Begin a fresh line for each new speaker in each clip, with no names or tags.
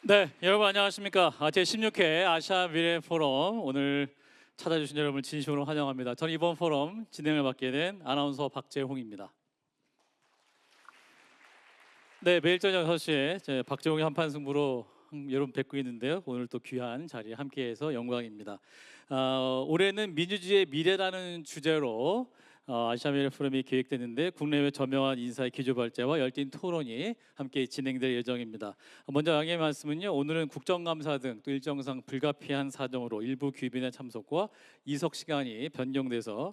네, 여러분 안녕하십니까? 제16회 아시아 미래 포럼 오늘 찾아주신 여러분을 진심으로 환영합니다. 저는 이번 포럼 진행을 맡게 된 아나운서 박재홍입니다. 네, 매일 저녁 6시에 박재홍의 한판 승부로 여러분 뵙고 있는데요. 오늘 또 귀한 자리에 함께해서 영광입니다. 올해는 민주주의의 미래라는 주제로 아시아 미래 포럼이 기획됐는데 국내외 저명한 인사의 기조발제와 열띤 토론이 함께 진행될 예정입니다. 먼저 양해의 말씀은요. 오늘은 국정감사 등 또 일정상 불가피한 사정으로 일부 귀빈의 참석과 이석 시간이 변경돼서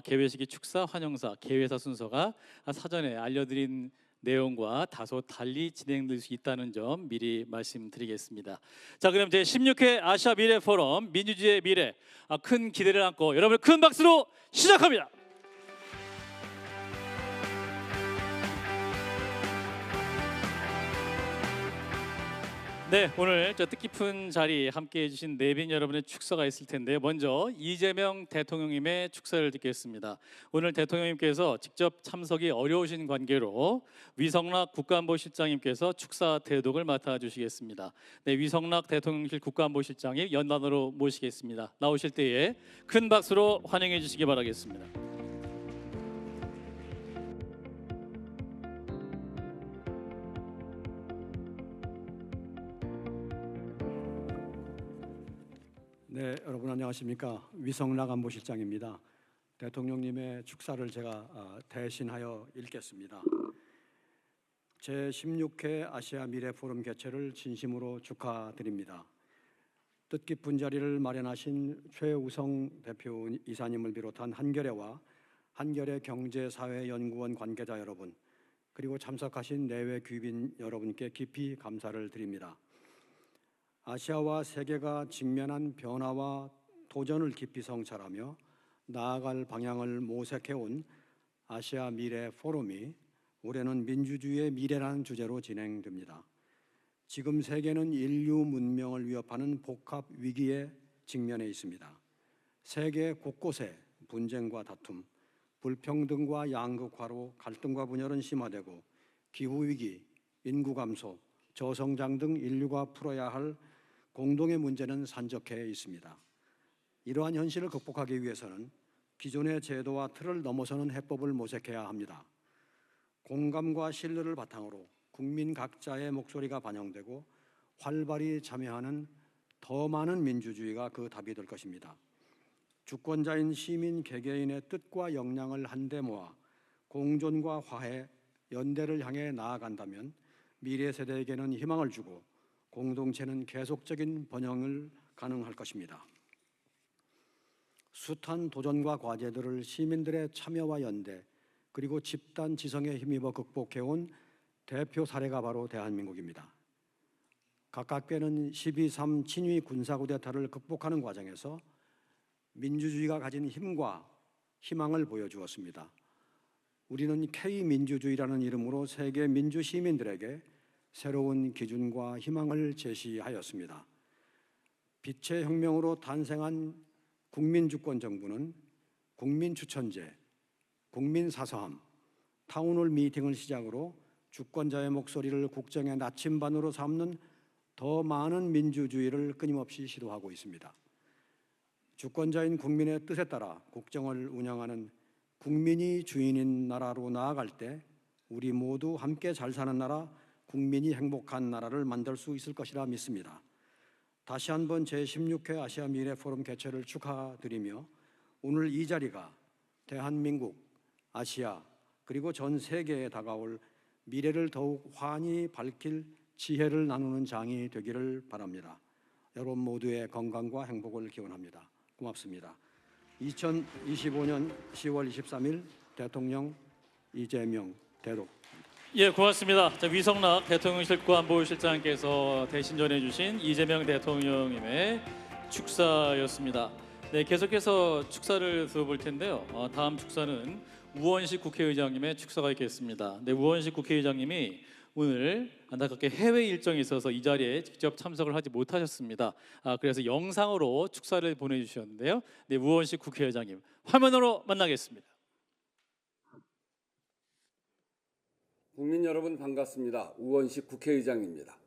개회식이 축사, 환영사, 개회사 순서가 사전에 알려드린 내용과 다소 달리 진행될 수 있다는 점 미리 말씀드리겠습니다. 자, 그럼 제16회 아시아 미래 포럼 민주주의의 미래, 큰 기대를 안고 여러분을 큰 박수로 시작합니다. 네, 오늘 뜻깊은 자리 함께해 주신 내빈 여러분의 축사가 있을 텐데요. 먼저 이재명 대통령님의 축사를 듣겠습니다. 오늘 대통령님께서 직접 참석이 어려우신 관계로 위성락 국가안보실장님께서 축사 대독을 맡아주시겠습니다. 네, 위성락 대통령실 국가안보실장님 연단으로 모시겠습니다. 나오실 때에 큰 박수로 환영해 주시기 바라겠습니다.
네, 여러분 안녕하십니까? 위성락 안보실장입니다. 대통령님의 축사를 제가 대신하여 읽겠습니다. 제16회 아시아 미래 포럼 개최를 진심으로 축하드립니다. 뜻깊은 자리를 마련하신 최우성 대표 이사님을 비롯한 한겨레와 한겨레 경제사회연구원 관계자 여러분, 그리고 참석하신 내외 귀빈 여러분께 깊이 감사를 드립니다. 아시아와 세계가 직면한 변화와 도전을 깊이 성찰하며 나아갈 방향을 모색해온 아시아 미래 포럼이 올해는 민주주의의 미래라는 주제로 진행됩니다. 지금 세계는 인류 문명을 위협하는 복합 위기에 직면해 있습니다. 세계 곳곳에 분쟁과 다툼, 불평등과 양극화로 갈등과 분열은 심화되고 기후위기, 인구 감소, 저성장 등 인류가 풀어야 할 공동의 문제는 산적해 있습니다. 이러한 현실을 극복하기 위해서는 기존의 제도와 틀을 넘어서는 해법을 모색해야 합니다. 공감과 신뢰를 바탕으로 국민 각자의 목소리가 반영되고 활발히 참여하는 더 많은 민주주의가 그 답이 될 것입니다. 주권자인 시민 개개인의 뜻과 역량을 한데 모아 공존과 화해, 연대를 향해 나아간다면 미래 세대에게는 희망을 주고 공동체는 계속적인 번영을 가능할 것입니다. 숱한 도전과 과제들을 시민들의 참여와 연대 그리고 집단 지성에 힘입어 극복해온 대표 사례가 바로 대한민국입니다. 가깝게는 12.3 친위 군사쿠데타를 극복하는 과정에서 민주주의가 가진 힘과 희망을 보여주었습니다. 우리는 K민주주의라는 이름으로 세계 민주 시민들에게 새로운 기준과 희망을 제시하였습니다. 빛의 혁명으로 탄생한 국민주권 정부는 국민추천제, 국민사서함, 타운홀 미팅을 시작으로 주권자의 목소리를 국정의 나침반으로 삼는 더 많은 민주주의를 끊임없이 시도하고 있습니다. 주권자인 국민의 뜻에 따라 국정을 운영하는 국민이 주인인 나라로 나아갈 때 우리 모두 함께 잘 사는 나라, 국민이 행복한 나라를 만들 수 있을 것이라 믿습니다. 다시 한번 제16회 아시아 미래 포럼 개최를 축하드리며 오늘 이 자리가 대한민국, 아시아 그리고 전 세계에 다가올 미래를 더욱 환히 밝힐 지혜를 나누는 장이 되기를 바랍니다. 여러분 모두의 건강과 행복을 기원합니다. 고맙습니다. 2025년 10월 23일 대통령 이재명 대독.
예, 고맙습니다. 위성락 대통령실 국가안보실장께서 대신 전해주신 이재명 대통령님의 축사였습니다. 네, 계속해서 축사를 들어볼 텐데요. 다음 축사는 우원식 국회의장님의 축사가 있겠습니다. 네, 우원식 국회의장님이 오늘 안타깝게 해외 일정이 있어서 이 자리에 직접 참석을 하지 못하셨습니다. 그래서 영상으로 축사를 보내주셨는데요. 네, 우원식 국회의장님 화면으로 만나겠습니다.
국민 여러분 반갑습니다. 우원식 국회의장입니다.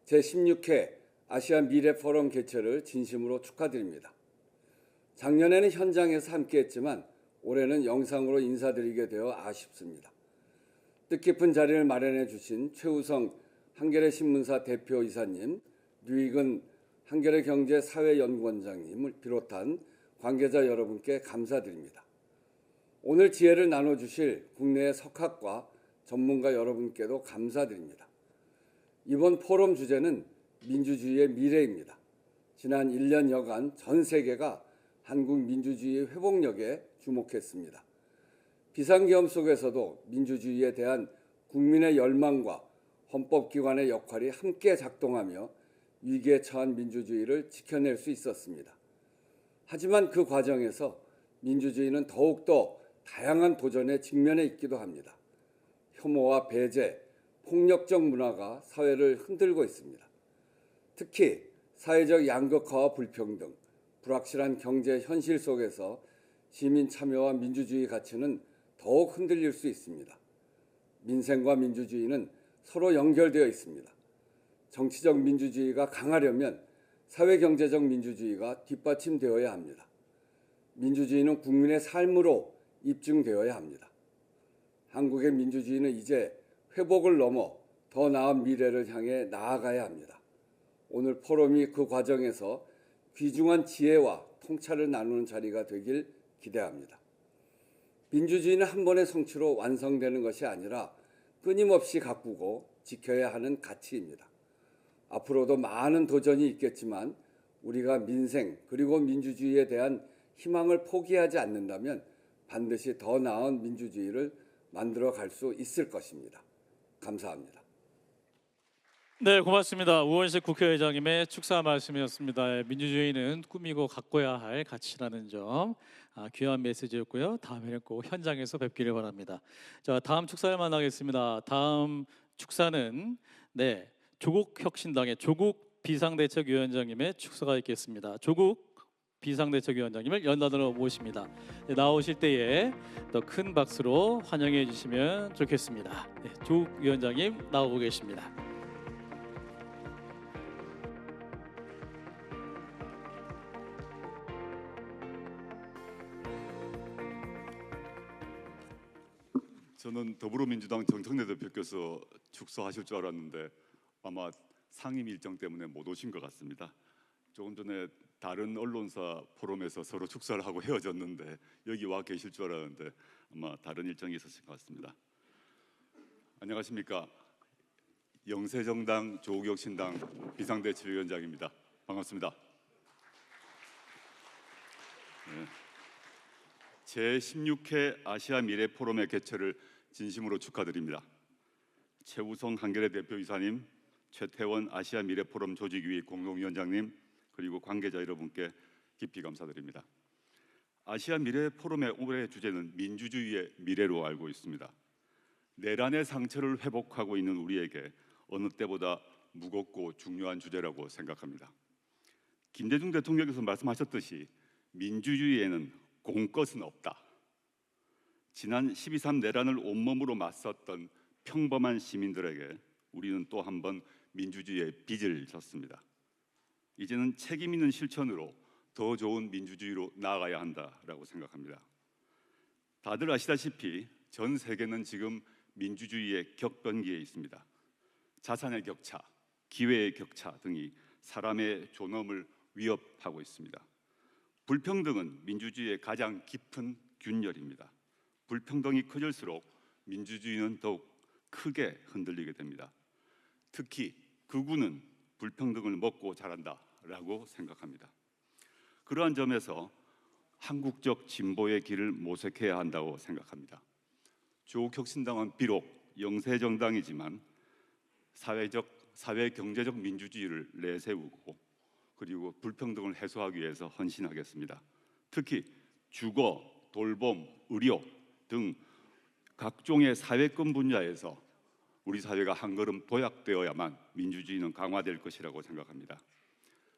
제16회 아시아 미래 포럼 개최를 진심으로 축하드립니다. 작년에는 현장에서 함께했지만 올해는 영상으로 인사드리게 되어 아쉽습니다. 뜻깊은 자리를 마련해 주신 최우성 한겨레 신문사 대표이사님, 류익은 한겨레 경제사회연구원장님을 비롯한 관계자 여러분께 감사드립니다. 오늘 지혜를 나눠주실 국내의 석학과 전문가 여러분께도 감사드립니다. 이번 포럼 주제는 민주주의의 미래입니다. 지난 1년여간 전 세계가 한국 민주주의의 회복력에 주목했습니다. 비상계엄 속에서도 민주주의에 대한 국민의 열망과 헌법기관의 역할이 함께 작동하며 위기에 처한 민주주의를 지켜낼 수 있었습니다. 하지만 그 과정에서 민주주의는 더욱더 다양한 도전에 직면해 있기도 합니다. 혐오와 배제, 폭력적 문화가 사회를 흔들고 있습니다. 특히 사회적 양극화와 불평등, 불확실한 경제 현실 속에서 시민 참여와 민주주의 가치는 더욱 흔들릴 수 있습니다. 민생과 민주주의는 서로 연결되어 있습니다. 정치적 민주주의가 강하려면 사회경제적 민주주의가 뒷받침되어야 합니다. 민주주의는 국민의 삶으로 입증되어야 합니다. 한국의 민주주의는 이제 회복을 넘어 더 나은 미래를 향해 나아가야 합니다. 오늘 포럼이 그 과정에서 귀중한 지혜와 통찰을 나누는 자리가 되길 기대합니다. 민주주의는 한 번의 성취로 완성되는 것이 아니라 끊임없이 가꾸고 지켜야 하는 가치입니다. 앞으로도 많은 도전이 있겠지만 우리가 민생 그리고 민주주의에 대한 희망을 포기하지 않는다면 반드시 더 나은 민주주의를 만들어 갈 수 있을 것입니다. 감사합니다.
네, 고맙습니다. 우원식 국회의장님의 축사 말씀이었습니다. 민주주의는 꾸미고 가꿔야 할 가치라는 점, 귀한 메시지였고요. 다음에는 꼭 현장에서 뵙기를 바랍니다. 자, 다음 축사를 만나겠습니다. 다음 축사는 조국 혁신당의 조국 비상대책위원장님의 축사가 있겠습니다. 조국 비상대책위원장님을 연단으로 모십니다. 나오실 때에 더 큰 박수로 환영해 주시면 좋겠습니다. 조국 위원장님 나오고 계십니다.
저는 더불어민주당 정청래 대표께서 축사하실 줄 알았는데 아마 상임 일정 때문에 못 오신 것 같습니다. 조금 전에 다른 언론사 포럼에서 서로 축사를 하고 헤어졌는데 여기 와 계실 줄 알았는데 아마 다른 일정이 있었을 것 같습니다. 안녕하십니까? 영세정당 조국혁신당 비상대책위원장입니다. 반갑습니다. 제16회 아시아 미래 포럼의 개최를 진심으로 축하드립니다. 최우성 한겨레 대표이사님, 최태원 아시아 미래 포럼 조직위 공동위원장님, 그리고 관계자 여러분께 깊이 감사드립니다. 아시아 미래 포럼의 올해 주제는 민주주의의 미래로 알고 있습니다. 내란의 상처를 회복하고 있는 우리에게 어느 때보다 무겁고 중요한 주제라고 생각합니다. 김대중 대통령께서 말씀하셨듯이 민주주의에는 공것은 없다. 지난 12.3 내란을 온몸으로 맞섰던 평범한 시민들에게 우리는 또 한 번 민주주의의 빚을 졌습니다. 이제는 책임 있는 실천으로 더 좋은 민주주의로 나아가야 한다라고 생각합니다. 다들 아시다시피 전 세계는 지금 민주주의의 격변기에 있습니다. 자산의 격차, 기회의 격차 등이 사람의 존엄을 위협하고 있습니다. 불평등은 민주주의의 가장 깊은 균열입니다. 불평등이 커질수록 민주주의는 더욱 크게 흔들리게 됩니다. 특히 극우는 불평등을 먹고 자란다라고 생각합니다. 그러한 점에서 한국적 진보의 길을 모색해야 한다고 생각합니다. 조국혁신당은 비록 영세정당이지만 사회 경제적 민주주의를 내세우고 그리고 불평등을 해소하기 위해서 헌신하겠습니다. 특히 주거, 돌봄, 의료 등 각종의 사회권 분야에서 우리 사회가 한 걸음 도약되어야만 민주주의는 강화될 것이라고 생각합니다.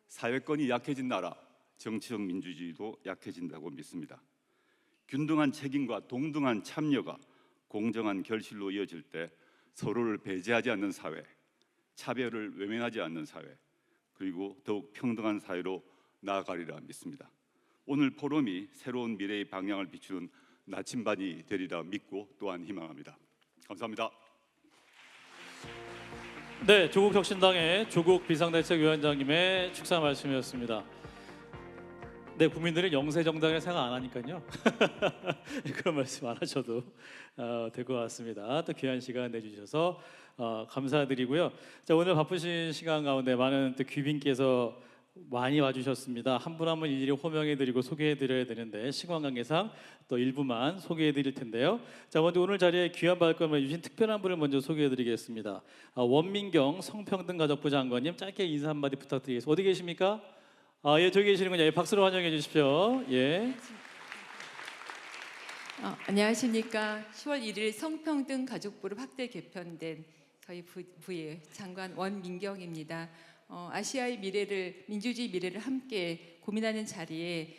사회권이 약해진 나라, 정치적 민주주의도 약해진다고 믿습니다. 균등한 책임과 동등한 참여가 공정한 결실로 이어질 때 서로를 배제하지 않는 사회, 차별을 외면하지 않는 사회, 그리고 더욱 평등한 사회로 나아가리라 믿습니다. 오늘 포럼이 새로운 미래의 방향을 비추는 나침반이 되리라 믿고 또한 희망합니다. 감사합니다.
네, 조국혁신당의 조국 비상대책위원장님의 축사 말씀이었습니다. 네, 국민들은 영세 정당을 생각 안 하니까요. 그런 말씀 안 하셔도 될 것 같습니다. 또 귀한 시간 내주셔서 감사드리고요. 자, 오늘 바쁘신 시간 가운데 많은 또 귀빈께서 많이 와주셨습니다. 한 분 한 분 일일이 호명해드리고 소개해드려야 되는데 시간 관계상 또 일부만 소개해드릴 텐데요. 자, 먼저 오늘 자리에 귀한 발걸음을 해주신 특별한 분을 먼저 소개해드리겠습니다. 원민경 성평등가족부 장관님 짧게 인사 한마디 부탁드리겠습니다. 어디 계십니까? 예, 저기 계시는군요. 예, 박수로 환영해 주십시오. 예.
안녕하십니까. 10월 1일 성평등 가족부로 확대 개편된 저희 부의 장관 원민경입니다. 아시아의 미래를, 민주주의 미래를 함께 고민하는 자리에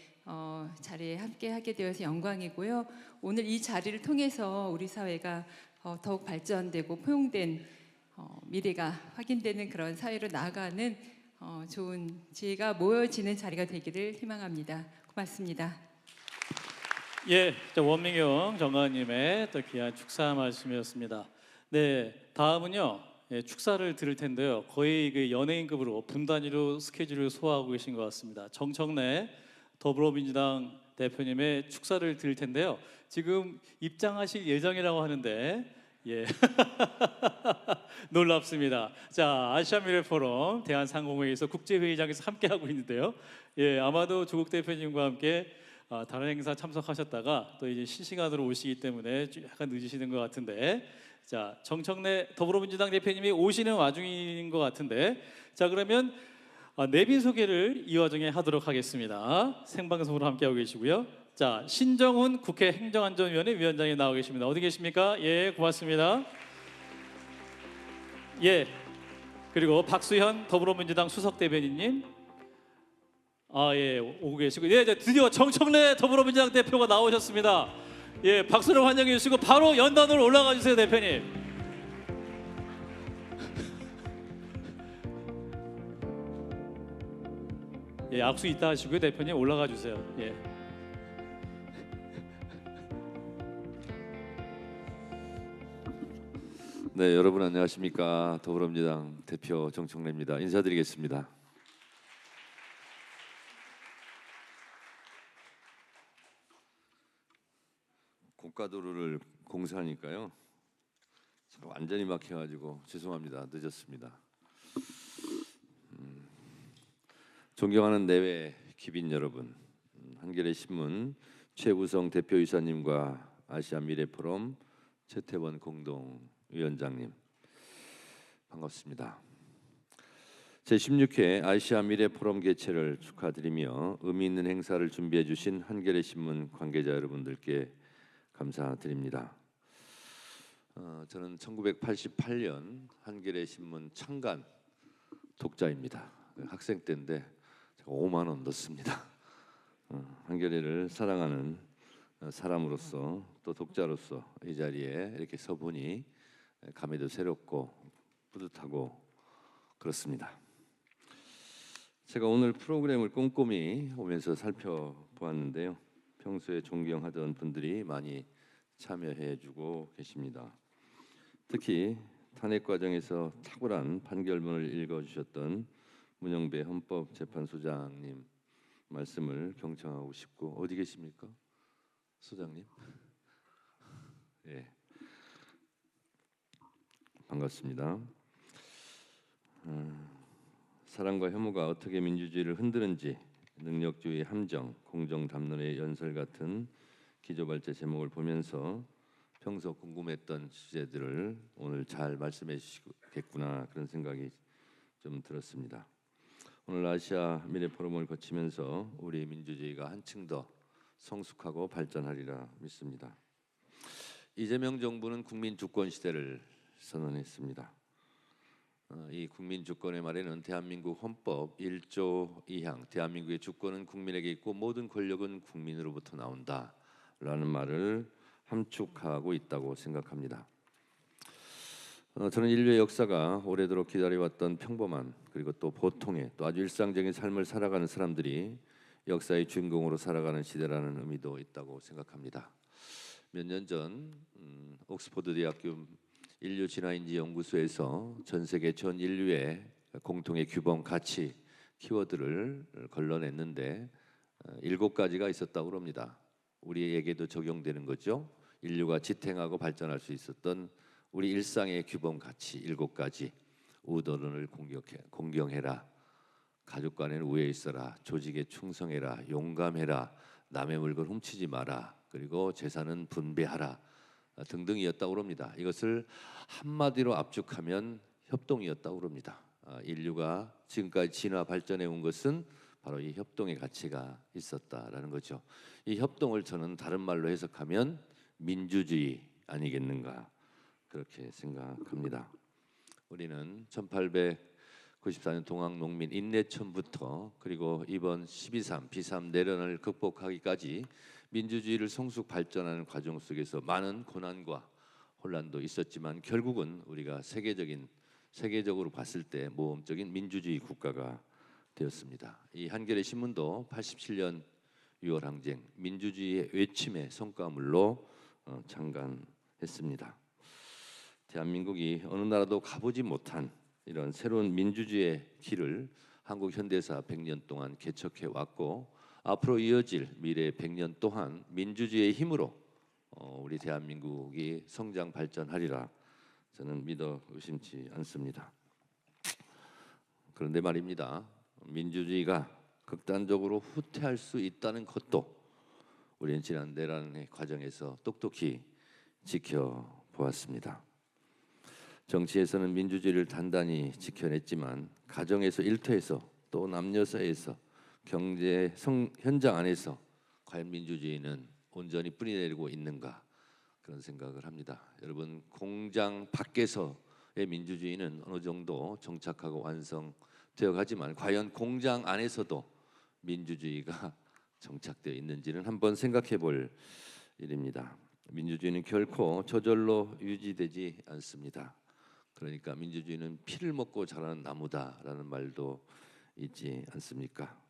함께 하게 되어서 영광이고요. 오늘 이 자리를 통해서 우리 사회가 더욱 발전되고 포용된 미래가 확인되는 그런 사회로 나아가는 좋은 지혜가 모여지는 자리가 되기를 희망합니다. 고맙습니다.
예, 원민경 장관님의 또 귀한 축사 말씀이었습니다. 네, 다음은요. 예, 축사를 들을 텐데요. 거의 그 연예인급으로 분 단위로 스케줄을 소화하고 계신 것 같습니다. 정청래 더불어민주당 대표님의 축사를 들을 텐데요. 지금 입장하실 예정이라고 하는데 예, 놀랍습니다. 자, 아시아 미래 포럼 대한상공회의소 국제회의장에서 함께 하고 있는데요. 예, 아마도 조국 대표님과 함께 다른 행사 참석하셨다가 또 이제 실시간으로 오시기 때문에 약간 늦으시는 것 같은데, 자, 정청래 더불어민주당 대표님이 오시는 와중인 것 같은데, 자, 그러면 내비 소개를 이 와중에 하도록 하겠습니다. 생방송으로 함께하고 계시고요. 자, 신정훈 국회 행정안전위원회 위원장이 나와 계십니다. 어디 계십니까? 예, 고맙습니다. 예, 그리고 박수현 더불어민주당 수석 대변인님, 예, 오고 계시고, 예, 드디어 정청래 더불어민주당 대표가 나오셨습니다. 예, 박수로 환영해 주시고 바로 연단으로 올라가 주세요, 대표님. 예, 악수 이따 하시고요, 대표님 올라가 주세요. 예.
네, 여러분 안녕하십니까. 더불어민주당 대표 정청래입니다. 인사드리겠습니다. 고가도로를 공사하니까요. 완전히 막혀가지고 죄송합니다. 늦었습니다. 존경하는 내외 귀빈 여러분, 한겨레 신문 최우성 대표이사님과 아시아 미래포럼 최태원 공동위원장님 반갑습니다. 제16회 아시아 미래포럼 개최를 축하드리며 의미 있는 행사를 준비해 주신 한겨레 신문 관계자 여러분들께 감사드립니다. 저는 1988년 한겨레 신문 창간 독자입니다. 학생 때인데 제가 5만 원 넣습니다. 한겨레를 사랑하는 사람으로서 또 독자로서 이 자리에 이렇게 서보니 감회도 새롭고 뿌듯하고 그렇습니다. 제가 오늘 프로그램을 꼼꼼히 오면서 살펴보았는데요. 평소에 존경하던 분들이 많이 참여해주고 계십니다. 특히 탄핵 과정에서 탁월한 판결문을 읽어주셨던 문영배 헌법재판소장님 말씀을 경청하고 싶고, 어디 계십니까, 소장님? 예, 반갑습니다. 사랑과 혐오가 어떻게 민주주의를 흔드는지, 능력주의 함정, 공정 담론의 연설 같은 기조발제 제목을 보면서 평소 궁금했던 주제들을 오늘 잘 말씀해 주시겠구나 그런 생각이 좀 들었습니다. 오늘 아시아 미래 포럼을 거치면서 우리 민주주의가 한층 더 성숙하고 발전하리라 믿습니다. 이재명 정부는 국민 주권 시대를 선언했습니다. 이 국민 주권의 말에는 대한민국 헌법 1조 2항 대한민국의 주권은 국민에게 있고 모든 권력은 국민으로부터 나온다라는 말을 함축하고 있다고 생각합니다. 저는 인류의 역사가 오래도록 기다려왔던 평범한 그리고 또 보통의 또 아주 일상적인 삶을 살아가는 사람들이 역사의 주인공으로 살아가는 시대라는 의미도 있다고 생각합니다. 몇 년 전 옥스퍼드 대학교 인류 진화인지 연구소에서 전 세계 전 인류의 공통의 규범, 가치, 키워드를 걸러냈는데 7가지가 있었다고 합니다. 우리에게도 적용되는 거죠. 인류가 지탱하고 발전할 수 있었던 우리 일상의 규범, 가치 7가지. 우더른을 공경해라. 가족 간에는 우애 있어라. 조직에 충성해라. 용감해라. 남의 물건 훔치지 마라. 그리고 재산은 분배하라. 등등이었다고 합니다. 이것을 한마디로 압축하면 협동이었다고 합니다. 인류가 지금까지 진화 발전해 온 것은 바로 이 협동의 가치가 있었다라는 거죠. 이 협동을 저는 다른 말로 해석하면 민주주의 아니겠는가 그렇게 생각합니다. 우리는 1894년 동학농민 인내천부터 그리고 이번 12.3 비삼 내란을 극복하기까지 민주주의를 성숙 발전하는 과정 속에서 많은 고난과 혼란도 있었지만 결국은 우리가 세계적으로 봤을 때 모범적인 민주주의 국가가 되었습니다. 이 한겨레 신문도 87년 6월 항쟁 민주주의의 외침의 성과물로 창간했습니다. 대한민국이 어느 나라도 가보지 못한 이런 새로운 민주주의의 길을 한국 현대사 100년 동안 개척해 왔고 앞으로 이어질 미래 100년 또한 민주주의의 힘으로 우리 대한민국이 성장 발전하리라 저는 믿어 의심치 않습니다. 그런데 말입니다. 민주주의가 극단적으로 후퇴할 수 있다는 것도 우리는 지난 내란의 과정에서 똑똑히 지켜보았습니다. 정치에서는 민주주의를 단단히 지켜냈지만 가정에서, 일터에서, 또 남녀 사이에서, 경제 현장 안에서 과연 민주주의는 온전히 뿌리내리고 있는가 그런 생각을 합니다. 여러분, 공장 밖에서의 민주주의는 어느 정도 정착하고 완성되어 가지만 과연 공장 안에서도 민주주의가 정착되어 있는지는 한번 생각해 볼 일입니다. 민주주의는 결코 저절로 유지되지 않습니다. 그러니까 민주주의는 피를 먹고 자라는 나무다라는 말도 있지 않습니까?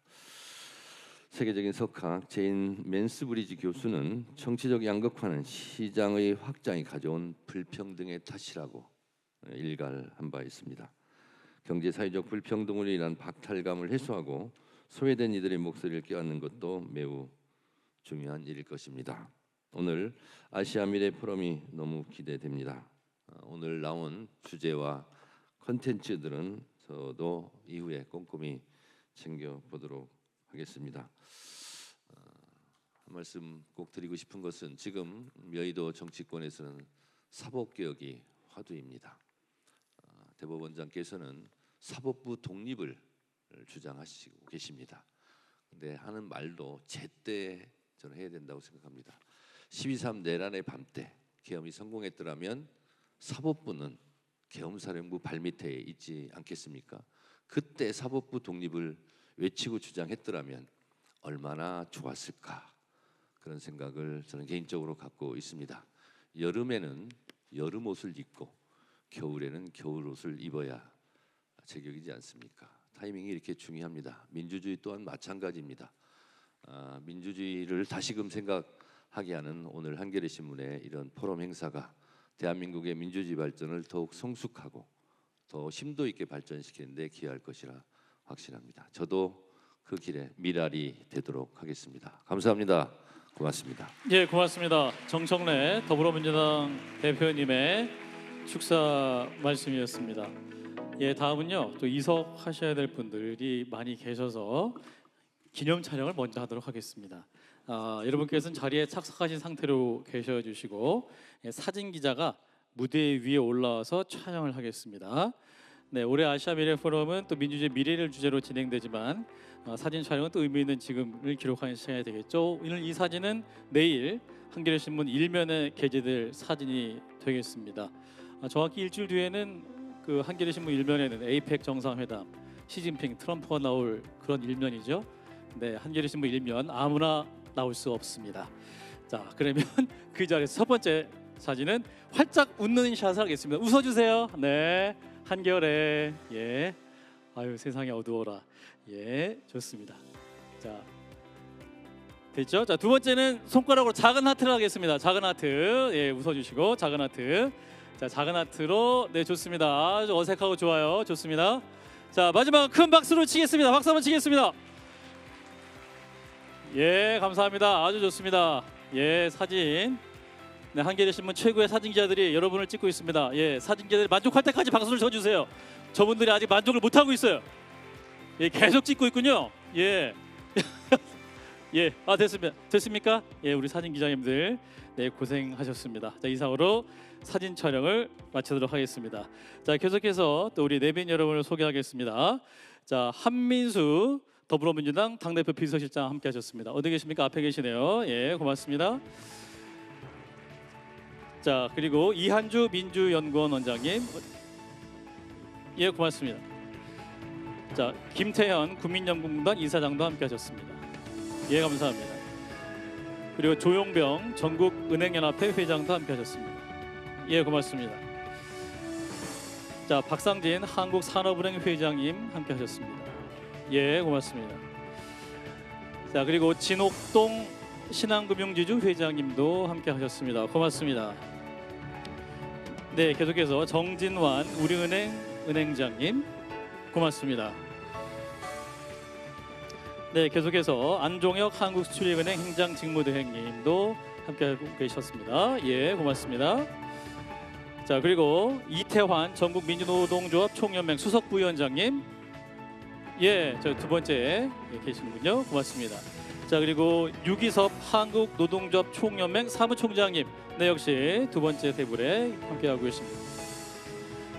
세계적인 석학 제인 맨스브리지 교수는 정치적 양극화는 시장의 확장이 가져온 불평등의 탓이라고 일갈한 바 있습니다. 경제 사회적 불평등으로 인한 박탈감을 해소하고 소외된 이들의 목소리를 껴안는 것도 매우 중요한 일일 것입니다. 오늘 아시아 미래 포럼이 너무 기대됩니다. 오늘 나온 주제와 컨텐츠들은 저도 이후에 꼼꼼히 챙겨보도록 하겠습니다. 한 말씀 꼭 드리고 싶은 것은 지금 여의도 정치권에서는 사법개혁이 화두입니다. 대법원장께서는 사법부 독립을 주장하시고 계십니다. 근데 하는 말도 제때 저는 해야 된다고 생각합니다. 12.3 내란의 밤 때 계엄이 성공했더라면 사법부는 계엄사령부 발밑에 있지 않겠습니까? 그때 사법부 독립을 외치고 주장했더라면 얼마나 좋았을까 그런 생각을 저는 개인적으로 갖고 있습니다. 여름에는 여름 옷을 입고 겨울에는 겨울 옷을 입어야 제격이지 않습니까? 타이밍이 이렇게 중요합니다. 민주주의 또한 마찬가지입니다. 민주주의를 다시금 생각하게 하는 오늘 한겨레 신문의 이런 포럼 행사가 대한민국의 민주주의 발전을 더욱 성숙하고 더 심도 있게 발전시키는 데 기여할 것이라 확신합니다. 저도 그 길에 미랄이 되도록 하겠습니다. 감사합니다. 고맙습니다.
예, 고맙습니다. 정청래 더불어민주당 대표님의 축사 말씀이었습니다. 예, 다음은요 또 이석하셔야 될 분들이 많이 계셔서 기념 촬영을 먼저 하도록 하겠습니다. 여러분께서는 자리에 착석하신 상태로 계셔주시고 사진 기자가 무대 위에 올라와서 촬영을 하겠습니다. 네, 올해 아시아 미래 포럼은 또 민주주의 미래를 주제로 진행되지만 사진 촬영은 또 의미 있는 지금을 기록하는 시간이 되겠죠. 오늘 이 사진은 내일 한겨레 신문 1면에 게재될 사진이 되겠습니다. 정확히 일주일 뒤에는 그 한겨레 신문 1면에는 에이펙 정상회담, 시진핑, 트럼프가 나올 그런 일면이죠. 네, 한겨레 신문 1면 아무나 나올 수 없습니다. 자, 그러면 그 자리에서 첫 번째 사진은 활짝 웃는 샷을 하겠습니다. 웃어주세요. 네, 한결에 예, 아유 세상에 어두워라. 예, 좋습니다. 자, 됐죠? 자, 두 번째는 손가락으로 작은 하트를 하겠습니다. 작은 하트, 예, 웃어주시고 작은 하트. 자, 작은 하트로 네, 좋습니다. 아주 어색하고 좋아요. 좋습니다. 자, 마지막 큰 박수로 치겠습니다. 박수 한번 치겠습니다. 예, 감사합니다. 아주 좋습니다. 예, 사진. 네, 한겨레 신문 최고의 사진 기자들이 여러분을 찍고 있습니다. 예, 사진 기자들이 만족할 때까지 박수를 쳐주세요. 저분들이 아직 만족을 못 하고 있어요. 예, 계속 찍고 있군요. 예, 예, 아 됐습니다. 됐습니까? 예, 우리 사진 기자님들 네 고생하셨습니다. 자, 이상으로 사진 촬영을 마치도록 하겠습니다. 자, 계속해서 또 우리 내빈 여러분을 소개하겠습니다. 자, 한민수 더불어민주당 당대표 비서실장 함께하셨습니다. 어디 계십니까? 앞에 계시네요. 예, 고맙습니다. 자, 그리고 이한주 민주연구원 원장님, 예, 고맙습니다. 자, 김태현 국민연구공단 이사장도 함께하셨습니다. 예, 감사합니다. 그리고 조용병 전국은행연합회 회장도 함께하셨습니다. 예, 고맙습니다. 자, 박상진 한국산업은행 회장님 함께하셨습니다. 예, 고맙습니다. 자, 그리고 진옥동 신한금융지주 회장님도 함께하셨습니다. 고맙습니다. 네, 계속해서 정진환 우리은행 은행장님 고맙습니다. 네, 계속해서 안종혁 한국수출입은행 행장직무대행님도 함께하고 계셨습니다. 예, 고맙습니다. 자, 그리고 이태환 전국민주노동조합 총연맹 수석부위원장님, 예, 저 두 번째 계시는군요. 고맙습니다. 자, 그리고 유기섭 한국노동조합 총연맹 사무총장님, 네, 역시 두 번째 테이블에 함께하고 계십니다.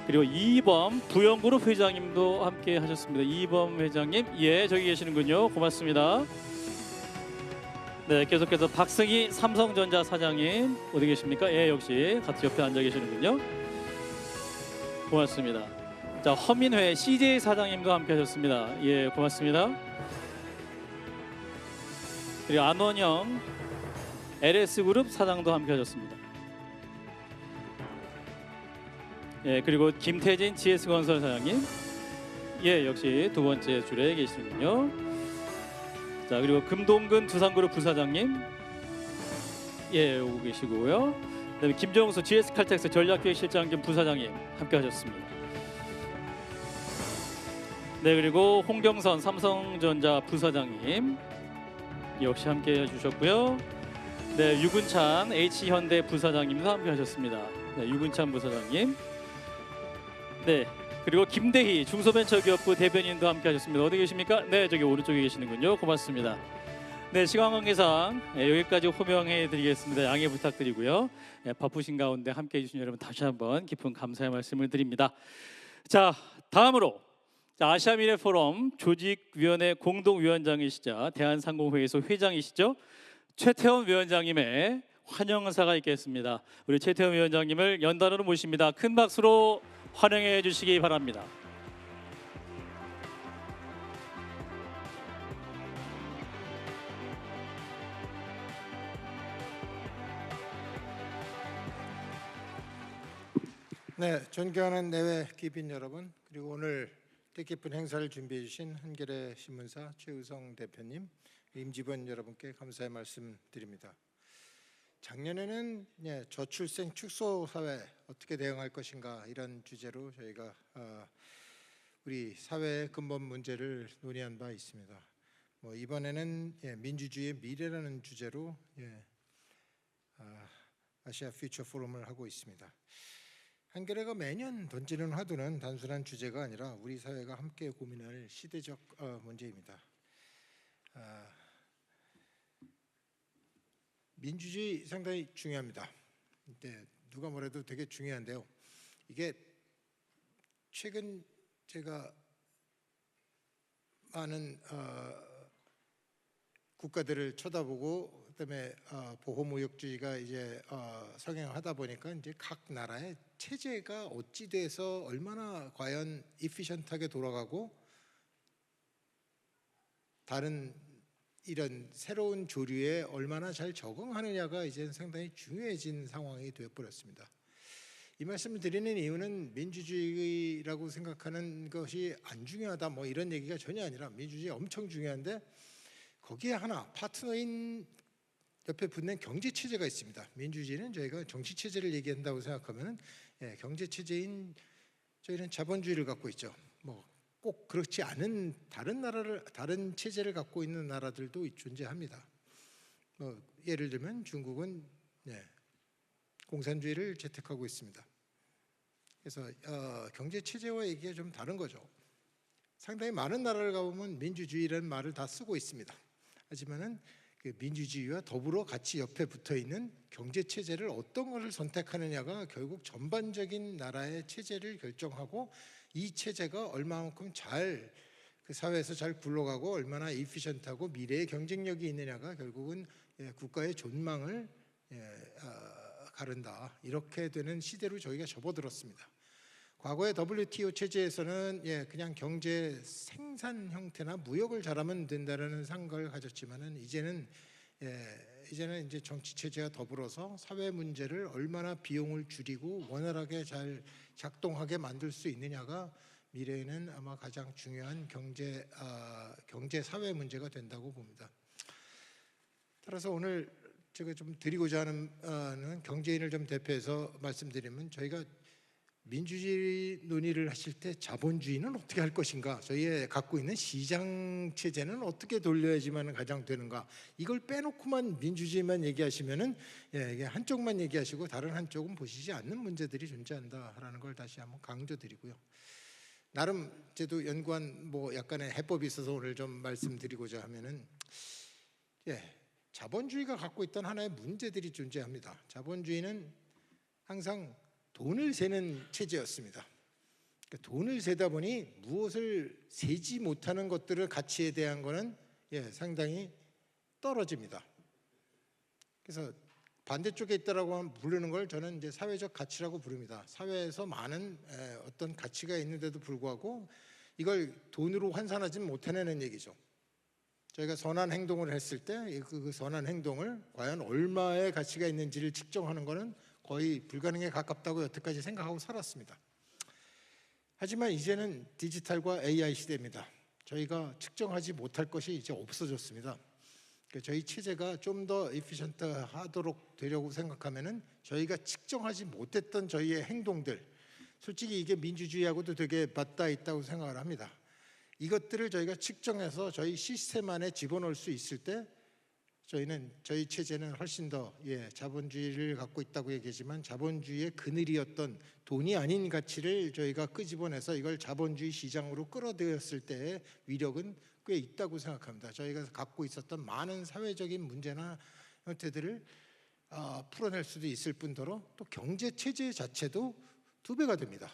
그리고 이범 부영그룹 회장님도 함께 하셨습니다. 이범 회장님, 예, 저기 계시는군요. 고맙습니다. 네, 계속해서 박승희 삼성전자 사장님 어디 계십니까? 예, 역시 같이 옆에 앉아 계시는군요. 고맙습니다. 자, 허민회 CJ 사장님도 함께 하셨습니다. 예, 고맙습니다. 그리고 안원영 LS그룹 사장도 함께 하셨습니다. 예, 그리고 김태진 GS건설 사장님, 예, 역시 두 번째 줄에 계시는군요. 자, 그리고 금동근 두산그룹 부사장님, 예, 오고 계시고요. 그다음에 김정수 GS칼텍스 전략기획실장 겸 부사장님 함께 하셨습니다. 네, 그리고 홍경선 삼성전자 부사장님 역시 함께 해주셨고요. 네, 유근찬 H현대 부사장님도 함께 하셨습니다. 네, 유근찬 부사장님. 네, 그리고 김대희 중소벤처기업부 대변인도 함께 하셨습니다. 어디 계십니까? 네, 저기 오른쪽에 계시는군요. 고맙습니다. 네, 시간 관계상 여기까지 호명해 드리겠습니다. 양해 부탁드리고요. 바쁘신 가운데 함께 해주신 여러분 다시 한번 깊은 감사의 말씀을 드립니다. 자, 다음으로 아시아미래포럼 조직위원회 공동위원장이시자 대한상공회의소 회장이시죠, 최태원 위원장님의 환영사가 있겠습니다. 우리 최태원 위원장님을 연단으로 모십니다. 큰 박수로 환영해 주시기 바랍니다.
네, 존경하는 내외 귀빈 여러분, 그리고 오늘 뜻깊은 행사를 준비해 주신 한겨레 신문사 최우성 대표님, 임직원 여러분께 감사의 말씀 드립니다. 작년에는 저출생 축소 사회 어떻게 대응할 것인가 이런 주제로 저희가 우리 사회의 근본 문제를 논의한 바 있습니다. 이번에는 민주주의의 미래라는 주제로 아시아 퓨처 포럼을 하고 있습니다. 한겨레가 매년 던지는 화두는 단순한 주제가 아니라 우리 사회가 함께 고민할 시대적 문제입니다. 민주주의 상당히 중요합니다. 근데 누가 뭐래도 되게 중요한데요. 이게 최근 제가 많은 국가들을 쳐다보고 그다음에 보호무역주의가 이제 성행하다 보니까 이제 각 나라의 체제가 어찌 돼서 얼마나 과연 이피션트하게 돌아가고 다른 이런 새로운 조류에 얼마나 잘 적응하느냐가 이제 상당히 중요해진 상황이 되어버렸습니다. 이 말씀을 드리는 이유는 민주주의라고 생각하는 것이 안 중요하다 뭐 이런 얘기가 전혀 아니라 민주주의 엄청 중요한데 거기에 하나 파트너인 옆에 붙는 경제 체제가 있습니다. 민주주의는 저희가 정치 체제를 얘기한다고 생각하면 경제 체제인 저희는 자본주의를 갖고 있죠. 뭐 꼭 그렇지 않은 다른 체제를 갖고 있는 나라들도 존재합니다. 뭐 예를 들면 중국은 공산주의를 채택하고 있습니다. 그래서 경제 체제와 얘기가 좀 다른 거죠. 상당히 많은 나라를 가보면 민주주의라는 말을 다 쓰고 있습니다. 하지만은 그 민주주의와 더불어 같이 옆에 붙어 있는 경제 체제를 어떤 것을 선택하느냐가 결국 전반적인 나라의 체제를 결정하고 이 체제가 얼마만큼 잘 그 사회에서 잘 굴러가고 얼마나 이피션트하고 미래의 경쟁력이 있느냐가 결국은 국가의 존망을 가른다. 이렇게 되는 시대로 저희가 접어들었습니다. 과거의 WTO 체제에서는 그냥 경제 생산 형태나 무역을 잘하면 된다라는 생각을 가졌지만은 이제는 이제 정치 체제와 더불어서 사회 문제를 얼마나 비용을 줄이고 원활하게 잘 작동하게 만들 수 있느냐가 미래에는 아마 가장 중요한 경제 사회 문제가 된다고 봅니다. 따라서 오늘 제가 좀 드리고자 하는 경제인을 좀 대표해서 말씀드리면 저희가 민주주의 논의를 하실 때 자본주의는 어떻게 할 것인가, 저희의 갖고 있는 시장 체제는 어떻게 돌려야지만 가장 되는가, 이걸 빼놓고만 민주주의만 얘기하시면은 이게 한쪽만 얘기하시고 다른 한쪽은 보시지 않는 문제들이 존재한다라는 걸 다시 한번 강조드리고요. 나름 저도 연구한 뭐 약간의 해법이 있어서 오늘 좀 말씀드리고자 하면은 자본주의가 갖고 있던 하나의 문제들이 존재합니다. 자본주의는 항상 돈을 세는 체제였습니다. 그러니까 돈을 세다 보니 무엇을 세지 못하는 것들의 가치에 대한 거는 상당히 떨어집니다. 그래서 반대쪽에 있다라고 부르는 걸 저는 이제 사회적 가치라고 부릅니다. 사회에서 많은 어떤 가치가 있는데도 불구하고 이걸 돈으로 환산하지 못해내는 얘기죠. 저희가 선한 행동을 했을 때 그 선한 행동을 과연 얼마의 가치가 있는지를 측정하는 것은 거의 불가능에 가깝다고 여태까지 생각하고 살았습니다. 하지만 이제는 디지털과 AI 시대입니다. 저희가 측정하지 못할 것이 이제 없어졌습니다. 저희 체제가 좀 더 에피션트 하도록 되려고 생각하면은 저희가 측정하지 못했던 저희의 행동들, 솔직히 이게 민주주의하고도 되게 맞닿아 있다고 생각을 합니다. 이것들을 저희가 측정해서 저희 시스템 안에 집어넣을 수 있을 때 저희 체제는 훨씬 더 자본주의를 갖고 있다고 얘기하지만 자본주의의 그늘이었던 돈이 아닌 가치를 저희가 끄집어내서 이걸 자본주의 시장으로 끌어들였을 때의 위력은 꽤 있다고 생각합니다. 저희가 갖고 있었던 많은 사회적인 문제나 형태들을 풀어낼 수도 있을 뿐더러 또 경제 체제 자체도 2배가 됩니다.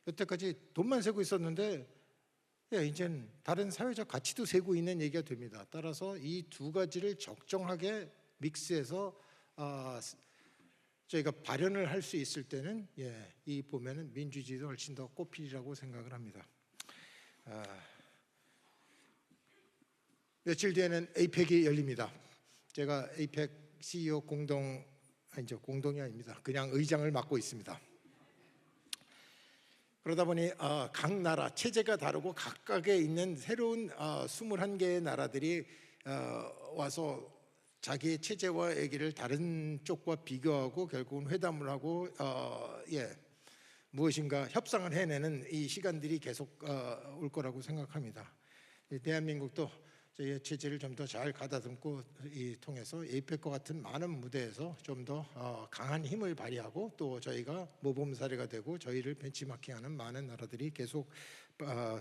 여태까지 돈만 세고 있었는데 이제는 다른 사회적 가치도 세고 있는 얘기가 됩니다. 따라서 이 두 가지를 적정하게 믹스해서 저희가 발현을 할 수 있을 때는 이 보면은 민주주의도 훨씬 더 꽃피리라고 생각을 합니다. 며칠 뒤에는 에이펙이 열립니다. 제가 에이펙 CEO 공동이 아닙니다. 그냥 의장을 맡고 있습니다. 그러다 보니 각 나라 체제가 다르고 각각에 있는 새로운 21개의 나라들이 와서 자기의 체제와 얘기를 다른 쪽과 비교하고 결국은 회담을 하고 무엇인가 협상을 해내는 이 시간들이 계속 올 거라고 생각합니다. 대한민국도 저희의 체제를 좀 더 잘 가다듬고 통해서 에이펙과 같은 많은 무대에서 좀 더 강한 힘을 발휘하고 또 저희가 모범 사례가 되고 저희를 벤치마킹하는 많은 나라들이 계속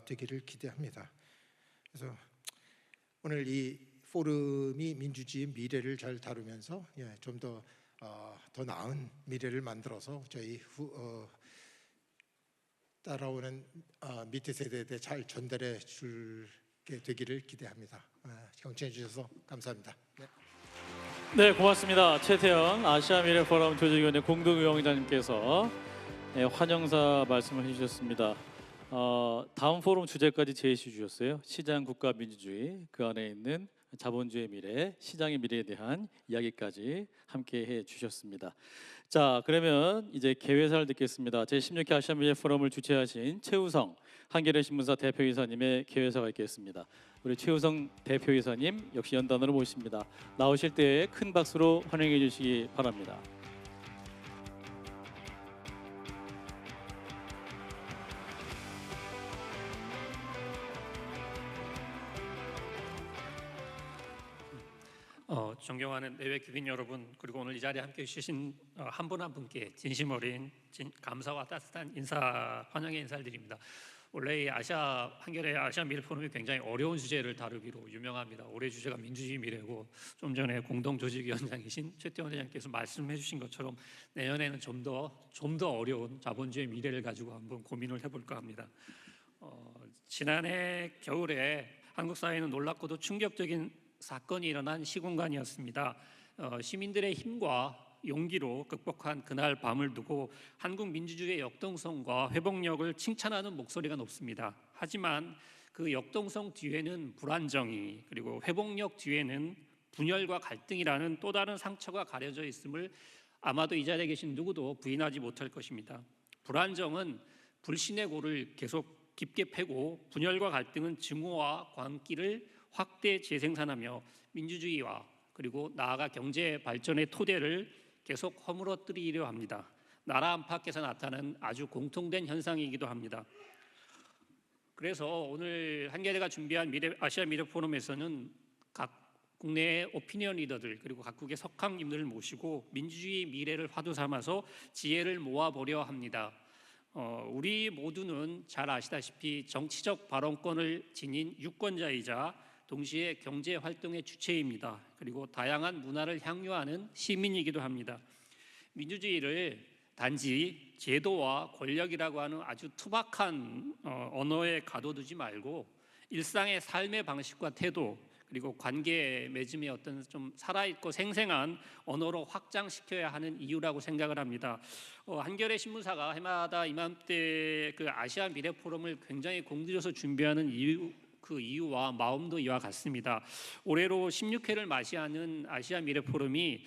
되기를 기대합니다. 그래서 오늘 이 포럼이 민주주의의 미래를 잘 다루면서 좀 더 나은 미래를 만들어서 저희 따라오는 밑에 세대에 잘 전달해 줄 되기를 기대합니다. 경청해 주셔서 감사합니다.
네, 고맙습니다. 최태영 아시아미래포럼 조직위원회 공동위원장님께서 환영사 말씀을 해주셨습니다. 다음 포럼 주제까지 제시 주셨어요. 시장 국가 민주주의, 그 안에 있는 자본주의 미래, 시장의 미래에 대한 이야기까지 함께 해 주셨습니다. 자, 그러면 이제 개회사를 듣겠습니다. 제16회 아시안 미래 포럼을 주최하신 최우성 한겨레 신문사 대표이사님의 개회사가 있겠습니다. 우리 최우성 대표이사님 역시 연단으로 모십니다. 나오실 때 큰 박수로 환영해 주시기 바랍니다.
존경하는 내외 귀빈 여러분, 그리고 오늘 이 자리에 함께해 주신 한 분 한 분께 진심 어린 감사와 따뜻한 인사, 환영의 인사를 드립니다. 원래 이 한겨레 아시아 미래 포럼이 굉장히 어려운 주제를 다루기로 유명합니다. 올해 주제가 민주주의 미래고, 좀 전에 공동조직위원장이신 최태원 회장께서 말씀해 주신 것처럼 내년에는 좀 더 어려운 자본주의 미래를 가지고 한번 고민을 해볼까 합니다. 지난해 겨울에 한국 사회는 놀랍고도 충격적인 사건이 일어난 시공간이었습니다. 시민들의 힘과 용기로 극복한 그날 밤을 두고 한국 민주주의의 역동성과 회복력을 칭찬하는 목소리가 높습니다. 하지만 그 역동성 뒤에는 불안정이, 그리고 회복력 뒤에는 분열과 갈등이라는 또 다른 상처가 가려져 있음을 아마도 이 자리에 계신 누구도 부인하지 못할 것입니다. 불안정은 불신의 골을 계속 깊게 패고, 분열과 갈등은 증오와 광기를 확대 재생산하며 민주주의와 그리고 나아가 경제 발전의 토대를 계속 허물어뜨리려 합니다. 나라 안팎에서 나타나는 아주 공통된 현상이기도 합니다. 그래서 오늘 한겨레가 준비한 아시아 미래 포럼에서는 각 국내의 오피니언 리더들, 그리고 각국의 석학님들을 모시고 민주주의 미래를 화두 삼아서 지혜를 모아보려 합니다. 우리 모두는 잘 아시다시피 정치적 발언권을 지닌 유권자이자 동시에 경제 활동의 주체입니다. 그리고 다양한 문화를 향유하는 시민이기도 합니다. 민주주의를 단지 제도와 권력이라고 하는 아주 투박한 언어에 가둬두지 말고, 일상의 삶의 방식과 태도, 그리고 관계 맺음의 어떤 좀 살아있고 생생한 언어로 확장시켜야 하는 이유라고 생각을 합니다. 한겨레 신문사가 해마다 이맘때 그 아시아 미래 포럼을 굉장히 공들여서 준비하는 그 이유와 마음도 이와 같습니다. 올해로 16회를 맞이하는 아시아 미래 포럼이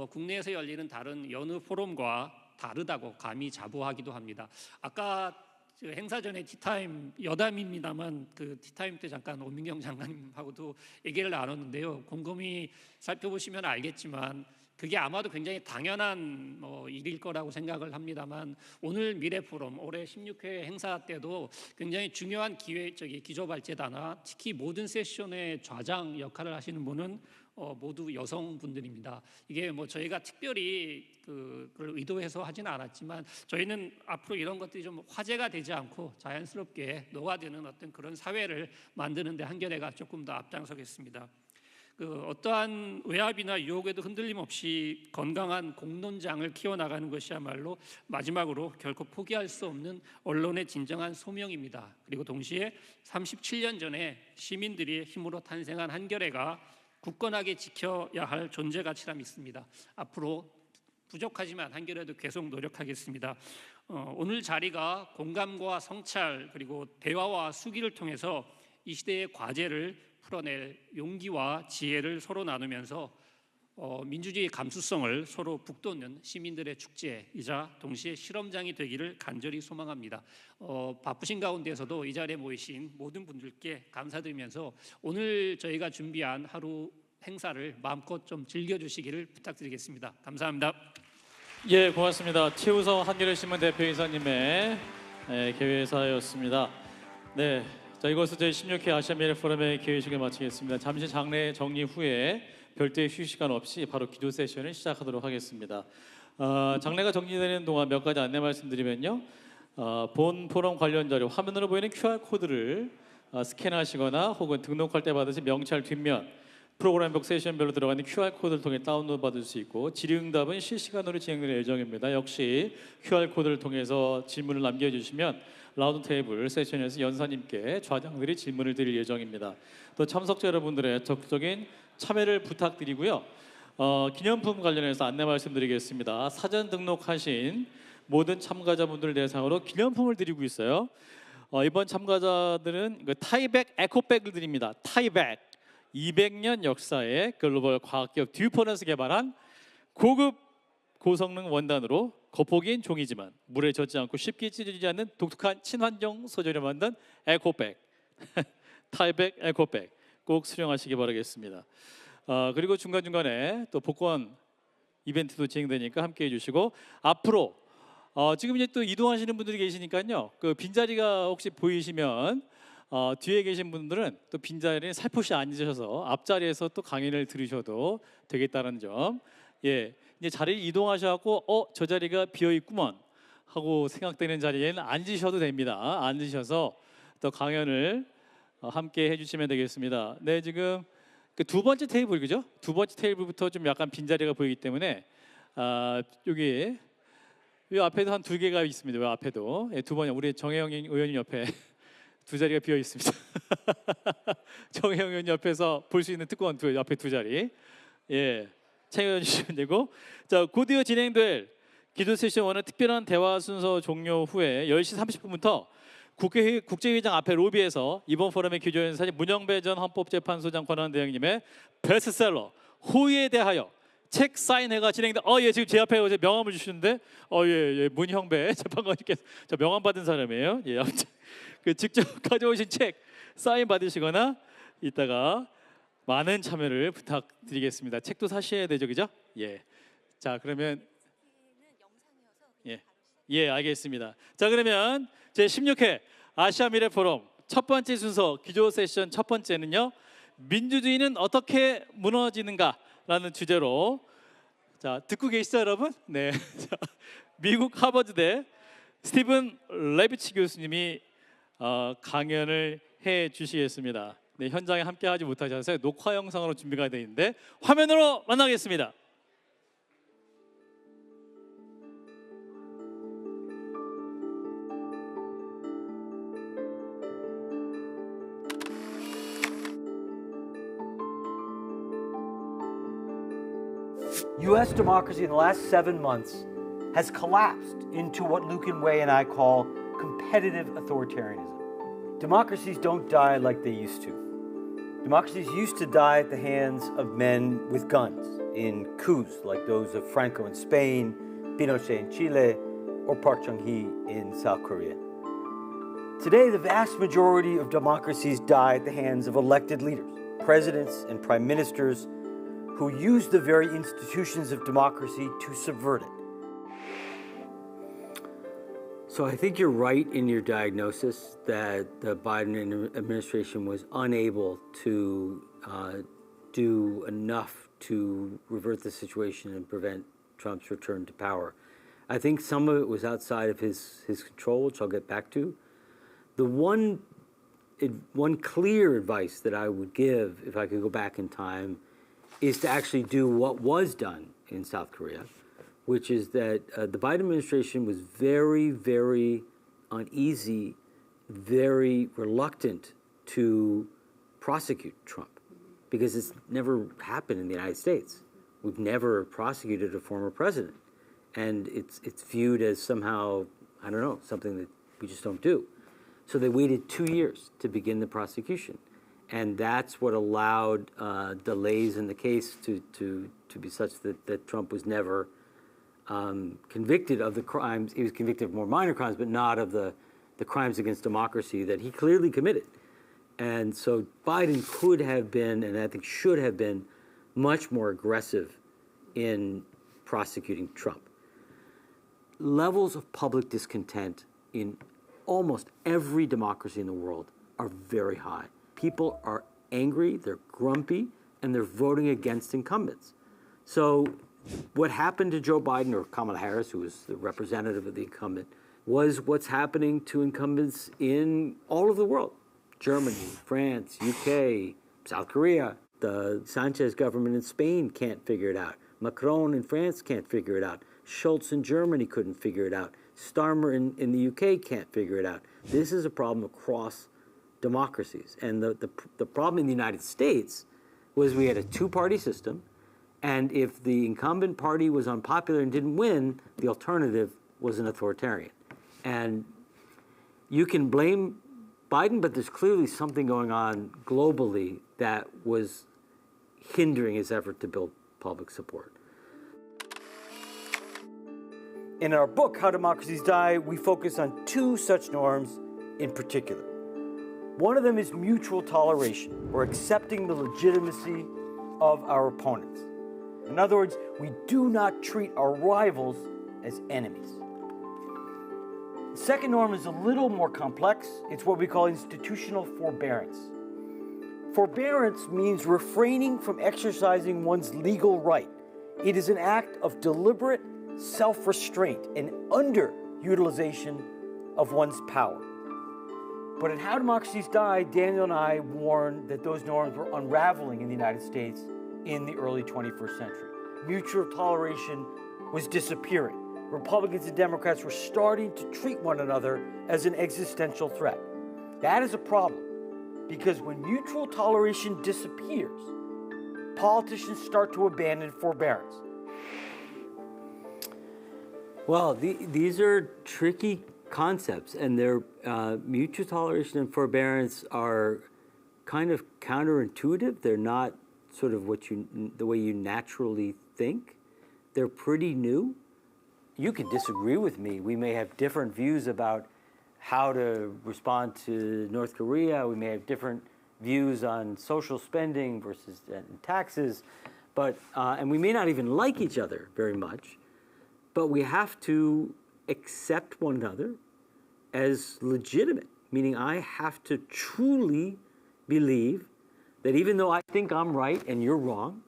국내에서 열리는 다른 여느 포럼과 다르다고 감히 자부하기도 합니다. 아까 행사 전에 티타임 여담입니다만, 그 티타임 때 잠깐 오민경 장관님하고도 얘기를 나눴는데요. 곰곰이 살펴보시면 알겠지만 그게 아마도 굉장히 당연한 일일 거라고 생각을 합니다만, 오늘 미래 포럼 올해 16회 행사 때도 굉장히 중요한 기조발제다나 특히 모든 세션의 좌장 역할을 하시는 분은 모두 여성분들입니다. 이게 저희가 특별히 그걸 의도해서 하지는 않았지만, 저희는 앞으로 이런 것들이 좀 화제가 되지 않고 자연스럽게 녹아드는 어떤 그런 사회를 만드는 데 한겨레가 조금 더 앞장서겠습니다. 어떠한 외압이나 유혹에도 흔들림 없이 건강한 공론장을 키워나가는 것이야말로 마지막으로 결코 포기할 수 없는 언론의 진정한 소명입니다. 그리고 동시에 37년 전에 시민들의 힘으로 탄생한 한겨레가 굳건하게 지켜야 할 존재 가치라 믿습니다. 앞으로 부족하지만 한겨레도 계속 노력하겠습니다. 오늘 자리가 공감과 성찰, 그리고 대화와 수기를 통해서 이 시대의 과제를 풀어낼 용기와 지혜를 서로 나누면서 민주주의 감수성을 서로 북돋는 시민들의 축제이자 동시에 실험장이 되기를 간절히 소망합니다. 바쁘신 가운데서도 이 자리에 모이신 모든 분들께 감사드리면서 오늘 저희가 준비한 하루 행사를 마음껏 좀 즐겨주시기를 부탁드리겠습니다. 감사합니다.
예, 고맙습니다. 최우성 한겨레 신문 대표이사님의 개회사였습니다. 네. 자, 이것은 제16회 아시아 미래 포럼의 개회식을 마치겠습니다. 잠시 장례 정리 후에 별도의 휴식 시간 없이 바로 기도 세션을 시작하도록 하겠습니다. 장례가 정리되는 동안 몇 가지 안내 말씀드리면요. 본 포럼 관련 자료 화면으로 보이는 QR코드를 스캔하시거나 혹은 등록할 때 받으신 명찰 뒷면 프로그램북 세션별로 들어가는 QR코드를 통해 다운로드 받을 수 있고, 질의응답은 실시간으로 진행될 예정입니다. 역시 QR코드를 통해서 질문을 남겨주시면 라운드 테이블 세션에서 연사님께 좌장들이 질문을 드릴 예정입니다. 또 참석자 여러분들의 적극적인 참여를 부탁드리고요. 기념품 관련해서 안내 말씀드리겠습니다. 사전 등록하신 모든 참가자분들 대상으로 기념품을 드리고 있어요. 이번 참가자들은 타이백 에코백을 드립니다. 타이백. 200년 역사의 글로벌 과학기업 듀폰에서 개발한 고급 고성능 원단으로 겉보기엔 종이지만 물에 젖지 않고 쉽게 찢어지지 않는 독특한 친환경 소재로 만든 에코백, 타이백 에코백 꼭 수령하시기 바라겠습니다. 그리고 중간중간에 또 복권 이벤트도 진행되니까 함께해 주시고 앞으로 지금 이제 또 이동하시는 분들이 계시니까요. 그 빈자리가 혹시 보이시면 뒤에 계신 분들은 또 빈자리에 살포시 앉으셔서 앞자리에서 또 강연을 들으셔도 되겠다는 점. 예, 이제 자리를 이동하셔갖고 저 자리가 비어 있구먼 하고 생각되는 자리에는 앉으셔도 됩니다. 앉으셔서 또 강연을 함께 해주시면 되겠습니다. 네, 지금 그 두 번째 테이블 그죠? 두 번째 테이블부터 좀 약간 빈자리가 보이기 때문에 여기 이 앞에도 한 2개가 있습니다. 이 앞에도 두 번 우리 정혜영 의원님 옆에 두 자리가 비어 있습니다. 정혜영 의원 옆에서 볼 수 있는 특권 앞에 두 자리 챙겨 주시면 되고 자 곧이어 진행될 기도 세션 1은 특별한 대화 순서 종료 후에 10시 30분부터 국제회의장 앞에 로비에서 이번 포럼의 기조연사진 문영배 전 헌법재판소장 권한대행님의 베스트셀러 호의에 대하여 책 사인회가 진행돼. 예, 지금 제 앞에 어제 명함을 주시는데, 예, 문형배 재판관님께서 저 명함 받은 사람이에요. 예, 아무튼 그 직접 가져오신 책 사인 받으시거나 이따가 많은 참여를 부탁드리겠습니다. 책도 사셔야 되죠, 그죠? 예. 자, 그러면 예, 알겠습니다. 자, 그러면 제 16회 아시아 미래 포럼 첫 번째 순서 기조 세션 첫 번째는요. 민주주의는 어떻게 무너지는가라는 주제로 자, 듣고 계시죠, 여러분? 네. 자, 미국 하버드대 스티븐 레비치 교수님이 강연을 해 주시겠습니다. 네, 현장에 함께 하지 못하셔서 녹화 영상으로 준비가 되어 있는데 화면으로 만나겠습니다.
U.S. democracy in the last 7 months has collapsed into what Luke and Wei and I call competitive authoritarianism. Democracies don't die like they used to. Democracies used to die at the hands of men with guns in coups like those of Franco in Spain, Pinochet in Chile, or Park Chung-hee in South Korea. Today, the vast majority of democracies die at the hands of elected leaders, presidents and prime ministers who use the very institutions of democracy to subvert it. So I think you're right in your diagnosis that the Biden administration was unable to do enough to revert the situation and prevent Trump's return to power. I think some of it was outside of his control, which I'll get back to. The one clear advice that I would give if I could go back in time is to actually do what was done in South Korea, which is that the Biden administration was very, very uneasy, very reluctant to prosecute Trump because it's never happened in the United States. We've never prosecuted a former president. And it's viewed as somehow, I don't know, something that we just don't do. So they waited 2 years to begin the prosecution. And that's what allowed delays in the case to be such that Trump was never convicted of the crimes. He was convicted of more minor crimes, but not of the crimes against democracy that he clearly committed. And so Biden could have been, and I think should have been, much more aggressive in prosecuting Trump. Levels of public discontent in almost every democracy in the world are very high. People are angry, they're grumpy, and they're voting against incumbents. So what happened to Joe Biden or Kamala Harris, who was the representative of the incumbent, was what's happening to incumbents in all of the world. Germany, France, UK, South Korea. The Sanchez government in Spain can't figure it out. Macron in France can't figure it out. Schultz in Germany couldn't figure it out. Starmer in the UK can't figure it out. This is a problem across democracies. And the problem in the United States was we had a two-party system, and if the incumbent party was unpopular and didn't win, the alternative was an authoritarian. And you can blame Biden, but there's clearly something going on globally that was hindering his effort to build public support. In our book, How Democracies Die, we focus on two such norms in particular. One of them is mutual toleration, or accepting the legitimacy of our opponents. In other words, we do not treat our rivals as enemies. The second norm is a little more complex. It's what we call institutional forbearance. Forbearance means refraining from exercising one's legal right. It is an act of deliberate self-restraint and underutilization of one's power. But in How Democracies Die, Daniel and I warned that those norms were unraveling in the United States in the early 21st century. Mutual toleration was disappearing. Republicans and Democrats were starting to treat one another as an existential threat. That is a problem, because when mutual toleration disappears, politicians start to abandon forbearance. Well, these are tricky concepts, and their mutual toleration and forbearance are kind of counterintuitive. They're not sort of the way you naturally think. They're pretty new. You can disagree with me. We may have different views about how to respond to North Korea. We may have different views on social spending versus taxes, and we may not even like each other very much. But we have to accept one another as legitimate, meaning I have to truly believe that even though I think I'm right and you're wrong,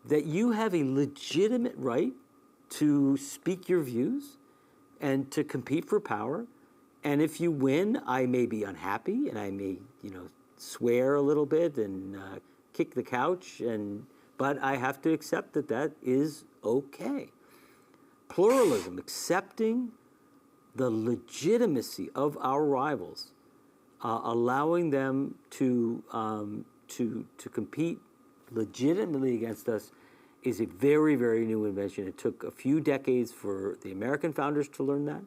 that you have a legitimate right to speak your views and to compete for power. And if you win, I may be unhappy and I may, swear a little bit and kick the couch, but I have to accept that that is okay. Pluralism, accepting the legitimacy of our rivals, allowing them to compete legitimately against us, is a very, very new invention. It took a few decades for the American founders to learn that,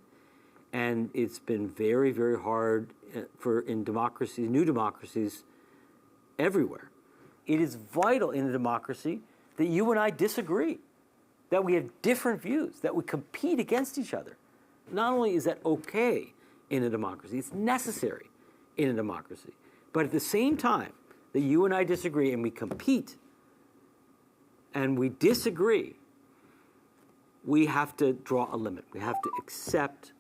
and it's been very, very hard in democracies, new democracies, everywhere. It is vital in a democracy that you and I disagree, that we have different views, that we compete against each other. Not only is that okay in a democracy, it's necessary in a democracy, but at the same time that you and I disagree and we compete and we disagree, we have to draw a limit. We have to accept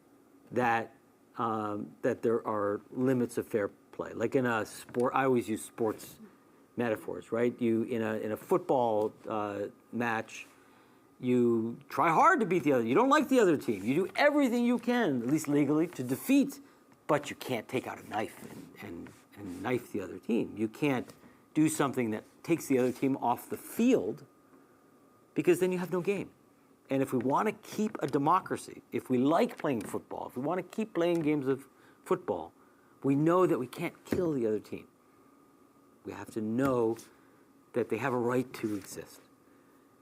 that that there are limits of fair play. Like in a sport, I always use sports metaphors, right? You in a football match, you try hard to beat the other. You don't like the other team. You do everything you can, at least legally, to defeat, but you can't take out a knife and knife the other team. You can't do something that takes the other team off the field, because then you have no game. And if we want to keep a democracy, if we like playing football, if we want to keep playing games of football, we know that we can't kill the other team. We have to know that they have a right to exist.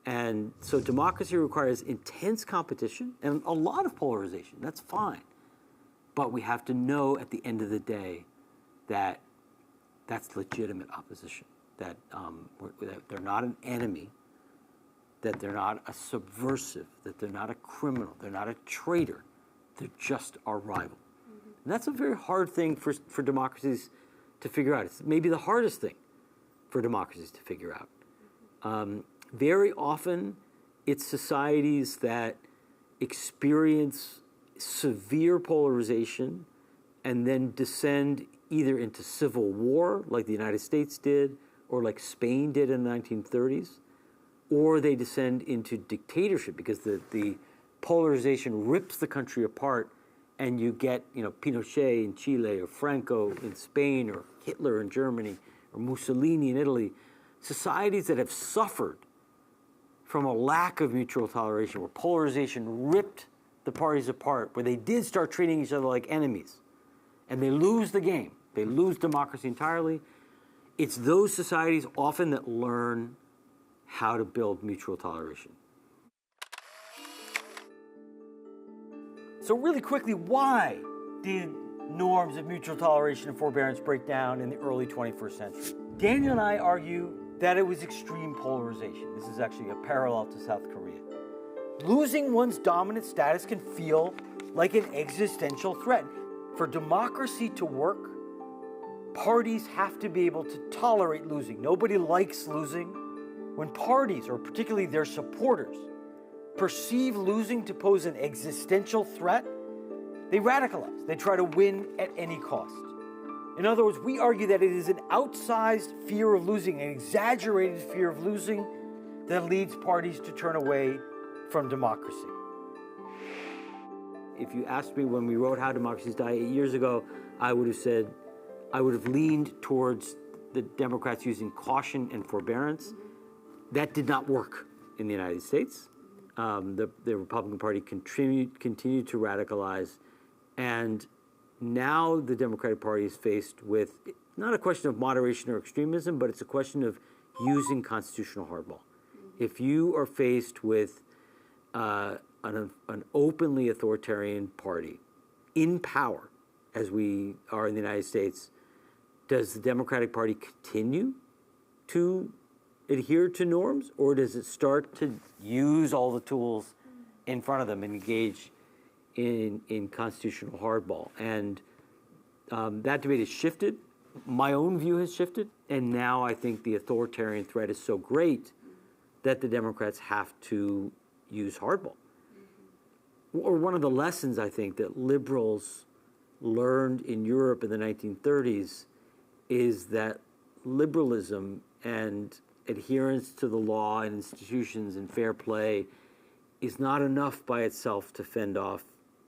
And so democracy requires intense competition and a lot of polarization. That's fine. But we have to know at the end of the day that that's legitimate opposition, that they're not an enemy, that they're not a subversive, that they're not a criminal, they're not a traitor, they're just our rival. And that's a very hard thing for democracies to figure out. It's maybe the hardest thing for democracies to figure out. Very often, it's societies that experience severe polarization and then descend either into civil war, like the United States did, or like Spain did in the 1930s, or they descend into dictatorship because the polarization rips the country apart, and you get Pinochet in Chile, or Franco in Spain, or Hitler in Germany, or Mussolini in Italy. Societies that have suffered from a lack of mutual toleration, where polarization ripped the parties apart, where they did start treating each other like enemies, and they lose the game. They lose democracy entirely. It's those societies often that learn how to build mutual toleration. So really quickly, why did norms of mutual toleration and forbearance break down in the early 21st century. Daniel and I argue that it was extreme polarization. This is actually a parallel to South Korea. Losing one's dominant status can feel like an existential threat. For democracy to work, parties have to be able to tolerate losing. Nobody likes losing. When parties, or particularly their supporters, perceive losing to pose an existential threat, they radicalize. They try to win at any cost. In other words, we argue that it is an outsized fear of losing, an exaggerated fear of losing, that leads parties to turn away from democracy. If you asked me when we wrote How Democracies Die 8 years ago, I would have leaned towards the Democrats using caution and forbearance. That did not work in the United States. The Republican Party continued to radicalize, and now the Democratic Party is faced with not a question of moderation or extremism, but it's a question of using constitutional hardball. If you are faced with an openly authoritarian party in power, as we are in the United States, does the Democratic Party continue to adhere to norms, or does it start to use all the tools in front of them and engage in constitutional hardball? And that debate has shifted. My own view has shifted, and now I think the authoritarian threat is so great that the Democrats have to use hardball. Or one of the lessons I think that liberals learned in Europe in the 1930s is that liberalism and adherence to the law and institutions and fair play is not enough by itself to fend off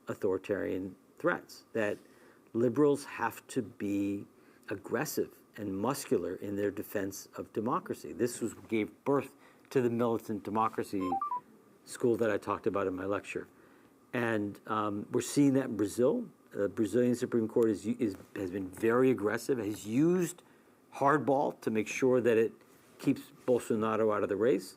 authoritarian threats, that liberals have to be aggressive and muscular in their defense of democracy. This gave birth to the militant democracy school that I talked about in my lecture. And we're seeing that in Brazil. The Brazilian Supreme Court has been very aggressive, has used hardball to make sure that it keeps Bolsonaro out of the race.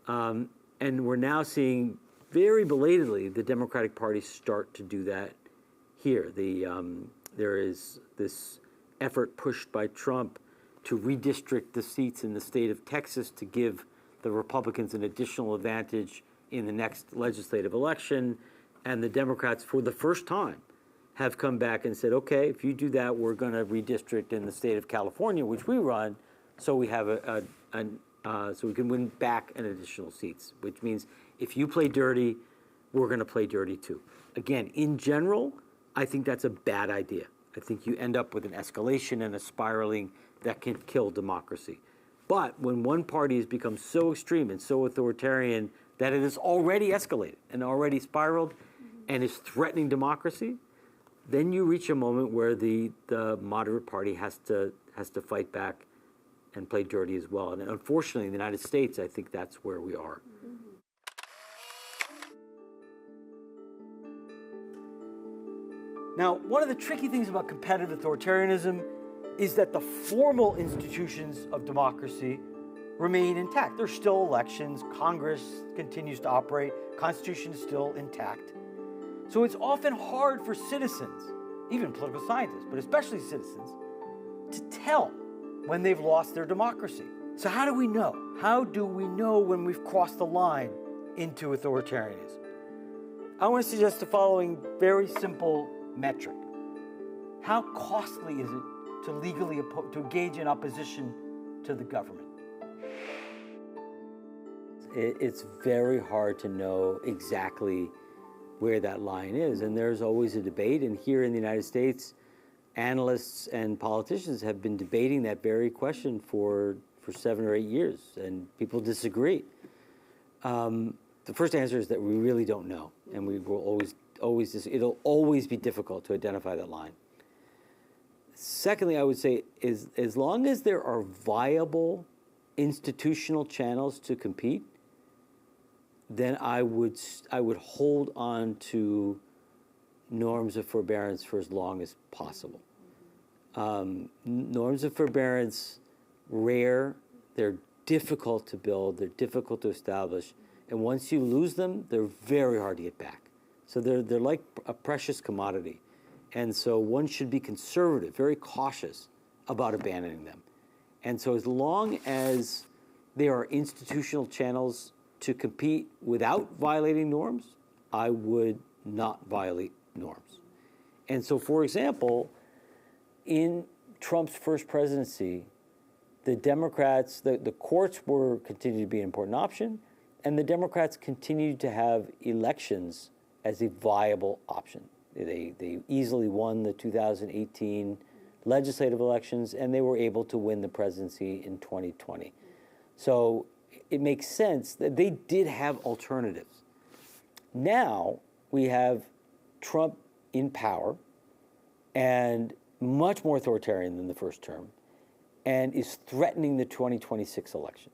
And we're now seeing very belatedly the Democratic Party start to do that here. There is this effort pushed by Trump to redistrict the seats in the state of Texas to give the Republicans an additional advantage in the next legislative election. And the Democrats, for the first time, have come back and said, okay, if you do that, we're going to redistrict in the state of California, which we run, so we have so we can win back an additional seats, which means if you play dirty, we're going to play dirty too. Again, in general, I think that's a bad idea. I think you end up with an escalation and a spiraling that can kill democracy. But when one party has become so extreme and so authoritarian that it has already escalated and already spiraled and is threatening democracy, then you reach a moment where the moderate party has to fight back and play dirty as well. And unfortunately, in the United States, I think that's where we are. Now, one of the tricky things about competitive authoritarianism is that the formal institutions of democracy remain intact. There's still elections, Congress continues to operate, Constitution is still intact. So it's often hard for citizens, even political scientists, but especially citizens, to tell when they've lost their democracy. So how do we know? How do we know when we've crossed the line into authoritarianism? I want to suggest the following very simple metric. How costly is it to legally to engage in opposition to the government? It's very hard to know exactly where that line is, and there's always a debate. And here in the United States, analysts and politicians have been debating that very question for 7 or 8 years, and people disagree. The first answer is that we really don't know, and we will it'll always be difficult to identify that line. Secondly, I would say is as long as there are viable institutional channels to compete, then I would hold on to norms of forbearance for as long as possible. Norms of forbearance, rare, they're difficult to build, they're difficult to establish, and once you lose them, they're very hard to get back. So they're like a precious commodity. And so one should be conservative, very cautious about abandoning them. And so as long as there are institutional channels to compete without violating norms, I would not violate norms. And so, for example, in Trump's first presidency, the Democrats, the courts continued to be an important option, and the Democrats continued to have elections as a viable option. They easily won the 2018 legislative elections, and they were able to win the presidency in 2020. So it makes sense that they did have alternatives. Now we have Trump in power and much more authoritarian than the first term, and is threatening the 2026 election.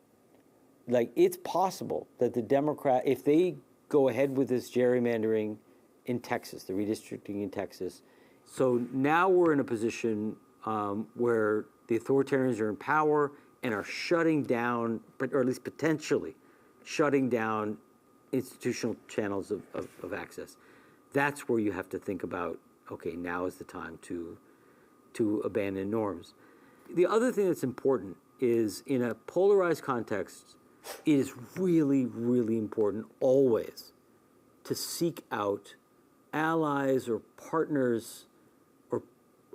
Like, it's possible that the Democrat, if they go ahead with this gerrymandering in Texas, the redistricting in Texas, so now we're in a position where the authoritarians are in power and are shutting down, or at least potentially shutting down institutional channels of access. That's where you have to think about, okay, now is the time to abandon norms. The other thing that's important is, in a polarized context, it is really, really important always to seek out allies or partners, or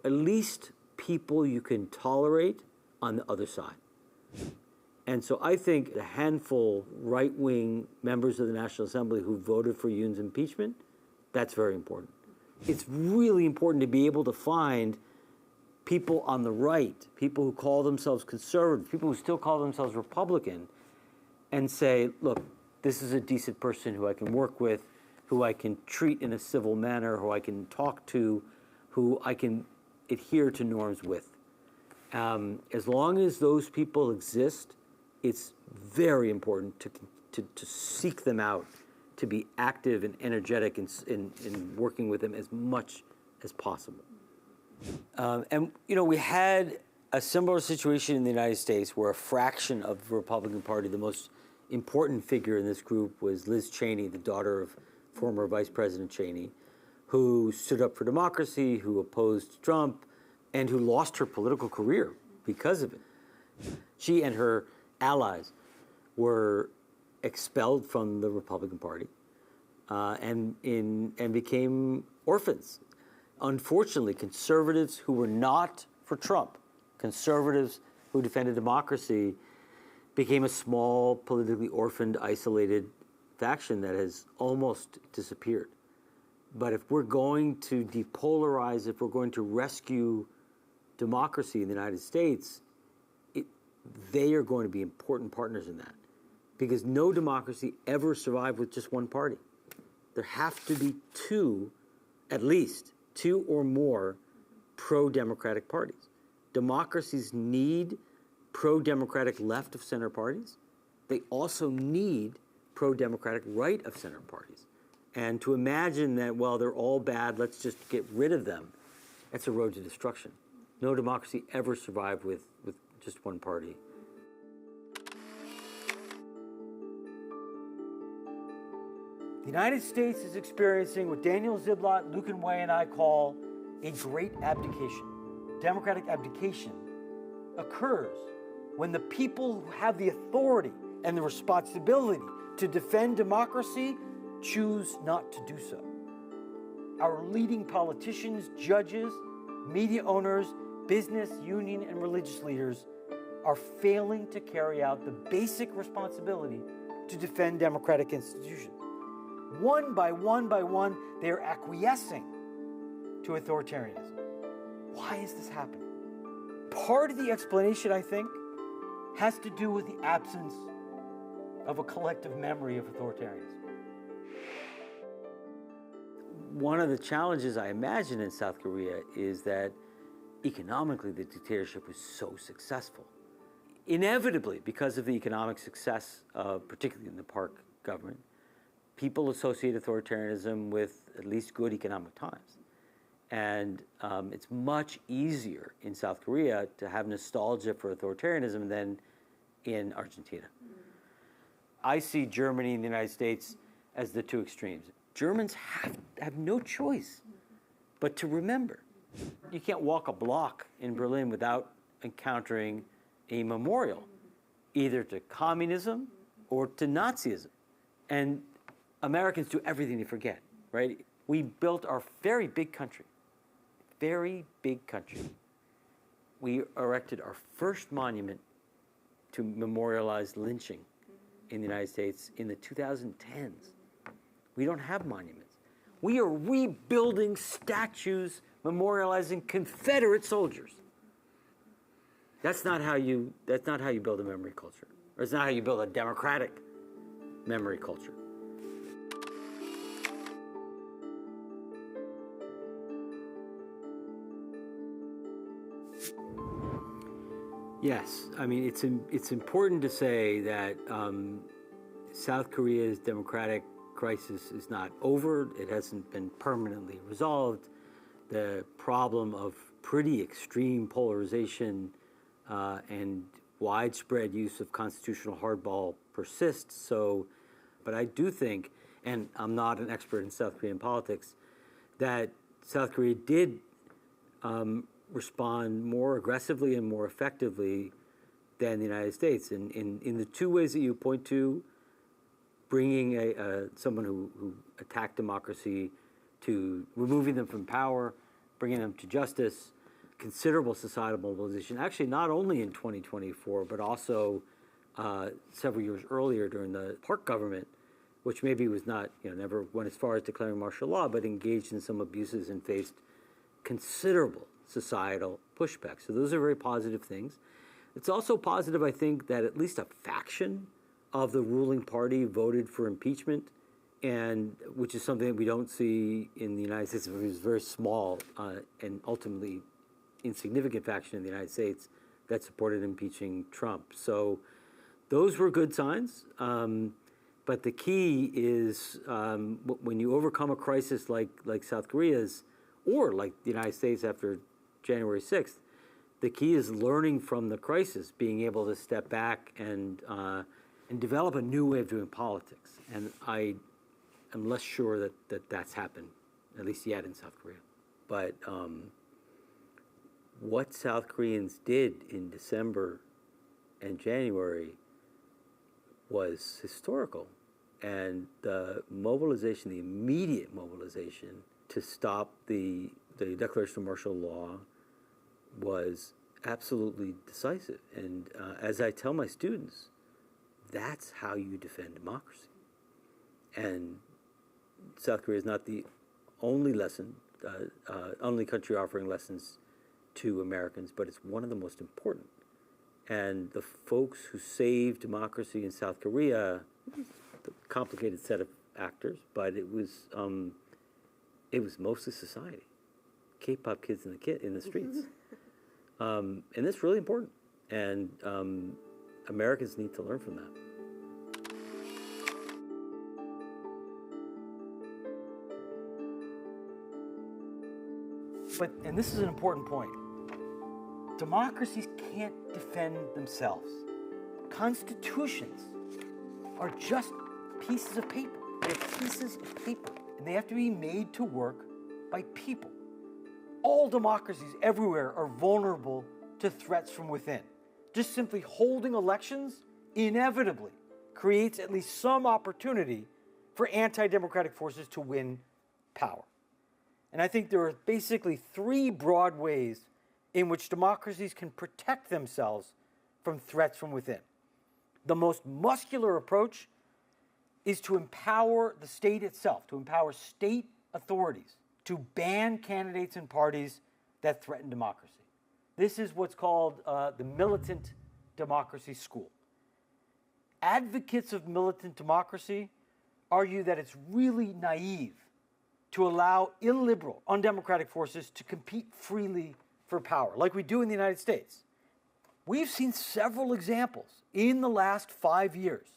at least people you can tolerate on the other side. And so I think a handful right-wing members of the National Assembly who voted for Yoon's impeachment, that's very important. It's really important to be able to find people on the right, people who call themselves conservative, people who still call themselves Republican, and say, look, this is a decent person who I can work with, who I can treat in a civil manner, who I can talk to, who I can adhere to norms with. As long as those people exist, it's very important to seek them out, to be active and energetic in working with them as much as possible. And, you know, we had a similar situation in the United States where a fraction of the Republican Party, the most important figure in this group was Liz Cheney, the daughter of former Vice President Cheney, who stood up for democracy, who opposed Trump, and who lost her political career because of it. She and her allies were expelled from the Republican Party and became orphans. Unfortunately, conservatives who were not for Trump, conservatives who defended democracy, became a small, politically orphaned, isolated faction that has almost disappeared. But if we're going to depolarize, if we're going to rescue democracy in the United States, they are going to be important partners in that. Because no democracy ever survived with just one party. There have to be two, at least, two or more pro-democratic parties. Democracies need pro-democratic left of center parties. They also need pro-democratic right of center parties. And to imagine that, well, they're all bad, let's just get rid of them, that's a road to destruction. No democracy ever survived with just one party. The United States is experiencing what Daniel Ziblatt, Luke and Wei, and I call a great abdication. Democratic abdication occurs when the people who have the authority and the responsibility to defend democracy choose not to do so. Our leading politicians, judges, media owners, business, union, and religious leaders are failing to carry out the basic responsibility to defend democratic institutions. One by one, they are acquiescing to authoritarianism. Why is this happening? Part of the explanation, I think, has to do with the absence of a collective memory of authoritarianism. One of the challenges I imagine in South Korea is that economically the dictatorship was so successful. Inevitably, because of the economic success, particularly in the Park government, people associate authoritarianism with at least good economic times. And it's much easier in South Korea to have nostalgia for authoritarianism than in Argentina. I see Germany and the United States as the two extremes. Germans have no choice but to remember. You can't walk a block in Berlin without encountering a memorial, either to communism or to Nazism. And Americans do everything to forget, right? We built our very big country. We erected our first monument to memorialize lynching in the United States in the 2010s. We don't have monuments. We are rebuilding statues memorializing Confederate soldiers. That's not how you build a memory culture. Or it's not how you build a democratic memory culture. Yes, I mean it's important to say that South Korea's democratic crisis is not over. It hasn't been permanently resolved. The problem of pretty extreme polarization and widespread use of constitutional hardball persists. So, but I do think, and I'm not an expert in South Korean politics, that South Korea did respond more aggressively and more effectively than the United States. In the two ways that you point to, bringing someone who attacked democracy, to removing them from power, bringing them to justice, considerable societal mobilization, actually not only in 2024, but also several years earlier during the Park government, which maybe was not, never went as far as declaring martial law, but engaged in some abuses and faced considerable societal pushback. So those are very positive things. It's also positive, I think, that at least a faction of the ruling party voted for impeachment, and which is something that we don't see in the United States. It was a very small and ultimately insignificant faction in the United States that supported impeaching Trump. So those were good signs. But the key is when you overcome a crisis like South Korea's, or like the United States after January 6th, the key is learning from the crisis, being able to step back and develop a new way of doing politics. And I am less sure that that's happened, at least yet in South Korea. But what South Koreans did in December and January was historical. And the mobilization, the immediate mobilization to stop the declaration of martial law was absolutely decisive. And as I tell my students, that's how you defend democracy. And South Korea is not the only only country offering lessons to Americans, but it's one of the most important. And the folks who saved democracy in South Korea, the complicated set of actors, but it was mostly society, K-pop kids in the streets, and that's really important. And Americans need to learn from that. And this is an important point. Democracies can't defend themselves. Constitutions are just pieces of paper. They're pieces of paper, and they have to be made to work by people. All democracies everywhere are vulnerable to threats from within. Just simply holding elections inevitably creates at least some opportunity for anti-democratic forces to win power. And I think there are basically three broad ways in which democracies can protect themselves from threats from within. The most muscular approach is to empower the state itself, to empower state authorities to ban candidates and parties that threaten democracy. This is what's called the militant democracy school. Advocates of militant democracy argue that it's really naive to allow illiberal, undemocratic forces to compete freely for power, like we do in the United States. We've seen several examples in the last 5 years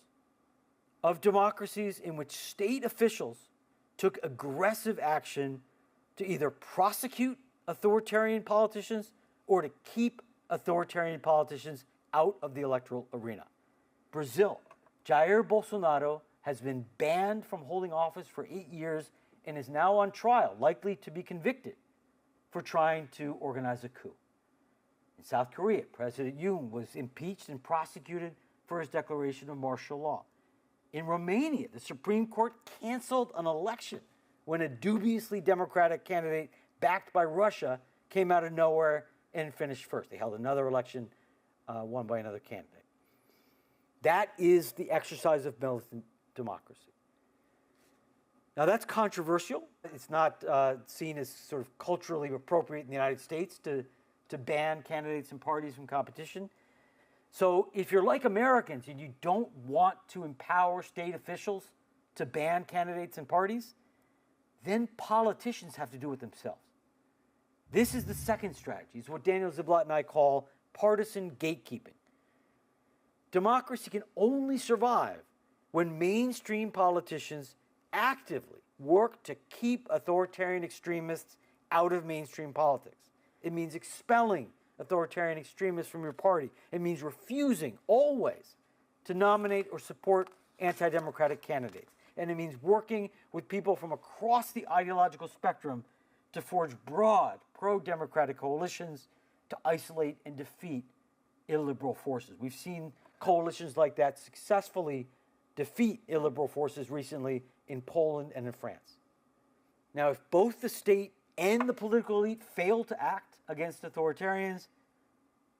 of democracies in which state officials took aggressive action to either prosecute authoritarian politicians or to keep authoritarian politicians out of the electoral arena. Brazil, Jair Bolsonaro has been banned from holding office for 8 years and is now on trial, likely to be convicted
for trying to organize a coup. In South Korea, President Yoon was impeached and prosecuted for his declaration of martial law. In Romania, the Supreme Court canceled an election when a dubiously democratic candidate backed by Russia came out of nowhere and finished first. They held another election won by another candidate. That is the exercise of militant democracy. Now, that's controversial. It's not seen as sort of culturally appropriate in the United States to ban candidates and parties from competition. So if you're like Americans and you don't want to empower state officials to ban candidates and parties, then politicians have to do it themselves. This is the second strategy. It's what Daniel Ziblatt and I call partisan gatekeeping. Democracy can only survive when mainstream politicians actively work to keep authoritarian extremists out of mainstream politics. It means expelling authoritarian extremists from your party. It means refusing always to nominate or support anti-democratic candidates. And it means working with people from across the ideological spectrum to forge broad pro-democratic coalitions to isolate and defeat illiberal forces. We've seen coalitions like that successfully defeat illiberal forces recently in Poland and in France. Now, if both the state and the political elite fail to act against authoritarians,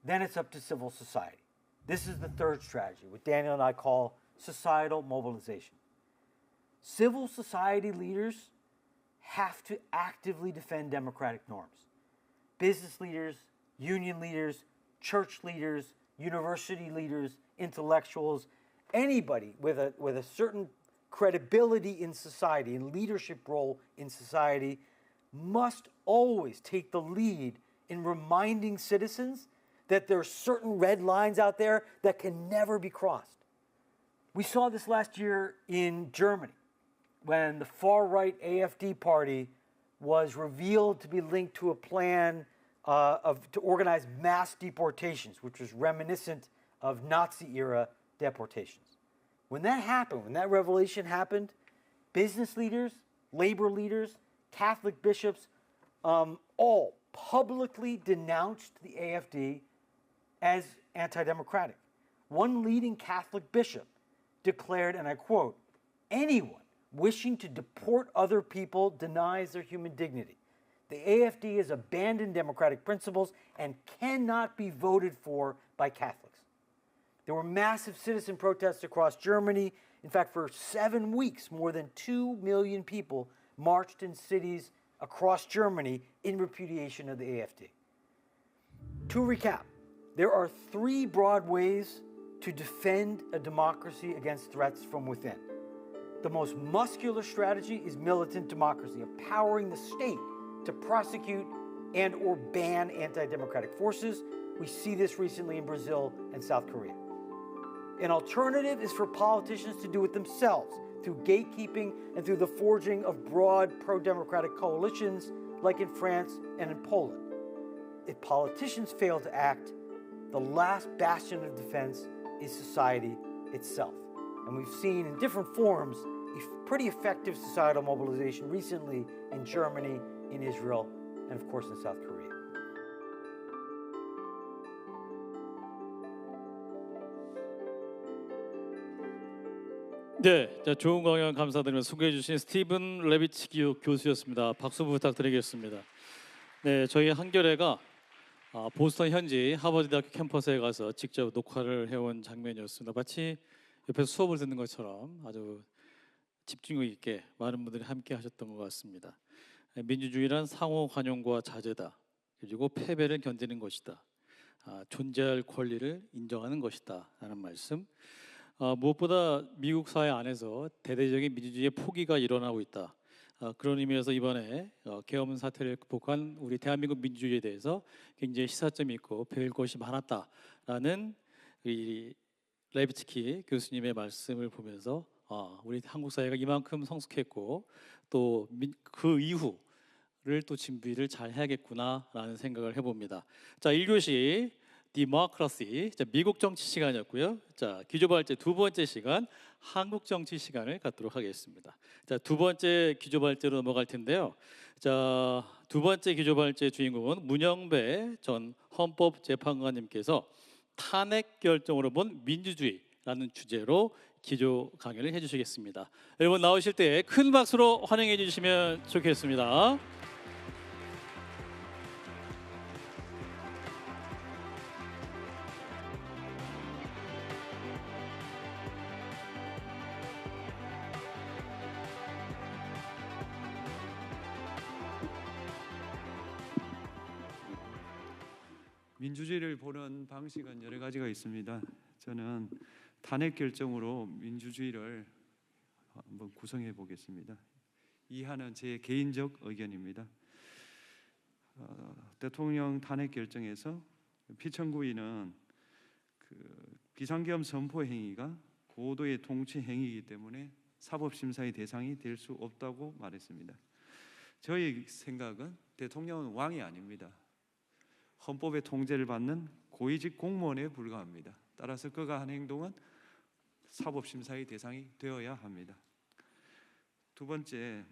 then it's up to civil society. This is the third strategy, what Daniel and I call societal mobilization. Civil society leaders have to actively defend democratic norms. Business leaders, union leaders, church leaders, university leaders, intellectuals, anybody with a certain credibility in society and leadership role in society must always take the lead in reminding citizens that there are certain red lines out there that can never be crossed. We saw this last year in Germany when the far-right AfD party was revealed to be linked to a plan to organize mass deportations, which was reminiscent of Nazi-era deportations. When that happened, when that revelation happened, business leaders, labor leaders, Catholic bishops, all publicly denounced the AfD as anti-democratic. One leading Catholic bishop declared, and I quote, "Anyone wishing to deport other people denies their human dignity. The AfD has abandoned democratic principles and cannot be voted for by Catholics." There were massive citizen protests across Germany. In fact, for 7 weeks, more than 2 million people marched in cities across Germany in repudiation of the AfD. To recap, there are 3 broad ways to defend a democracy against threats from within. The most muscular strategy is militant democracy, empowering the state to prosecute and or ban anti-democratic forces. We see this recently in Brazil and South Korea. An alternative is for politicians to do it themselves through gatekeeping and through the forging of broad pro-democratic coalitions like in France and in Poland. If politicians fail to act, the last bastion of defense is society itself. And we've seen in different forms a pretty effective societal mobilization recently in Germany, in Israel, and of course in South Korea.
네, 자, 좋은 강연 감사드리며 소개해 주신 스티븐 레비츠키 교수였습니다. 박수 부탁드리겠습니다. 네, 저희 한겨레가 보스턴 현지 하버드대학교 캠퍼스에 가서 직접 녹화를 해온 장면이었습니다. 마치 옆에서 수업을 듣는 것처럼 아주 집중력 있게 많은 분들이 함께 하셨던 것 같습니다. 민주주의란 상호 관용과 자제다. 그리고 패배를 견디는 것이다. 존재할 권리를 인정하는 것이다. 라는 말씀. 무엇보다 미국 사회 안에서 대대적인 민주주의의 포기가 일어나고 있다. 그런 의미에서 이번에 계엄 사태를 극복한 우리 대한민국 민주주의에 대해서 굉장히 시사점이 있고 배울 것이 많았다라는 이 레비츠키 교수님의 말씀을 보면서 우리 한국 사회가 이만큼 성숙했고 또 그 이후를 또 준비를 잘 해야겠구나라는 생각을 해봅니다. 자, 1교시 디모크라시, 미국 정치 시간이었고요. 자, 기조발제 두 번째 시간 한국 정치 시간을 갖도록 하겠습니다. 자, 두 번째 기조발제로 넘어갈 텐데요. 자, 두 번째 기조발제 주인공은 문영배 전 헌법재판관님께서 탄핵 결정으로 본 민주주의라는 주제로 기조 강연을 해주시겠습니다. 여러분 나오실 때 큰 박수로 환영해 주시면 좋겠습니다.
민주주의를 보는 방식은 여러 가지가 있습니다. 저는 탄핵 결정으로 민주주의를 한번 구성해 보겠습니다. 이하는 제 개인적 의견입니다. 대통령 탄핵 결정에서 피청구인은 비상계엄 선포 행위가 고도의 통치 행위이기 때문에 사법심사의 대상이 될 수 없다고 말했습니다. 저희 생각은 대통령은 왕이 아닙니다. 헌법의 통제를 받는 고위직 공무원에 불과합니다. 따라서 그가 한 행동은 사법심사의 대상이 되어야 합니다. 두 번째,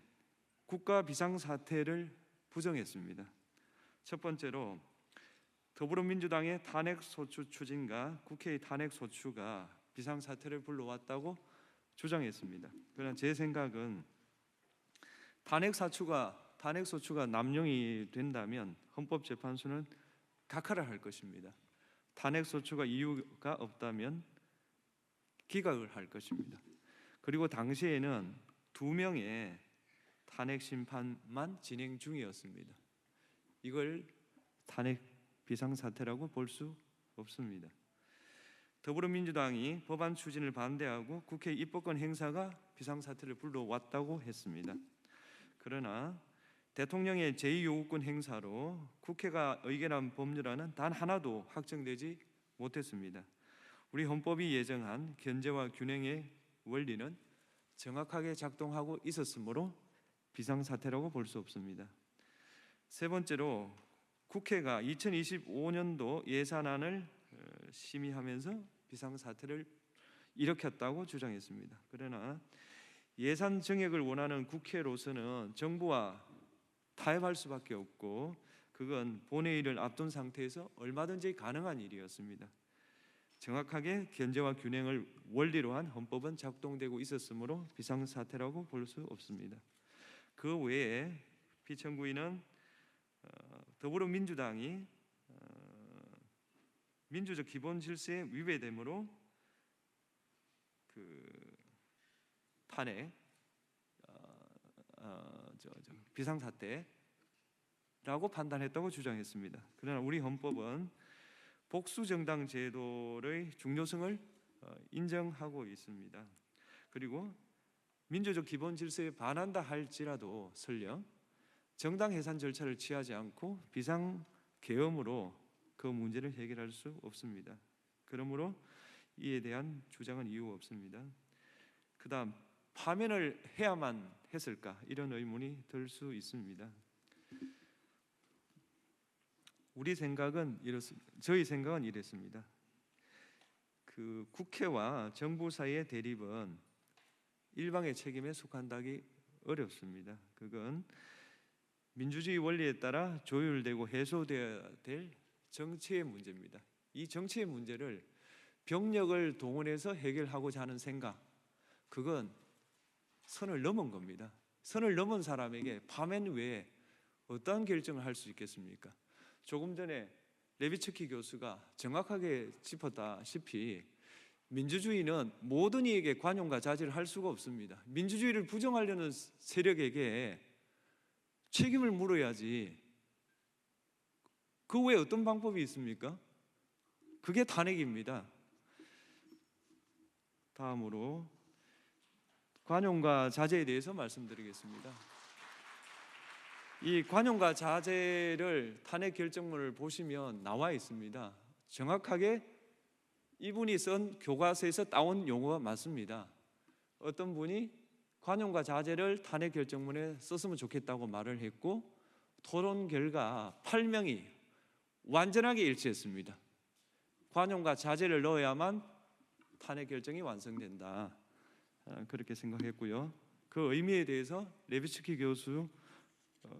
국가 비상사태를 부정했습니다. 첫 번째로 더불어민주당의 탄핵소추 추진과 국회의 탄핵소추가 비상사태를 불러왔다고 주장했습니다. 그러나 제 생각은 탄핵소추가 남용이 된다면 헌법재판소는 각하를 할 것입니다. 탄핵소추가 이유가 없다면 기각을 할 것입니다. 그리고 당시에는 2명의 탄핵 심판만 진행 중이었습니다. 이걸 탄핵 비상사태라고 볼 수 없습니다. 더불어민주당이 법안 추진을 반대하고 국회 입법권 행사가 비상사태를 불러왔다고 했습니다. 그러나 대통령의 제2요구권 행사로 국회가 의결한 법률안은 단 하나도 확정되지 못했습니다. 우리 헌법이 예정한 견제와 균형의 원리는 정확하게 작동하고 있었으므로 비상사태라고 볼 수 없습니다. 세 번째로 국회가 2025년도 예산안을 심의하면서 비상사태를 일으켰다고 주장했습니다. 그러나 예산 증액을 원하는 국회로서는 정부와 타협할 수밖에 없고 그건 본회의를 앞둔 상태에서 얼마든지 가능한 일이었습니다. 정확하게 견제와 균형을 원리로 한 헌법은 작동되고 있었으므로 비상사태라고 볼 수 없습니다. 그 외에 피청구인은 더불어민주당이 민주적 기본 질서에 위배되므로 탄핵 비상사태라고 판단했다고 주장했습니다. 그러나 우리 헌법은 복수정당 제도의 중요성을 인정하고 있습니다. 그리고 민주적 기본 질서에 반한다 할지라도 설령 정당 해산 절차를 취하지 않고 비상계엄으로 그 문제를 해결할 수 없습니다. 그러므로 이에 대한 주장은 이유 없습니다. 그 다음 파면을 해야만 했을까 이런 의문이 들 수 있습니다. 저희 생각은 이랬습니다. 국회와 정부 사이의 대립은 일방의 책임에 속한다기 어렵습니다. 그건 민주주의 원리에 따라 조율되고 해소되어야 될 정치의 문제입니다. 이 정치의 문제를 병력을 동원해서 해결하고자 하는 생각, 그건 선을 넘은 겁니다. 선을 넘은 사람에게 파면 외에 어떠한 결정을 할 수 있겠습니까? 조금 전에 레비츠키 교수가 정확하게 짚었다시피 민주주의는 모든 이에게 관용과 자제를 할 수가 없습니다. 민주주의를 부정하려는 세력에게 책임을 물어야지. 그 외에 어떤 방법이 있습니까? 그게 탄핵입니다. 다음으로 관용과 자제에 대해서 말씀드리겠습니다. 이 관용과 자제를 탄핵 결정문을 보시면 나와 있습니다. 정확하게 이분이 쓴 교과서에서 따온 용어가 맞습니다. 어떤 분이 관용과 자제를 탄핵 결정문에 썼으면 좋겠다고 말을 했고 토론 결과 8명이 완전하게 일치했습니다. 관용과 자제를 넣어야만 탄핵 결정이 완성된다. 그렇게 생각했고요. 그 의미에 대해서 레비츠키 교수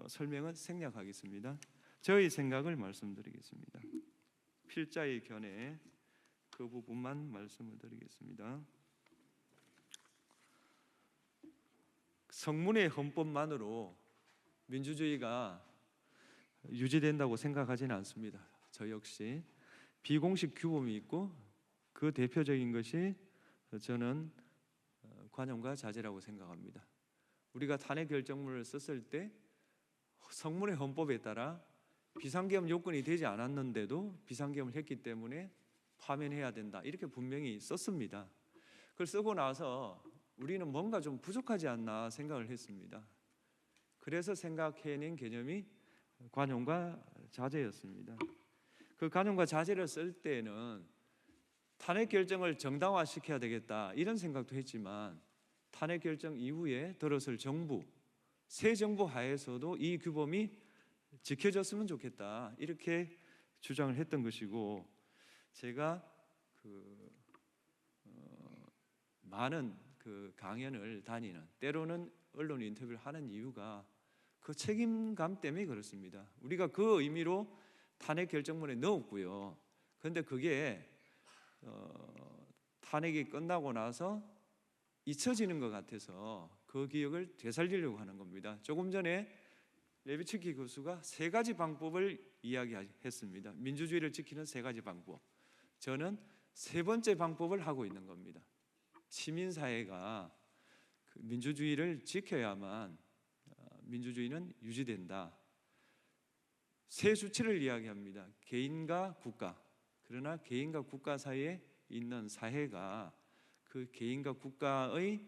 설명은 생략하겠습니다. 저희 생각을 말씀드리겠습니다. 필자의 견해 그 부분만 말씀을 드리겠습니다. 성문의 헌법만으로 민주주의가 유지된다고 생각하지는 않습니다. 저 역시 비공식 규범이 있고 그 대표적인 것이 저는 관용과 자제라고 생각합니다. 우리가 탄핵 결정문을 썼을 때 성문의 헌법에 따라 비상계엄 요건이 되지 않았는데도 비상계엄을 했기 때문에 파면해야 된다 이렇게 분명히 썼습니다. 그걸 쓰고 나서 우리는 뭔가 좀 부족하지 않나 생각을 했습니다. 그래서 생각해낸 개념이 관용과 자제였습니다. 그 관용과 자제를 쓸 때는 탄핵 결정을 정당화시켜야 되겠다 이런 생각도 했지만 탄핵 결정 이후에 들어설 정부, 새 정부 하에서도 이 규범이 지켜졌으면 좋겠다 이렇게 주장을 했던 것이고, 제가 많은 강연을 다니는, 때로는 언론 인터뷰를 하는 이유가 그 책임감 때문에 그렇습니다. 우리가 그 의미로 탄핵 결정문에 넣었고요. 그런데 그게 탄핵이 끝나고 나서 잊혀지는 것 같아서 그 기억을 되살리려고 하는 겁니다. 조금 전에 레비츠키 교수가 3가지 방법을 이야기했습니다. 민주주의를 지키는 3가지 방법. 저는 3번째 방법을 하고 있는 겁니다. 시민사회가 민주주의를 지켜야만 민주주의는 유지된다. 3 수치를 이야기합니다. 개인과 국가. 그러나 개인과 국가 사이에 있는 사회가 그 개인과 국가의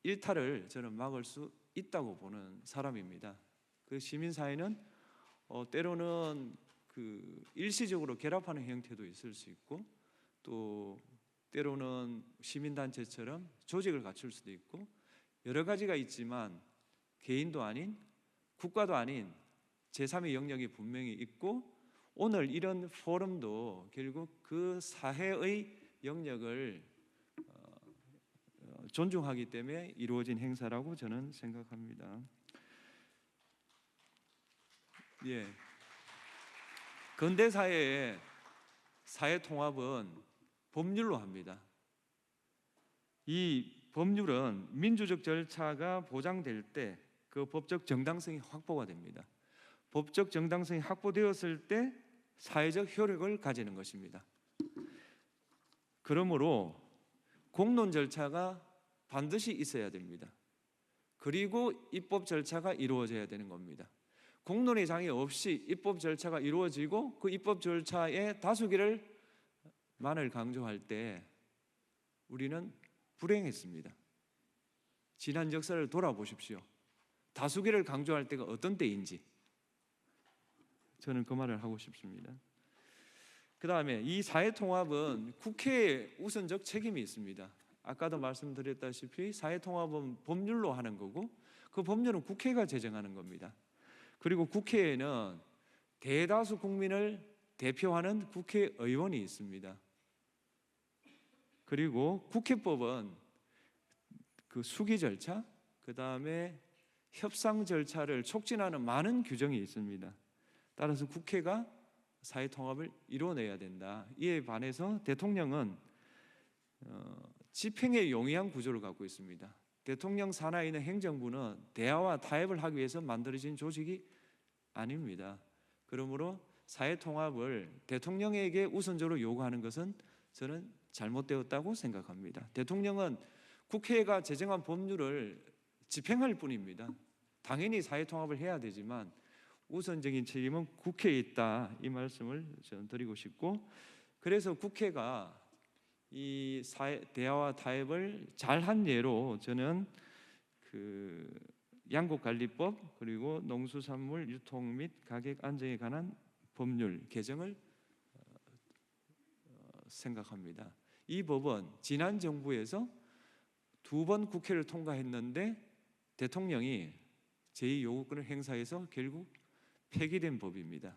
일탈을 저는 막을 수 있다고 보는 사람입니다. 그 시민사회는 때로는 일시적으로 결합하는 형태도 있을 수 있고, 또 때로는 시민단체처럼 조직을 갖출 수도 있고, 여러 가지가 있지만 개인도 아닌 국가도 아닌 제3의 영역이 분명히 있고, 오늘 이런 포럼도 결국 그 사회의 영역을 존중하기 때문에 이루어진 행사라고 저는 생각합니다. 예. 근대 사회의 사회 통합은 법률로 합니다. 이 법률은 민주적 절차가 보장될 때 그 법적 정당성이 확보가 됩니다. 법적 정당성이 확보되었을 때 사회적 효력을 가지는 것입니다. 그러므로 공론 절차가 반드시 있어야 됩니다. 그리고 입법 절차가 이루어져야 되는 겁니다. 공론의 장애 없이 입법 절차가 이루어지고 그 입법 절차의 다수결을 만을 강조할 때 우리는 불행했습니다. 지난 역사를 돌아보십시오. 다수결을 강조할 때가 어떤 때인지 저는 그 말을 하고 싶습니다. 그 다음에 이 사회통합은 국회에 우선적 책임이 있습니다. 아까도 말씀드렸다시피 사회통합은 법률로 하는 거고 그 법률은 국회가 제정하는 겁니다. 그리고 국회에는 대다수 국민을 대표하는 국회의원이 있습니다. 그리고 국회법은 그 수기 절차, 그 다음에 협상 절차를 촉진하는 많은 규정이 있습니다. 따라서 국회가 사회통합을 이루어내야 된다. 이에 반해서 대통령은 집행에 용이한 구조를 갖고 있습니다. 대통령 산하에 있는 행정부는 대화와 타협을 하기 위해서 만들어진 조직이 아닙니다. 그러므로 사회통합을 대통령에게 우선적으로 요구하는 것은 저는 잘못되었다고 생각합니다. 대통령은 국회가 제정한 법률을 집행할 뿐입니다. 당연히 사회통합을 해야 되지만 우선적인 책임은 국회에 있다. 이 말씀을 저는 드리고 싶고, 그래서 국회가 이 대화와 타협을 잘한 예로 저는 양곡관리법 그리고 농수산물 유통 및 가격 안정에 관한 법률 개정을 생각합니다. 이 법은 지난 정부에서 2번 국회를 통과했는데 대통령이 제2요구권을 행사해서 결국 폐기된 법입니다.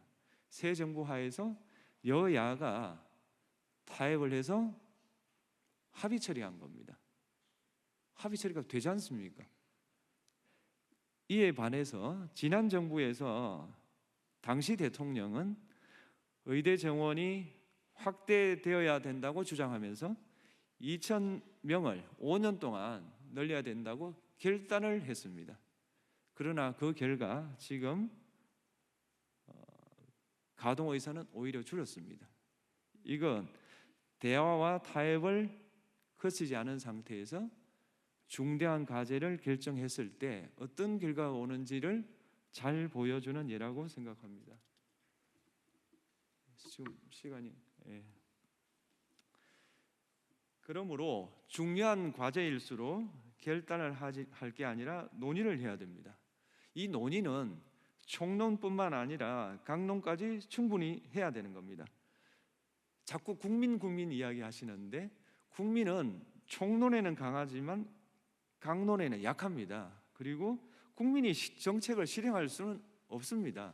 새 정부 하에서 여야가 타협을 해서 합의 처리한 겁니다. 합의 처리가 되지 않습니까? 이에 반해서 지난 정부에서 당시 대통령은 의대 정원이 확대되어야 된다고 주장하면서 2,000명을 5년 동안 늘려야 된다고 결단을 했습니다. 그러나 그 결과 지금 가동 의사는 오히려 줄었습니다. 이건 대화와 타협을 거치지 않은 상태에서 중대한 과제를 결정했을 때 어떤 결과가 오는지를 잘 보여주는 예라고 생각합니다. 지금 시간이 그러므로 중요한 과제일수록 결단을 할 게 아니라 논의를 해야 됩니다. 이 논의는 총론뿐만 아니라 강론까지 충분히 해야 되는 겁니다. 자꾸 국민 이야기 하시는데 국민은 총론에는 강하지만 강론에는 약합니다. 그리고 국민이 정책을 실행할 수는 없습니다.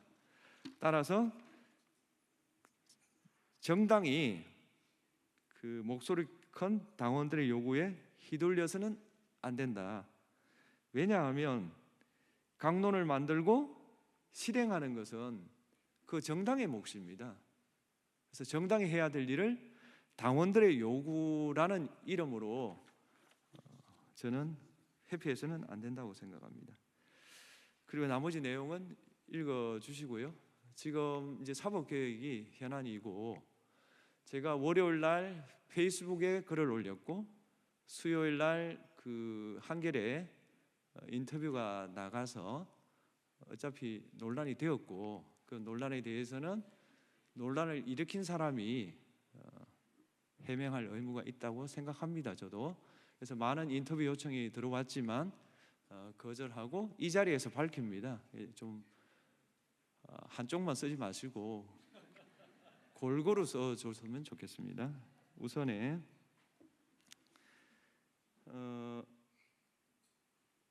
따라서 정당이 그 목소리 큰 당원들의 요구에 휘둘려서는 안 된다. 왜냐하면 강론을 만들고 실행하는 것은 그 정당의 몫입니다. 그래서 정당이 해야 될 일을 당원들의 요구라는 이름으로 저는 회피해서는 안 된다고 생각합니다. 그리고 나머지 내용은 읽어 주시고요. 지금 이제 사법개혁이 현안이고 제가 월요일 날 페이스북에 글을 올렸고 수요일 날 그 한겨레 인터뷰가 나가서 어차피 논란이 되었고 그 논란에 대해서는 논란을 일으킨 사람이 해명할 의무가 있다고 생각합니다. 저도. 그래서 많은 인터뷰 요청이 들어왔지만 거절하고 이 자리에서 밝힙니다. 좀 한쪽만 쓰지 마시고 골고루 써줬으면 좋겠습니다. 우선에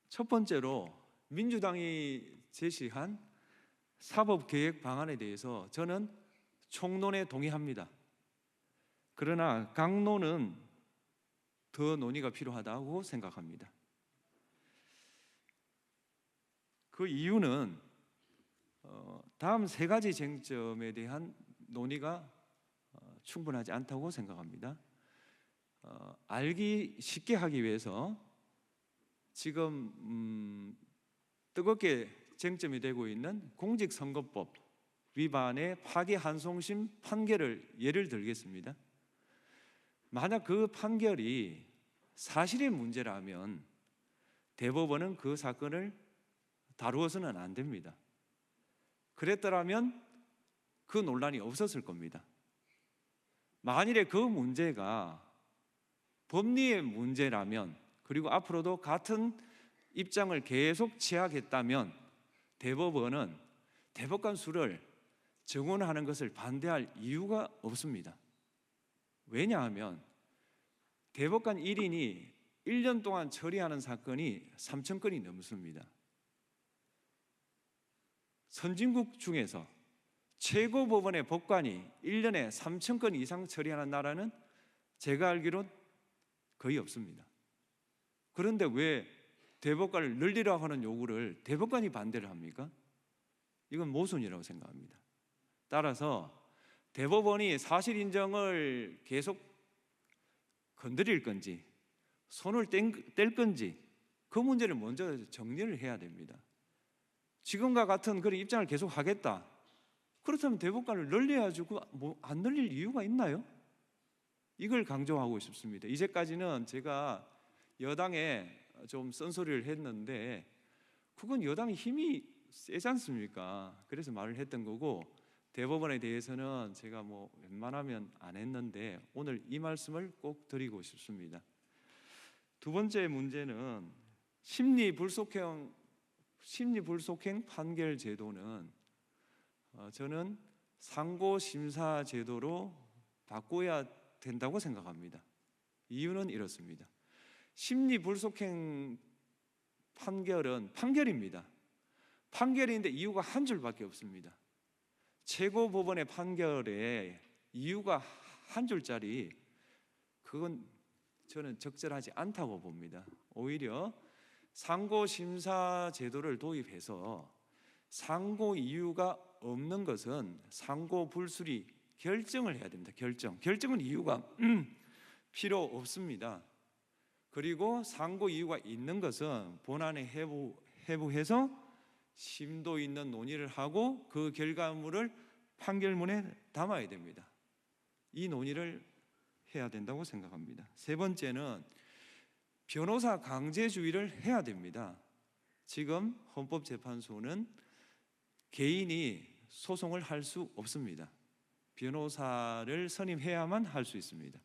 첫 번째로 민주당이 제시한 사법개혁 방안에 대해서 저는 총론에 동의합니다. 그러나 강론은 더 논의가 필요하다고 생각합니다. 그 이유는 다음 세 가지 쟁점에 대한 논의가 충분하지 않다고 생각합니다. 알기 쉽게 하기 위해서 지금 뜨겁게 쟁점이 되고 있는 공직선거법 위반의 파기환송심 판결을 예를 들겠습니다. 만약 그 판결이 사실의 문제라면 대법원은 그 사건을 다루어서는 안 됩니다. 그랬더라면 그 논란이 없었을 겁니다. 만일에 그 문제가 법리의 문제라면 그리고 앞으로도 같은 입장을 계속 취하겠다면 대법원은 대법관 수를 정원하는 것을 반대할 이유가 없습니다. 왜냐하면 대법관 1인이 1년 동안 처리하는 사건이 3,000건이 넘습니다. 선진국 중에서 최고법원의 법관이 1년에 3,000건 이상 처리하는 나라는 제가 알기론 거의 없습니다. 그런데 왜 대법관을 늘리라고 하는 요구를 대법관이 반대를 합니까? 이건 모순이라고 생각합니다. 따라서 대법원이 사실 인정을 계속 건드릴 건지 손을 뗄 건지 그 문제를 먼저 정리를 해야 됩니다. 지금과 같은 그런 입장을 계속 하겠다. 그렇다면 대법관을 늘려가지고 안 늘릴 이유가 있나요? 이걸 강조하고 싶습니다. 이제까지는 제가 여당에 좀 쓴소리를 했는데 그건 여당의 힘이 세지 않습니까? 그래서 말을 했던 거고 대법원에 대해서는 제가 웬만하면 안 했는데 오늘 이 말씀을 꼭 드리고 싶습니다. 두 번째 문제는 심리불속행 판결 제도는 저는 상고심사 제도로 바꿔야 된다고 생각합니다. 이유는 이렇습니다. 심리불속행 판결은 판결입니다. 판결인데 이유가 한 줄밖에 없습니다. 최고법원의 판결에 이유가 한 줄짜리 그건 저는 적절하지 않다고 봅니다. 오히려 상고 심사 제도를 도입해서 상고 이유가 없는 것은 상고 불수리 결정을 해야 됩니다. 결정은 이유가 필요 없습니다. 그리고 상고 이유가 있는 것은 본안에 해부해서 심도 있는 논의를 하고 그 결과물을 판결문에 담아야 됩니다. 이 논의를 해야 된다고 생각합니다. 세 번째는 변호사 강제주의를 해야 됩니다. 지금 헌법재판소는 개인이 소송을 할 수 없습니다. 변호사를 선임해야만 할 수 있습니다.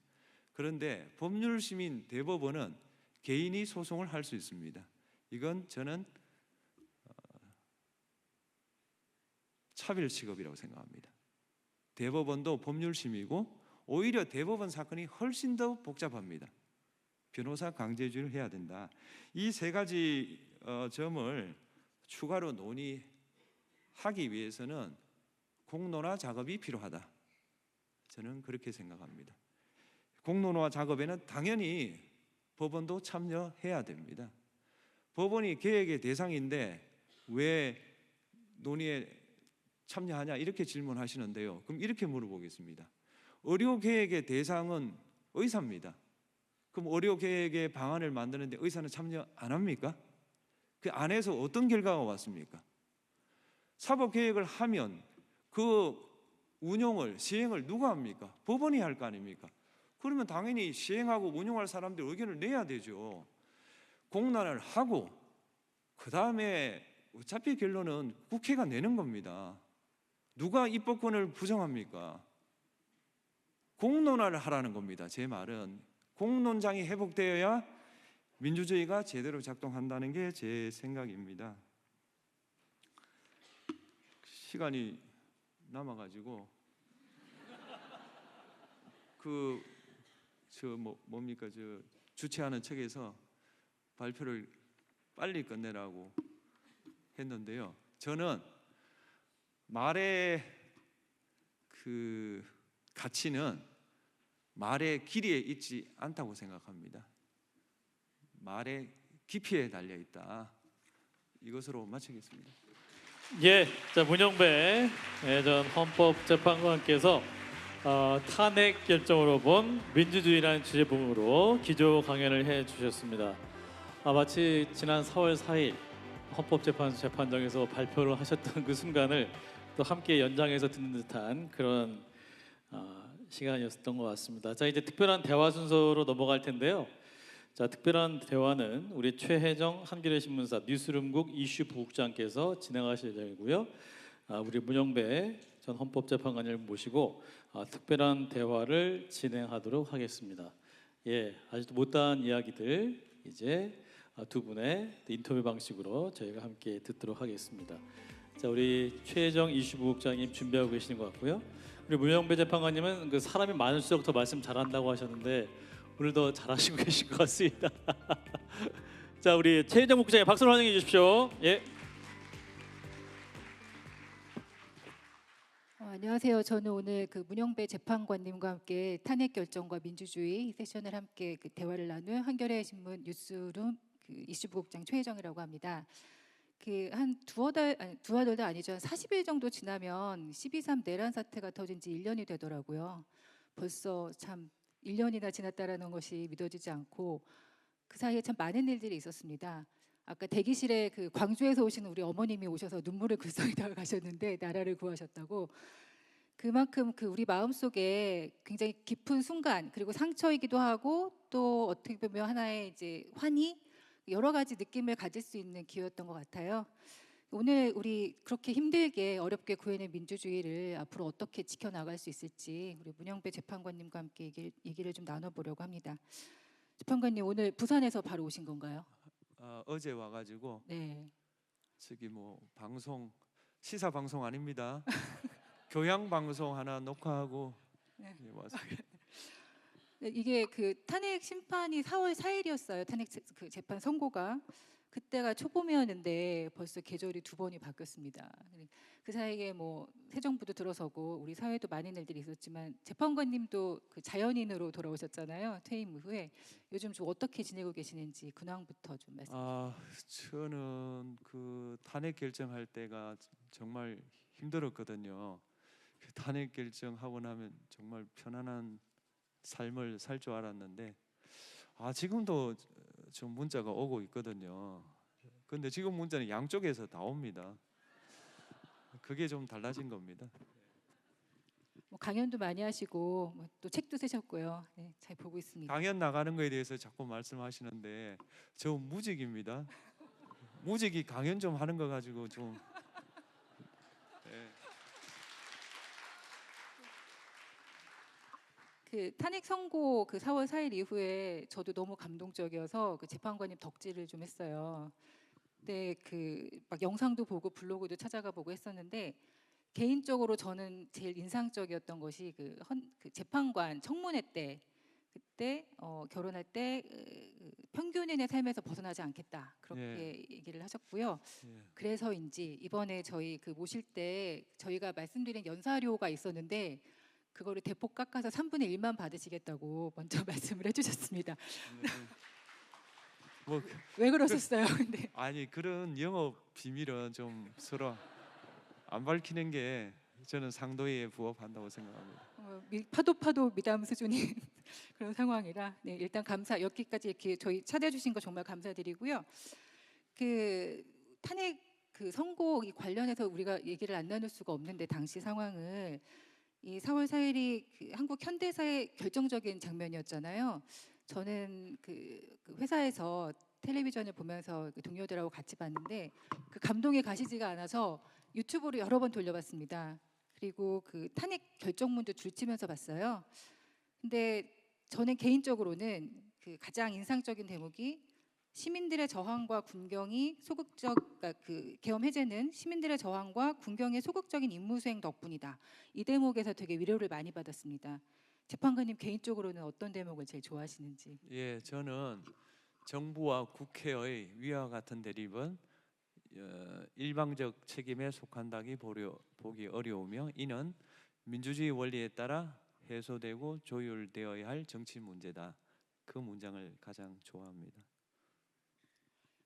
그런데 법률시민 대법원은 개인이 소송을 할 수 있습니다. 이건 저는 차별 취급이라고 생각합니다. 대법원도 법률심이고 오히려 대법원 사건이 훨씬 더 복잡합니다. 변호사 강제주의를 해야 된다. 이 세 가지 점을 추가로 논의하기 위해서는 공론화 작업이 필요하다. 저는 그렇게 생각합니다. 공론화 작업에는 당연히 법원도 참여해야 됩니다. 법원이 개혁의 대상인데 왜 논의에 참여하냐 이렇게 질문하시는데요. 그럼 이렇게 물어보겠습니다. 의료개혁의 대상은 의사입니다. 그럼 의료개혁의 방안을 만드는데 의사는 참여 안 합니까? 그 안에서 어떤 결과가 왔습니까? 사법개혁을 하면 그 운용을, 시행을 누가 합니까? 법원이 할 거 아닙니까? 그러면 당연히 시행하고 운용할 사람들 의견을 내야 되죠. 공론을 하고 그 다음에 어차피 결론은 국회가 내는 겁니다. 누가 입법권을 부정합니까? 공론화를 하라는 겁니다. 제 말은 공론장이 회복되어야 민주주의가 제대로 작동한다는 게 제 생각입니다. 시간이 남아가지고 주최하는 측에서 발표를 빨리 끝내라고 했는데요. 저는 말의 그 가치는 말의 길이에 있지 않다고 생각합니다. 말의 깊이에 달려 있다. 이것으로 마치겠습니다.
예, 자 문영배 전 헌법재판관께서 탄핵 결정으로 본 민주주의라는 주제 부문으로 기조 강연을 해주셨습니다. 마치 지난 4월 4일 헌법재판소 재판정에서 발표를 하셨던 그 순간을 또 함께 연장해서 듣는 듯한 그런 시간이었던 것 같습니다. 자, 이제 특별한 대화 순서로 넘어갈 텐데요. 자, 특별한 대화는 우리 최혜정 한겨레 신문사 뉴스룸국 이슈 부국장께서 진행하실 예정이고요. 우리 문영배 전 헌법재판관을 모시고 특별한 대화를 진행하도록 하겠습니다. 예, 아직도 못다한 이야기들 이제 두 분의 인터뷰 방식으로 저희가 함께 듣도록 하겠습니다. 자, 우리 최혜정 이슈 부국장님 준비하고 계시는 것 같고요. 우리 문영배 재판관님은 그 사람이 많을수록 더 말씀 잘한다고 하셨는데 오늘 더 잘하시고 계신 것 같습니다. 자, 우리 최혜정 국장님 박수로 환영해 주십시오. 예.
안녕하세요. 저는 오늘 그 문영배 재판관님과 함께 탄핵 결정과 민주주의 세션을 함께 그 대화를 나눌 한겨레 신문 뉴스룸 그 이슈 부국장 최혜정이라고 합니다. 그 한 두어 달도 아니죠. 한 40일 정도 지나면 12.3 내란 사태가 터진 지 1년이 되더라고요. 벌써 참 1년이나 지났다라는 것이 믿어지지 않고 그 사이에 참 많은 일들이 있었습니다. 아까 대기실에 그 광주에서 오시는 우리 어머님이 오셔서 눈물을 글썽이다가 가셨는데 나라를 구하셨다고. 그만큼 그 우리 마음속에 굉장히 깊은 순간 그리고 상처이기도 하고 또 어떻게 보면 하나의 이제 환희 여러 가지 느낌을 가질 수 있는 기회였던 것 같아요. 오늘 우리 그렇게 힘들게 어렵게 구해낸 민주주의를 앞으로 어떻게 지켜나갈 수 있을지 우리 문영배 재판관님과 함께 얘기를 좀 나눠보려고 합니다. 재판관님 오늘 부산에서 바로 오신 건가요?
어제 와가지고
네.
저기 뭐 방송 시사 방송 아닙니다. 교양 방송 하나 녹화하고
네.
왔습니다.
이게 그 탄핵 심판이 4월 4일이었어요. 탄핵 그 재판 선고가. 그때가 초봄이었는데 벌써 계절이 2번이 바뀌었습니다. 그 사이에 뭐 새 정부도 들어서고 우리 사회도 많은 일들이 있었지만 재판관님도 그 자연인으로 돌아오셨잖아요. 퇴임 이후에 요즘 좀 어떻게 지내고 계시는지 근황부터 좀 말씀.
저는 그 탄핵 결정할 때가 정말 힘들었거든요. 그 탄핵 결정하고 나면 정말 편안한 삶을 살 줄 알았는데 지금도 좀 문자가 오고 있거든요. 근데 지금 문자는 양쪽에서 다 옵니다. 그게 좀 달라진 겁니다.
뭐 강연도 많이 하시고 뭐 또 책도 쓰셨고요. 네, 잘 보고 있습니다.
강연 나가는 거에 대해서 자꾸 말씀하시는데 저 무직입니다. 무직이 강연 좀 하는 거 가지고 좀
그 탄핵 선고 그 4월 4일 이후에 저도 너무 감동적이어서 그 재판관님 덕질을 좀 했어요. 근데 그 막 영상도 보고 블로그도 찾아가 보고 했었는데 개인적으로 저는 제일 인상적이었던 것이 그 재판관 청문회 때 그때 결혼할 때 평균인의 삶에서 벗어나지 않겠다 그렇게 얘기를 하셨고요. 그래서인지 이번에 저희 그 모실 때 저희가 말씀드린 연사료가 있었는데 그거를 대폭 깎아서 3분의 1만 받으시겠다고 먼저 말씀을 해주셨습니다. 왜 그러셨어요? 근데
아니 그런 영업 비밀은 좀 서로 안 밝히는 게 저는 상도에 부합한다고 생각합니다.
파도 미담 수준인 그런 상황이라 네, 일단 여기까지 이렇게 저희 찾아주신 거 정말 감사드리고요. 그 탄핵 그 선고 관련해서 우리가 얘기를 안 나눌 수가 없는데 당시 상황을 이 4월 4일이 그 한국 현대사의 결정적인 장면이었잖아요. 저는 그 회사에서 텔레비전을 보면서 그 동료들하고 같이 봤는데 그 감동이 가시지가 않아서 유튜브로 여러 번 돌려봤습니다. 그리고 그 탄핵 결정문도 줄치면서 봤어요. 근데 저는 개인적으로는 그 가장 인상적인 대목이 시민들의 저항과 군경이 그러니까 그 계엄 해제는 시민들의 저항과 군경의 소극적인 임무 수행 덕분이다. 이 대목에서 되게 위로를 많이 받았습니다. 재판관님 개인적으로는 어떤 대목을 제일 좋아하시는지?
저는 정부와 국회의 위와 같은 대립은 일방적 책임에 속한다기 보기 어려우며 이는 민주주의 원리에 따라 해소되고 조율되어야 할 정치 문제다. 그 문장을 가장 좋아합니다.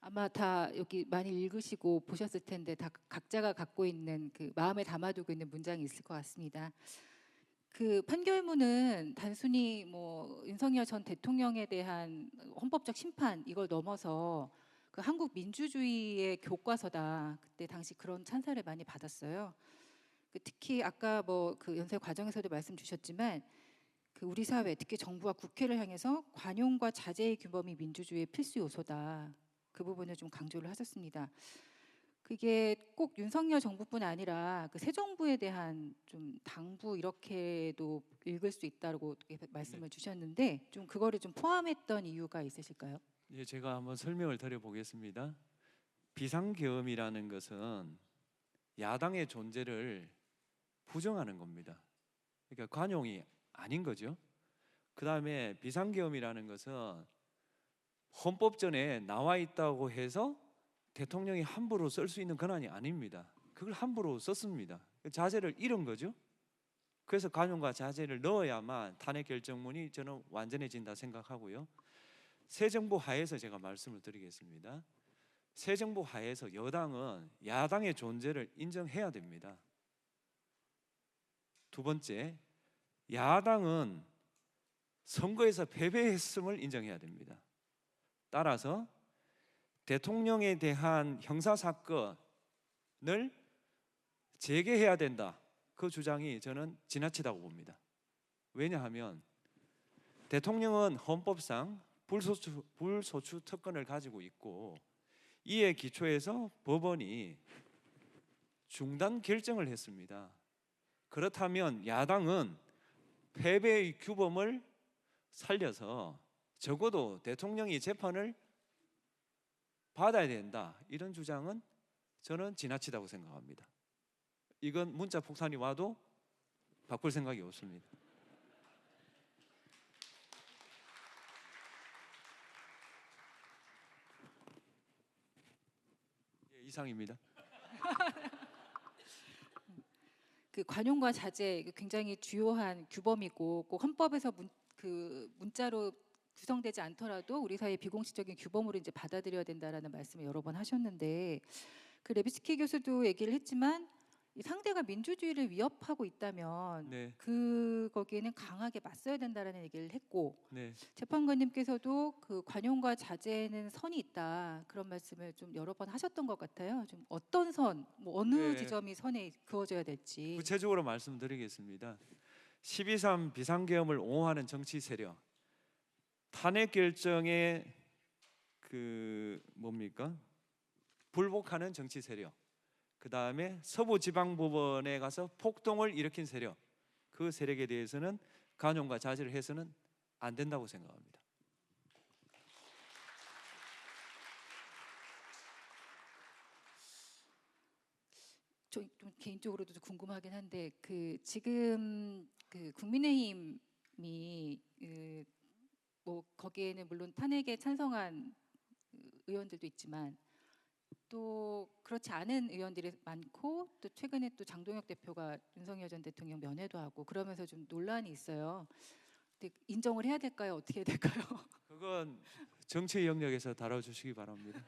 아마 다 여기 많이 읽으시고 보셨을 텐데 다 각자가 갖고 있는 그 마음에 담아두고 있는 문장이 있을 것 같습니다. 그 판결문은 단순히 뭐 윤석열 전 대통령에 대한 헌법적 심판 이걸 넘어서 그 한국 민주주의의 교과서다. 그때 당시 그런 찬사를 많이 받았어요. 특히 아까 뭐 그 연설 과정에서도 말씀 주셨지만 그 우리 사회 특히 정부와 국회를 향해서 관용과 자제의 규범이 민주주의의 필수 요소다. 그 부분을 좀 강조를 하셨습니다. 그게 꼭 윤석열 정부뿐 아니라 그 새 정부에 대한 좀 당부 이렇게도 읽을 수 있다고 말씀을 주셨는데 좀 그거를 좀 포함했던 이유가 있으실까요?
제가 한번 설명을 드려보겠습니다. 비상계엄이라는 것은 야당의 존재를 부정하는 겁니다. 그러니까 관용이 아닌 거죠. 그 다음에 비상계엄이라는 것은 헌법전에 나와 있다고 해서 대통령이 함부로 쓸 수 있는 권한이 아닙니다. 그걸 함부로 썼습니다. 자제를 잃은 거죠. 그래서 관용과 자제를 넣어야만 탄핵 결정문이 저는 완전해진다 생각하고요. 새 정부 하에서 제가 말씀을 드리겠습니다. 새 정부 하에서 여당은 야당의 존재를 인정해야 됩니다. 두 번째, 야당은 선거에서 패배했음을 인정해야 됩니다. 따라서 대통령에 대한 형사사건을 재개해야 된다. 그 주장이 저는 지나치다고 봅니다. 왜냐하면 대통령은 헌법상 불소추 특권을 가지고 있고 이에 기초해서 법원이 중단 결정을 했습니다. 그렇다면 야당은 패배의 규범을 살려서 적어도 대통령이 재판을 받아야 된다. 이런 주장은 저는 지나치다고 생각합니다. 이건 문자 폭탄이 와도 바꿀 생각이 없습니다. 이상입니다.
그 관용과 자제 굉장히 주요한 규범이고 꼭 헌법에서 문자로 구성되지 않더라도 우리 사회 비공식적인 규범으로 이제 받아들여야 된다라는 말씀을 여러 번 하셨는데 그 레비츠키 교수도 얘기를 했지만 이 상대가 민주주의를 위협하고 있다면
네.
거기에는 강하게 맞서야 된다라는 얘기를 했고
네.
재판관님께서도 그 관용과 자제에는 선이 있다 그런 말씀을 좀 여러 번 하셨던 것 같아요. 좀 어떤 선, 뭐 어느
네.
지점이 선에 그어져야 될지.
구체적으로 말씀드리겠습니다. 12.3 비상계엄을 옹호하는 정치 세력, 탄핵 결정에 불복하는 정치 세력, 그 다음에 서부지방법원에 가서 폭동을 일으킨 세력, 그 세력에 대해서는 관용과 자제를 해서는 안 된다고 생각합니다.
좀 개인적으로도 좀 궁금하긴 한데 그 지금 그 국민의힘이 뭐 거기에는 물론 탄핵에 찬성한 의원들도 있지만 또 그렇지 않은 의원들이 많고 또 최근에 또 장동혁 대표가 윤석열 전 대통령 면회도 하고 그러면서 좀 논란이 있어요. 근데 인정을 해야 될까요? 어떻게 해야 될까요?
그건 정치 영역에서 다뤄주시기 바랍니다.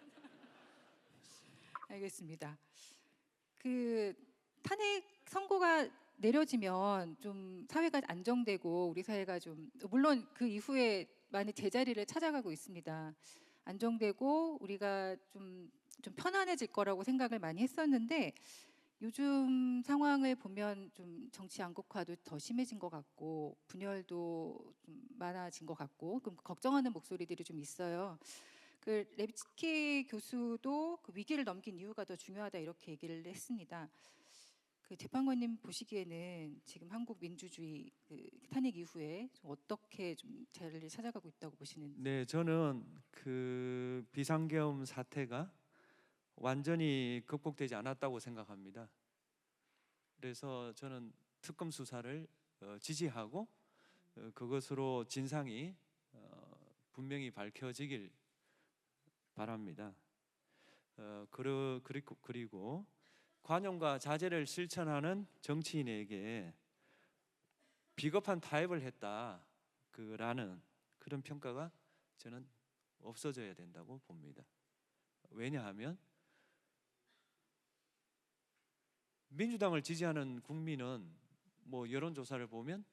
알겠습니다. 그 탄핵 선고가 내려지면 좀 사회가 안정되고 우리 사회가 좀 물론 그 이후에 많이 제자리를 찾아가고 있습니다. 안정되고 우리가 좀 편안해질 거라고 생각을 많이 했었는데 요즘 상황을 보면 좀 정치 양극화도 더 심해진 것 같고 분열도 좀 많아진 것 같고 그럼 걱정하는 목소리들이 좀 있어요. 그 레비츠키 교수도 그 위기를 넘긴 이유가 더 중요하다 이렇게 얘기를 했습니다. 그 재판관님 보시기에는 지금 한국 민주주의 그 탄핵 이후에 좀 어떻게 좀 자리를 찾아가고 있다고 보시는지?
네, 저는 그 비상계엄 사태가 완전히 극복되지 않았다고 생각합니다. 그래서 저는 특검 수사를 지지하고 그것으로 진상이 분명히 밝혀지길 바랍니다. 그리고 관용과 자제를 실천하는 정치인에게 비겁한 타협을 했다라는 그런 평가가 저는 없어져야 된다고 봅니다. 왜냐하면 민주당을 지지하는 국민은 뭐 여론조사를 보면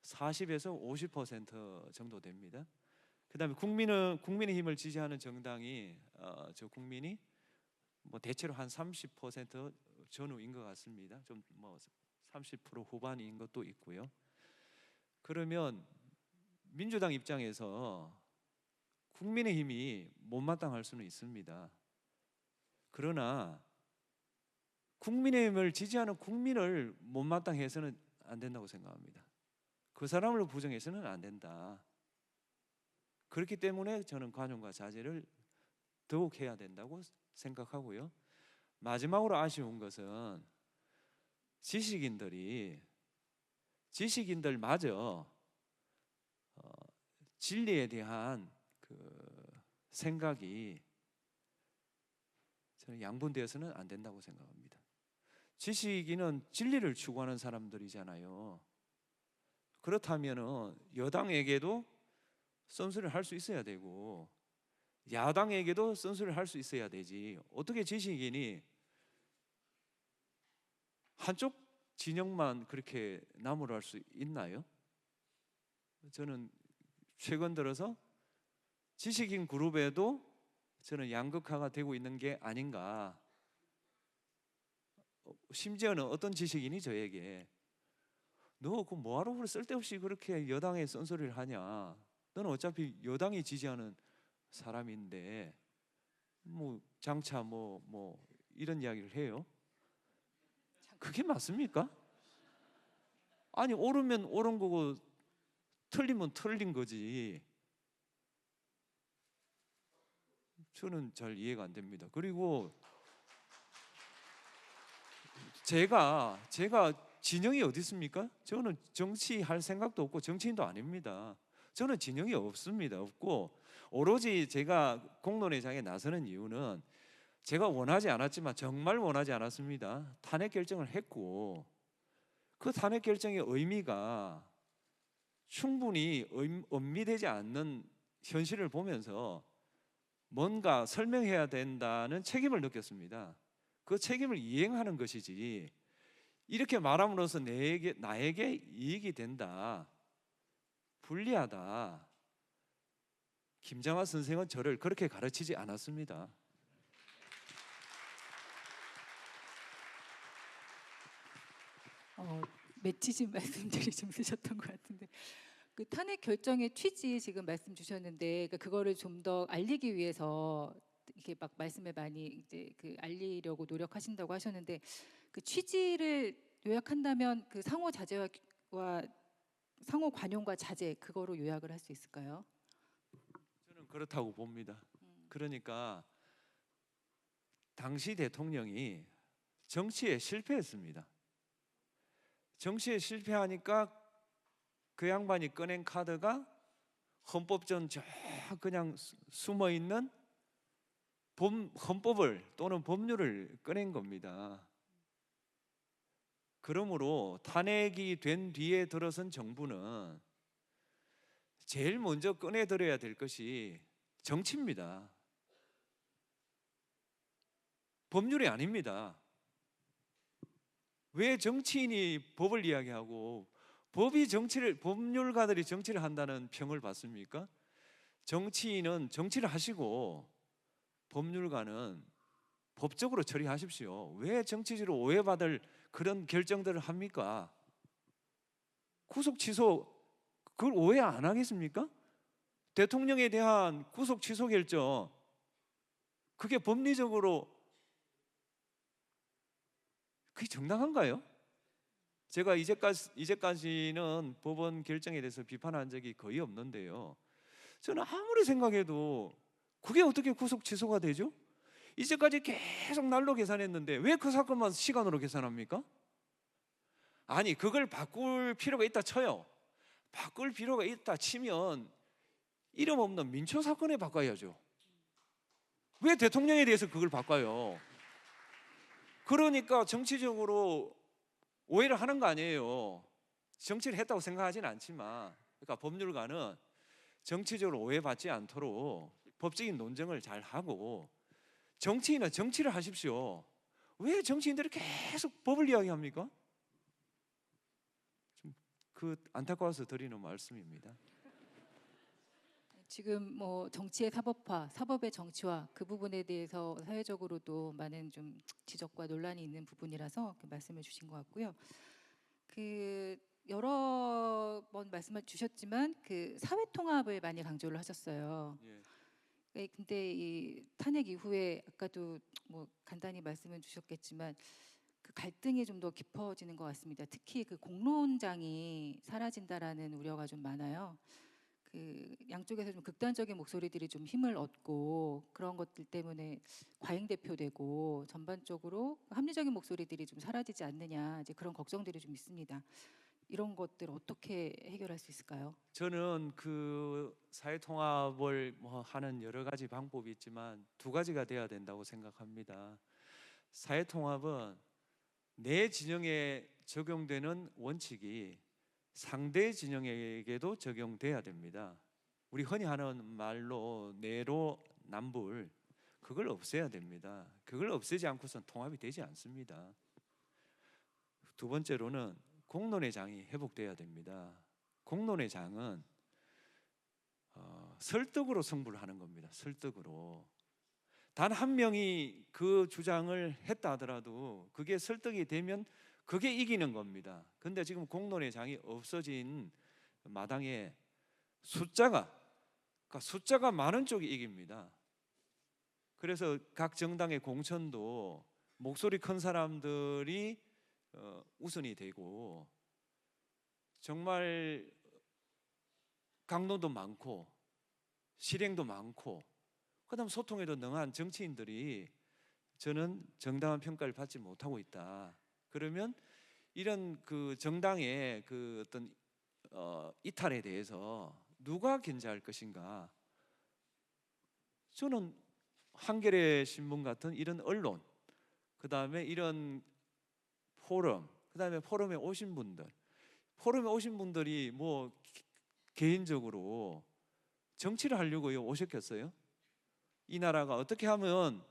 40에서 50% 정도 됩니다. 그다음에 국민의힘을 지지하는 정당이 저 국민이 뭐 대체로 한 30% 전후인 것 같습니다. 좀 뭐 30% 후반인 것도 있고요. 그러면 민주당 입장에서 국민의힘이 못마땅할 수는 있습니다. 그러나 국민의힘을 지지하는 국민을 못마땅해서는 안 된다고 생각합니다. 그 사람을 부정해서는 안 된다. 그렇기 때문에 저는 관용과 자제를 더욱 해야 된다고 생각하고요. 마지막으로 아쉬운 것은 지식인들마저 진리에 대한 그 생각이 저는 양분되어서는 안 된다고 생각합니다. 지식인은 진리를 추구하는 사람들이잖아요. 그렇다면 여당에게도 쓴소리를 할 수 있어야 되고 야당에게도 쓴소리를 할 수 있어야 되지. 어떻게 지식인이 한쪽 진영만 그렇게 나무랄 수 있나요? 저는 최근 들어서 지식인 그룹에도 저는 양극화가 되고 있는 게 아닌가. 심지어는 어떤 지식인이 저에게 너 그 뭐하러 쓸데없이 그렇게 여당에 쓴소리를 하냐. 너는 어차피 여당이 지지하는 사람인데 뭐 장차 뭐 이런 이야기를 해요. 그게 맞습니까? 아니 옳으면 옳은 거고 틀리면 틀린 거지. 저는 잘 이해가 안 됩니다. 그리고 제가 진영이 어디 있습니까? 저는 정치할 생각도 없고 정치인도 아닙니다. 저는 진영이 없습니다. 없고 오로지 제가 공론의 장에 나서는 이유는 제가 원하지 않았지만 정말 원하지 않았습니다. 탄핵 결정을 했고 그 탄핵 결정의 의미가 충분히 엄미되지 않는 현실을 보면서 뭔가 설명해야 된다는 책임을 느꼈습니다. 그 책임을 이행하는 것이지 이렇게 말함으로써 나에게 이익이 된다, 불리하다. 김장하 선생은 저를 그렇게 가르치지 않았습니다.
맺히신 말씀들이 좀 있으셨던 것 같은데 그 탄핵 결정의 취지 지금 말씀 주셨는데 그거를 좀 더 알리기 위해서 이렇게 막 말씀을 많이 이제 그 알리려고 노력하신다고 하셨는데 그 취지를 요약한다면 그 상호 자제와 상호 관용과 자제 그거로 요약을 할 수 있을까요?
저는 그렇다고 봅니다. 그러니까 당시 대통령이 정치에 실패했습니다. 정치에 실패하니까 그 양반이 꺼낸 카드가 헌법전 저 그냥 숨어 있는 헌법을 또는 법률을 꺼낸 겁니다. 그러므로 탄핵이 된 뒤에 들어선 정부는 제일 먼저 꺼내들어야 될 것이 정치입니다. 법률이 아닙니다. 왜 정치인이 법을 이야기하고 법률가들이 정치를 한다는 평을 받습니까? 정치인은 정치를 하시고 법률가는 법적으로 처리하십시오. 왜 정치적으로 오해받을 그런 결정들을 합니까? 구속 취소 그걸 오해 안 하겠습니까? 대통령에 대한 구속 취소 결정 그게 법리적으로 그게 정당한가요? 제가 이제까지는 법원 결정에 대해서 비판한 적이 거의 없는데요. 저는 아무리 생각해도 그게 어떻게 구속 취소가 되죠? 이제까지 계속 날로 계산했는데 왜 그 사건만 시간으로 계산합니까? 아니 그걸 바꿀 필요가 있다 쳐요. 바꿀 필요가 있다 치면 이름 없는 민초 사건에 바꿔야죠. 왜 대통령에 대해서 그걸 바꿔요? 그러니까 정치적으로 오해를 하는 거 아니에요. 정치를 했다고 생각하지는 않지만 그러니까 법률가는 정치적으로 오해받지 않도록 법적인 논쟁을 잘 하고 정치인은 정치를 하십시오. 왜 정치인들이 계속 법을 이야기합니까? 좀 그 안타까워서 드리는 말씀입니다.
지금 뭐 정치의 사법화, 사법의 정치화 그 부분에 대해서 사회적으로도 많은 좀 지적과 논란이 있는 부분이라서 그 말씀을 주신 것 같고요. 그 여러 번 말씀을 주셨지만 그 사회 통합을 많이 강조를 하셨어요.
예.
근데 이 탄핵 이후에 아까도 뭐 간단히 말씀을 주셨겠지만 그 갈등이 좀 더 깊어지는 것 같습니다. 특히 그 공론장이 사라진다라는 우려가 좀 많아요. 그 양쪽에서 좀 극단적인 목소리들이 좀 힘을 얻고 그런 것들 때문에 과잉 대표되고 전반적으로 합리적인 목소리들이 좀 사라지지 않느냐 이제 그런 걱정들이 좀 있습니다. 이런 것들 어떻게 해결할 수 있을까요?
저는 그 사회 통합을 뭐 하는 여러 가지 방법이 있지만 두 가지가 돼야 된다고 생각합니다. 사회 통합은 내 진영에 적용되는 원칙이 상대 진영에게도 적용돼야 됩니다. 우리 흔히 하는 말로 내로남불 그걸 없애야 됩니다. 그걸 없애지 않고선 통합이 되지 않습니다. 두 번째로는 공론의 장이 회복돼야 됩니다. 공론의 장은 설득으로 승부를 하는 겁니다. 설득으로. 단 한 명이 그 주장을 했다 하더라도 그게 설득이 되면 그게 이기는 겁니다. 근데 지금 공론의 장이 없어진 마당에 숫자가 많은 쪽이 이깁니다. 그래서 각 정당의 공천도 목소리 큰 사람들이 우선이 되고 정말 강론도 많고 실행도 많고 그다음 소통에도 능한 정치인들이 저는 정당한 평가를 받지 못하고 있다. 그러면 이런 그 정당의 그 어떤 이탈에 대해서 누가 견제할 것인가? 저는 한겨레 신문 같은 이런 언론, 그 다음에 이런 포럼, 그 다음에 포럼에 오신 분들이 뭐 개인적으로 정치를 하려고 오셨겠어요? 이 나라가 어떻게 하면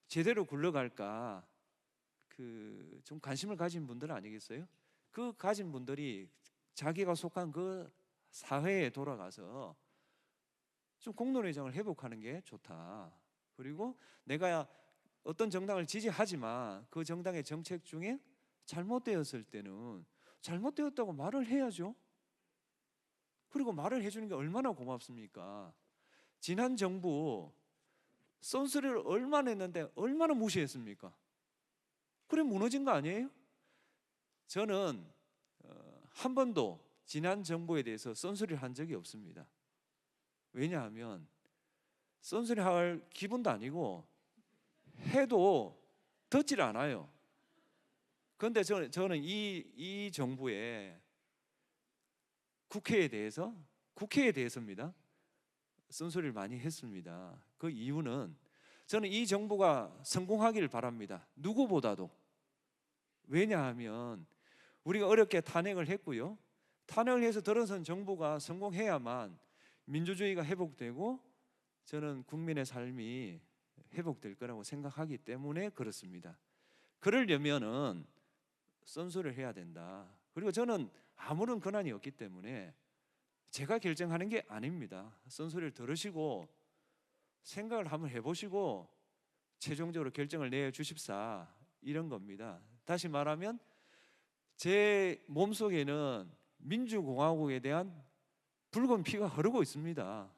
제대로 굴러갈까 좀 관심을 가진 분들 아니겠어요? 그 가진 분들이 자기가 속한 그 사회에 돌아가서 좀 공론회장을 회복하는 게 좋다. 그리고 내가 어떤 정당을 지지하지만 그 정당의 정책 중에 잘못되었을 때는 잘못되었다고 말을 해야죠. 그리고 말을 해주는 게 얼마나 고맙습니까? 지난 정부 쏜소리를 얼마나 했는데 얼마나 무시했습니까? 그래 무너진 거 아니에요? 저는 한 번도 지난 정부에 대해서 쏜소리를 한 적이 없습니다. 왜냐하면 쏜소리 할 기분도 아니고 해도 듣질 않아요. 그런데 저는 이 정부의 국회에 대해서입니다. 쏜소리를 많이 했습니다. 그 이유는 저는 이 정부가 성공하기를 바랍니다. 누구보다도. 왜냐하면 우리가 어렵게 탄핵을 했고요. 탄핵을 해서 들어선 정부가 성공해야만 민주주의가 회복되고 저는 국민의 삶이 회복될 거라고 생각하기 때문에 그렇습니다. 그러려면은 쏜소리를 해야 된다. 그리고 저는 아무런 권한이 없기 때문에 제가 결정하는 게 아닙니다. 쏜소리를 들으시고 생각을 한번 해보시고 최종적으로 결정을 내주십사 이런 겁니다. 다시 말하면 제 몸속에는 민주공화국에 대한 붉은 피가 흐르고 있습니다.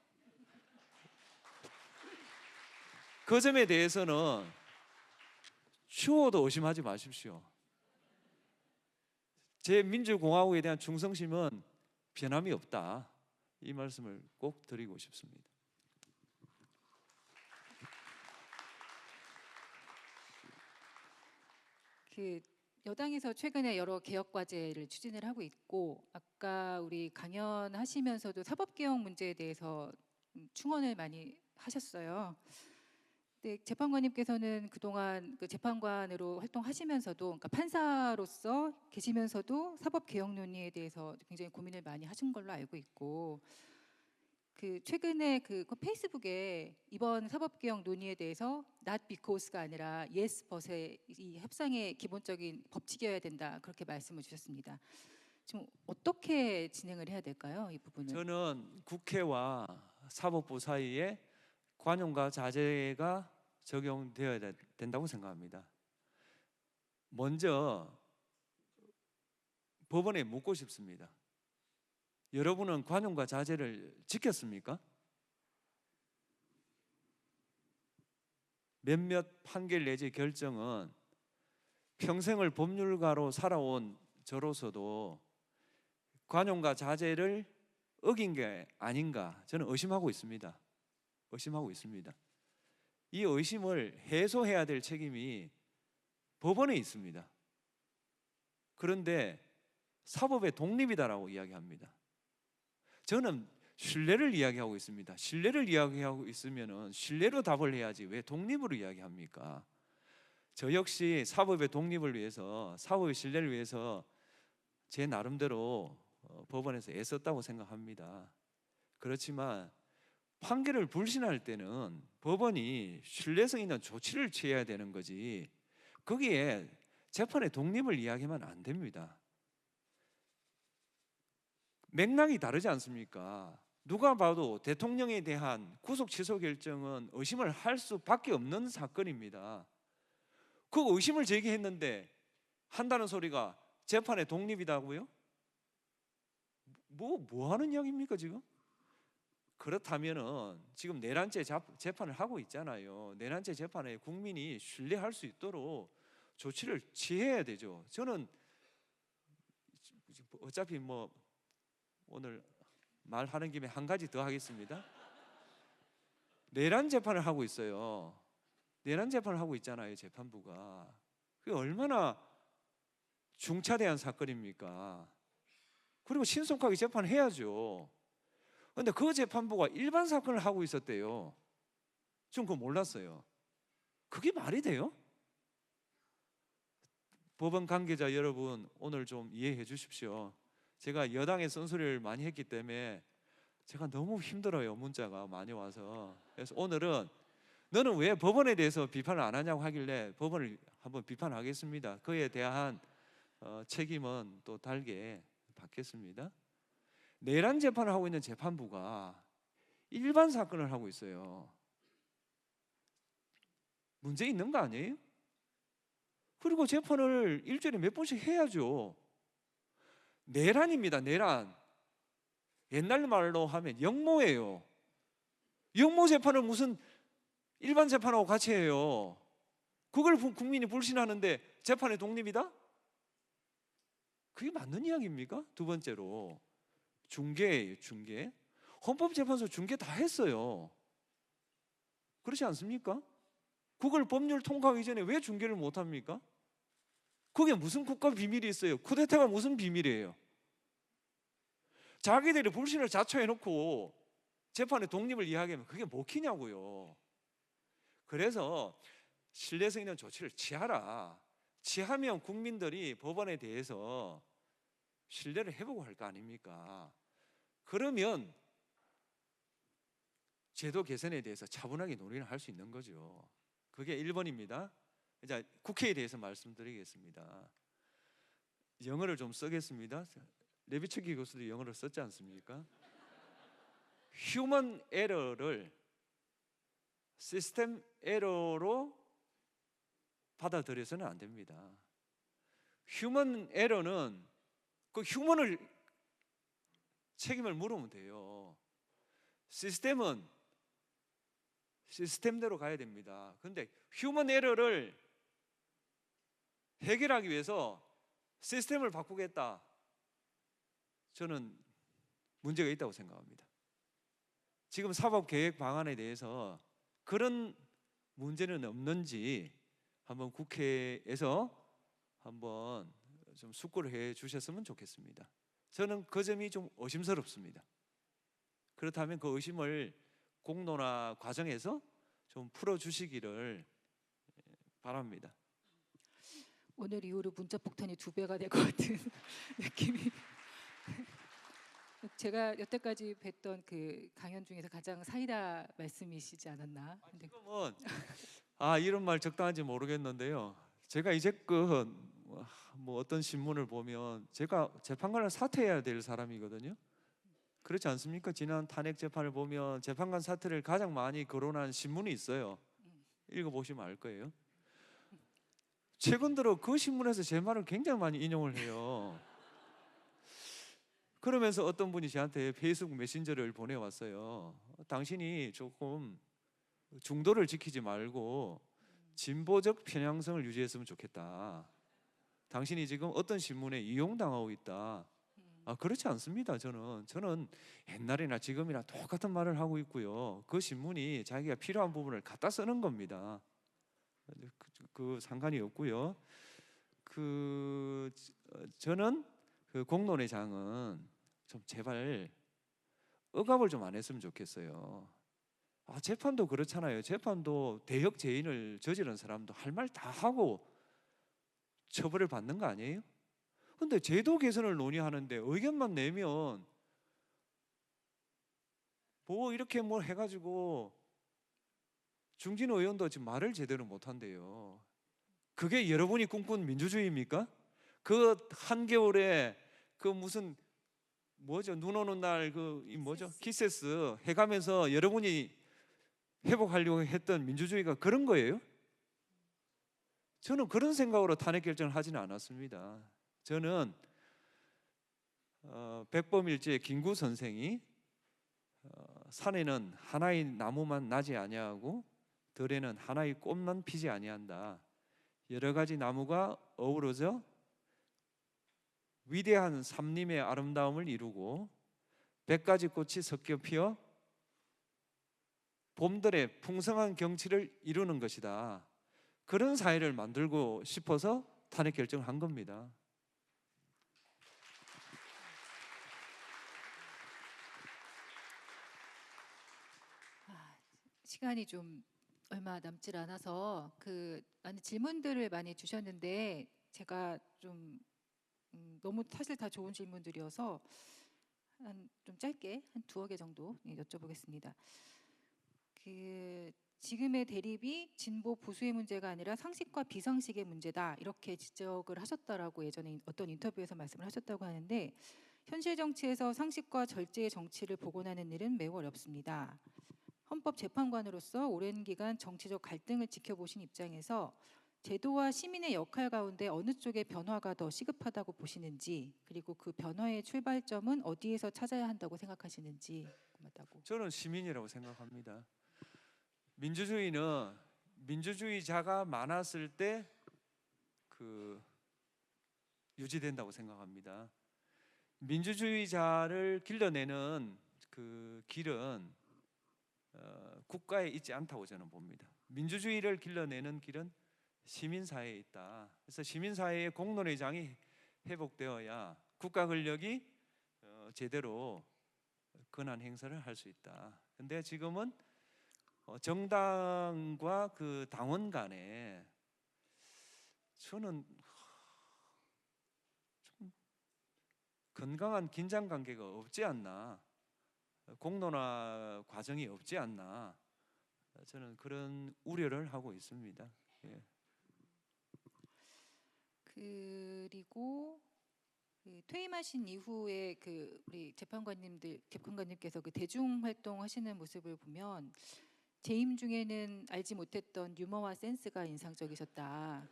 그 점에 대해서는 추호도 의심하지 마십시오. 제 민주공화국에 대한 충성심은 변함이 없다. 이 말씀을 꼭 드리고 싶습니다.
여당에서 최근에 여러 개혁 과제를 추진을 하고 있고 아까 우리 강연하시면서도 사법개혁 문제에 대해서 충언을 많이 하셨어요. 근데 재판관님께서는 그동안 재판관으로 활동하시면서도 그러니까 판사로서 계시면서도 사법개혁 논의에 대해서 굉장히 고민을 많이 하신 걸로 알고 있고 최근에 페이스북에 이번 사법개혁 논의에 대해서 not because가 아니라 yes but의 이 협상의 기본적인 법칙이어야 된다 그렇게 말씀을 주셨습니다. 지금 어떻게 진행을 해야 될까요? 이 부분은
저는 국회와 사법부 사이에 관용과 자제가 적용되어야 된다고 생각합니다. 먼저 법원에 묻고 싶습니다. 여러분은 관용과 자제를 지켰습니까? 몇몇 판결 내지 결정은 평생을 법률가로 살아온 저로서도 관용과 자제를 어긴 게 아닌가 저는 의심하고 있습니다. 이 의심을 해소해야 될 책임이 법원에 있습니다. 그런데 사법의 독립이다라고 이야기합니다. 저는 신뢰를 이야기하고 있습니다. 신뢰를 이야기하고 있으면은 신뢰로 답을 해야지 왜 독립으로 이야기합니까? 저 역시 사법의 독립을 위해서, 사법의 신뢰를 위해서 제 나름대로 법원에서 애썼다고 생각합니다. 그렇지만 판결을 불신할 때는 법원이 신뢰성 있는 조치를 취해야 되는 거지 거기에 재판의 독립을 이야기하면 안 됩니다. 맥락이 다르지 않습니까? 누가 봐도 대통령에 대한 구속 취소 결정은 의심을 할 수밖에 없는 사건입니다. 그 의심을 제기했는데 한다는 소리가 재판의 독립이다고요? 뭐 하는 이야기입니까 지금? 그렇다면은 지금 내란죄 재판을 하고 있잖아요. 내란죄 재판에 국민이 신뢰할 수 있도록 조치를 취해야 되죠. 저는 어차피 오늘 말하는 김에 한 가지 더 하겠습니다. 내란 재판을 하고 있어요. 내란 재판을 하고 있잖아요. 재판부가. 그게 얼마나 중차대한 사건입니까? 그리고 신속하게 재판해야죠. 그런데 그 재판부가 일반 사건을 하고 있었대요. 전 그거 몰랐어요. 그게 말이 돼요? 법원 관계자 여러분, 오늘 좀 이해해 주십시오. 제가 여당의 쓴소리를 많이 했기 때문에 제가 너무 힘들어요. 문자가 많이 와서. 그래서 오늘은 너는 왜 법원에 대해서 비판을 안 하냐고 하길래 법원을 한번 비판하겠습니다. 그에 대한 책임은 또 달게 받겠습니다. 내란 재판을 하고 있는 재판부가 일반 사건을 하고 있어요. 문제 있는 거 아니에요? 그리고 재판을 일주일에 몇 번씩 해야죠. 내란입니다. 내란. 옛날 말로 하면 역모예요. 역모 재판을 무슨 일반 재판하고 같이 해요. 그걸 국민이 불신하는데 재판의 독립이다? 그게 맞는 이야기입니까? 두 번째로 중개예요. 중개. 헌법재판소 중개 다 했어요. 그렇지 않습니까? 그걸 법률 통과하기 전에 왜 중개를 못합니까? 그게 무슨 국가 비밀이 있어요? 쿠데타가 무슨 비밀이에요? 자기들이 불신을 자초해놓고 재판의 독립을 이야기하면 그게 먹히냐고요. 그래서 신뢰성 있는 조치를 취하라. 취하면 국민들이 법원에 대해서 신뢰를 회복을 할 거 아닙니까? 그러면 제도 개선에 대해서 차분하게 논의를 할 수 있는 거죠. 그게 1번입니다. 이제 국회에 대해서 말씀드리겠습니다. 영어를 좀 쓰겠습니다. 레비츠키 교수도 영어를 썼지 않습니까? 휴먼 에러를 시스템 에러로 받아들여서는 안 됩니다. 휴먼 에러는 그 휴먼을 책임을 물으면 돼요. 시스템은 시스템대로 가야 됩니다. 그런데 휴먼 에러를 해결하기 위해서 시스템을 바꾸겠다. 저는 문제가 있다고 생각합니다. 지금 사법개혁 방안에 대해서 그런 문제는 없는지 한번 국회에서 한번 좀 숙고를 해 주셨으면 좋겠습니다. 저는 그 점이 좀 의심스럽습니다. 그렇다면 그 의심을 공론화 과정에서 좀 풀어주시기를 바랍니다.
오늘 이후로 문자 폭탄이 2배가 될 것 같은 느낌이. 제가 여태까지 뵀던 그 강연 중에서 가장 사이다 말씀이시지 않았나? 근데
지금은 이런 말 적당한지 모르겠는데요. 제가 이제껏 뭐 어떤 신문을 보면 제가 재판관을 사퇴해야 될 사람이거든요. 그렇지 않습니까? 지난 탄핵 재판을 보면 재판관 사퇴를 가장 많이 거론한 신문이 있어요. 읽어보시면 알 거예요. 최근 들어 그 신문에서 제 말을 굉장히 많이 인용을 해요. 그러면서 어떤 분이 저한테 페이스북 메신저를 보내왔어요. 당신이 조금 중도를 지키지 말고 진보적 편향성을 유지했으면 좋겠다. 당신이 지금 어떤 신문에 이용당하고 있다. 그렇지 않습니다. 저는 옛날이나 지금이나 똑같은 말을 하고 있고요. 그 신문이 자기가 필요한 부분을 갖다 쓰는 겁니다. 그 상관이 없고요. 저는 그 공론의 장은 좀 제발 억압을 좀 안 했으면 좋겠어요. 재판도 그렇잖아요. 재판도 대역 재인을 저지른 사람도 할 말 다 하고 처벌을 받는 거 아니에요? 근데 제도 개선을 논의하는데 의견만 내면 뭐 이렇게 뭐 해가지고 중진 의원도 지금 말을 제대로 못 한대요. 그게 여러분이 꿈꾼 민주주의입니까? 그 한겨울에 그 무슨 눈 오는 날 기세스 해가면서 여러분이 회복하려고 했던 민주주의가 그런 거예요? 저는 그런 생각으로 탄핵 결정을 하지는 않았습니다. 저는 백범일지의 김구 선생이 산에는 하나의 나무만 나지 아니하고 들에는 하나의 꽃만 피지 아니한다. 여러 가지 나무가 어우러져 위대한 삼림의 아름다움을 이루고 100가지 꽃이 섞여 피어 봄들의 풍성한 경치를 이루는 것이다. 그런 사회를 만들고 싶어서 탄핵 결정을 한 겁니다.
시간이 좀 얼마 남질 않아서 그 많은 질문들을 많이 주셨는데 제가 좀 너무 사실 다 좋은 질문들이어서 좀 짧게 한 2개 정도 여쭤보겠습니다. 그 지금의 대립이 진보 보수의 문제가 아니라 상식과 비상식의 문제다 이렇게 지적을 하셨다라고 예전에 어떤 인터뷰에서 말씀을 하셨다고 하는데 현실 정치에서 상식과 절제의 정치를 복원하는 일은 매우 어렵습니다. 헌법재판관으로서 오랜 기간 정치적 갈등을 지켜보신 입장에서 제도와 시민의 역할 가운데 어느 쪽의 변화가 더 시급하다고 보시는지 그리고 그 변화의 출발점은 어디에서 찾아야 한다고 생각하시는지 궁금하다고.
저는 시민이라고 생각합니다. 민주주의는 민주주의자가 많았을 때 유지된다고 생각합니다. 민주주의자를 길러내는 그 길은 국가에 있지 않다고 저는 봅니다. 민주주의를 길러내는 길은 시민사회에 있다. 그래서 시민사회의 공론회장이 회복되어야 국가 권력이 제대로 권한 행사를 할 수 있다. 근데 지금은 정당과 그 당원 간에 저는 좀 건강한 긴장 관계가 없지 않나, 공론화 과정이 없지 않나, 저는 그런 우려를 하고 있습니다. 예.
그리고 퇴임하신 이후에 우리 재판관님께서 그 대중 활동하시는 모습을 보면 재임 중에는 알지 못했던 유머와 센스가 인상적이셨다.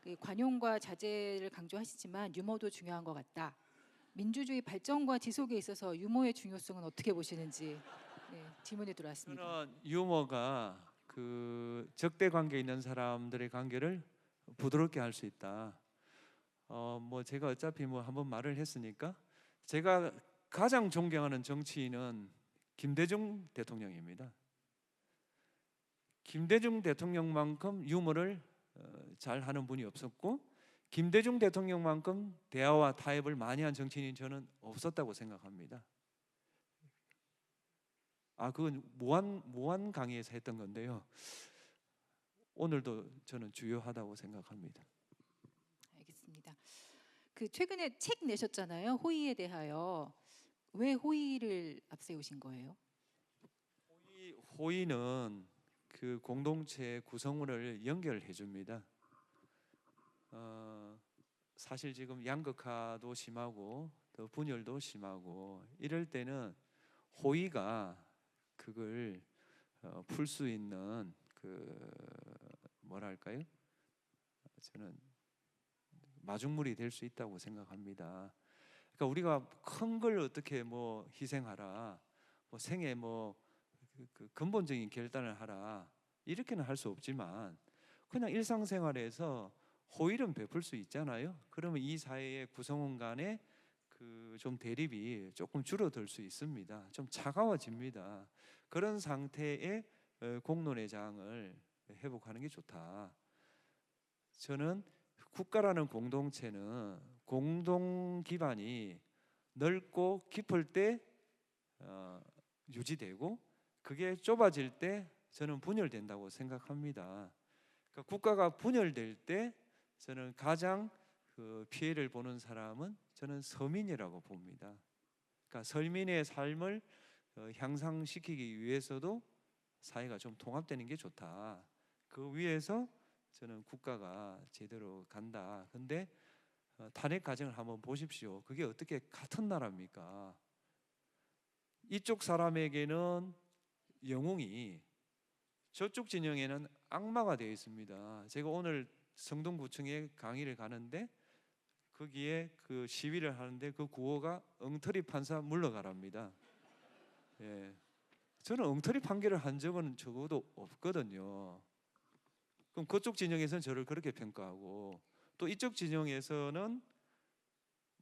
그 관용과 자제를 강조하시지만 유머도 중요한 것 같다. 민주주의 발전과 지속에 있어서 유머의 중요성은 어떻게 보시는지 질문이 들어왔습니다.
저는 유머가 그 적대 관계에 있는 사람들의 관계를 부드럽게 할 수 있다. 뭐 제가 어차피 뭐 한번 말을 했으니까 제가 가장 존경하는 정치인은 김대중 대통령입니다. 김대중 대통령만큼 유머를 잘 하는 분이 없었고 김대중 대통령만큼 대화와 타협을 많이 한 정치인이 저는 없었다고 생각합니다. 그건 무한 강의에서 했던 건데요. 오늘도 저는 주요하다고 생각합니다.
알겠습니다. 그 최근에 책 내셨잖아요. 호의에 대하여. 왜 호의를 앞세우신 거예요?
호의는 그 공동체 구성원을 연결해 줍니다. 사실 지금 양극화도 심하고 또 분열도 심하고 이럴 때는 호의가 그걸 풀 수 있는 뭐랄까요? 저는 마중물이 될 수 있다고 생각합니다. 그러니까 우리가 큰 걸 어떻게 뭐 희생하라, 뭐 생애 그 근본적인 결단을 하라 이렇게는 할 수 없지만 그냥 일상생활에서 호의를 베풀 수 있잖아요. 그러면 이 사회의 구성원 간의 그 좀 대립이 조금 줄어들 수 있습니다. 좀 차가워집니다. 그런 상태의 공론회장을 회복하는 게 좋다. 저는 국가라는 공동체는 공동 기반이 넓고 깊을 때 유지되고 그게 좁아질 때 저는 분열된다고 생각합니다. 그러니까 국가가 분열될 때 저는 가장 그 피해를 보는 사람은 저는 서민이라고 봅니다. 그러니까 서민의 삶을 향상시키기 위해서도 사회가 좀 통합되는 게 좋다. 그 위해서 저는 국가가 제대로 간다. 근데 탄핵 과정을 한번 보십시오. 그게 어떻게 같은 나라입니까? 이쪽 사람에게는 영웅이, 저쪽 진영에는 악마가 되어 있습니다. 제가 오늘 성동구청에 강의를 가는데 거기에 그 시위를 하는데 그 구호가 엉터리 판사 물러가랍니다. 예. 저는 엉터리 판결을 한 적은 적어도 없거든요. 그럼 그쪽 진영에서는 저를 그렇게 평가하고 또 이쪽 진영에서는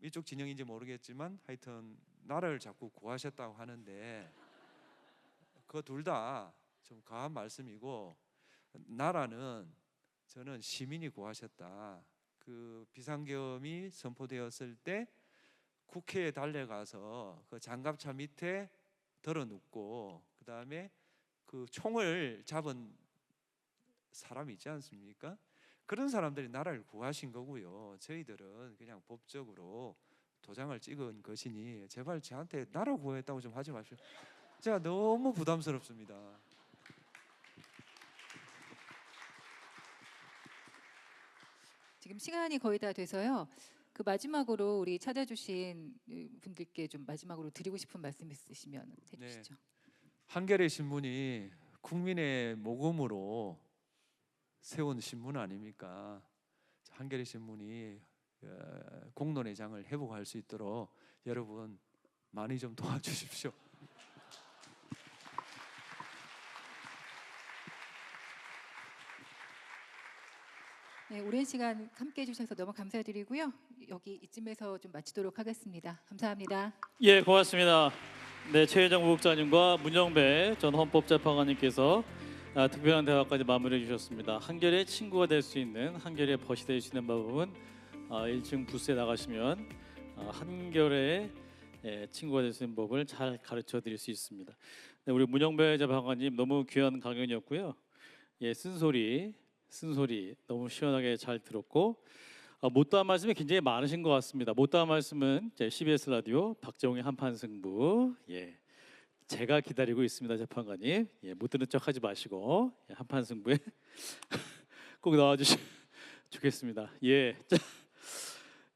이쪽 진영인지 모르겠지만 하여튼 나라를 자꾸 구하셨다고 하는데 그 둘 다 좀 과한 말씀이고 나라는 저는 시민이 구하셨다. 그 비상계엄이 선포되었을 때 국회에 달려가서 그 장갑차 밑에 들어 눕고 그 다음에 그 총을 잡은 사람 있지 않습니까? 그런 사람들이 나라를 구하신 거고요. 저희들은 그냥 법적으로 도장을 찍은 것이니 제발 저한테 나라 구했다고 좀 하지 마십시오. 제가 너무 부담스럽습니다.
지금 시간이 거의 다 돼서요. 그 마지막으로 우리 찾아주신 분들께 좀 마지막으로 드리고 싶은 말씀 있으시면 해주시죠.
한겨레 신문이 국민의 모금으로 세운 신문 아닙니까? 한겨레 신문이 공론의 장을 회복할 수 있도록 여러분 많이 좀 도와주십시오.
네, 오랜 시간 함께 해주셔서 너무 감사드리고요. 여기 이쯤에서 좀 마치도록 하겠습니다. 감사합니다.
예, 고맙습니다. 네, 최혜정 부국장님과 문영배 전 헌법재판관님께서 특별한 대화까지 마무리해 주셨습니다. 한겨레의 친구가 될 수 있는, 한겨레의 벗이 될 수 있는 방법은 1층 부스에 나가시면 한겨레의 친구가 될 수 있는 법을 잘 가르쳐 드릴 수 있습니다. 네, 우리 문영배 재판관님 너무 귀한 강연이었고요. 예, 쓴소리 너무 시원하게 잘 들었고 못다한 말씀이 굉장히 많으신 것 같습니다. 못다한 말씀은 CBS 라디오 박정희 한판 승부, 예, 제가 기다리고 있습니다, 재판관님. 예, 못 듣는 척하지 마시고 한판 승부에 꼭 나와주시면 좋겠습니다. 예,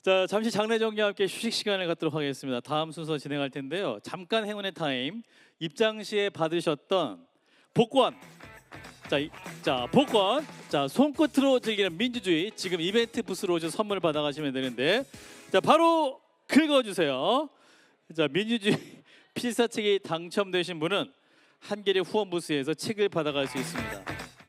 자 잠시 장례 정리와 함께 휴식 시간을 갖도록 하겠습니다. 다음 순서 진행할 텐데요. 잠깐 행운의 타임. 입장 시에 받으셨던 복권. 복권. 손끝으로 즐기는 민주주의. 지금 이벤트 부스로 오셔서 선물 받아가시면 되는데, 바로 긁어주세요. 민주주의 필사책이 당첨되신 분은 한겨레 후원 부스에서 책을 받아갈 수 있습니다.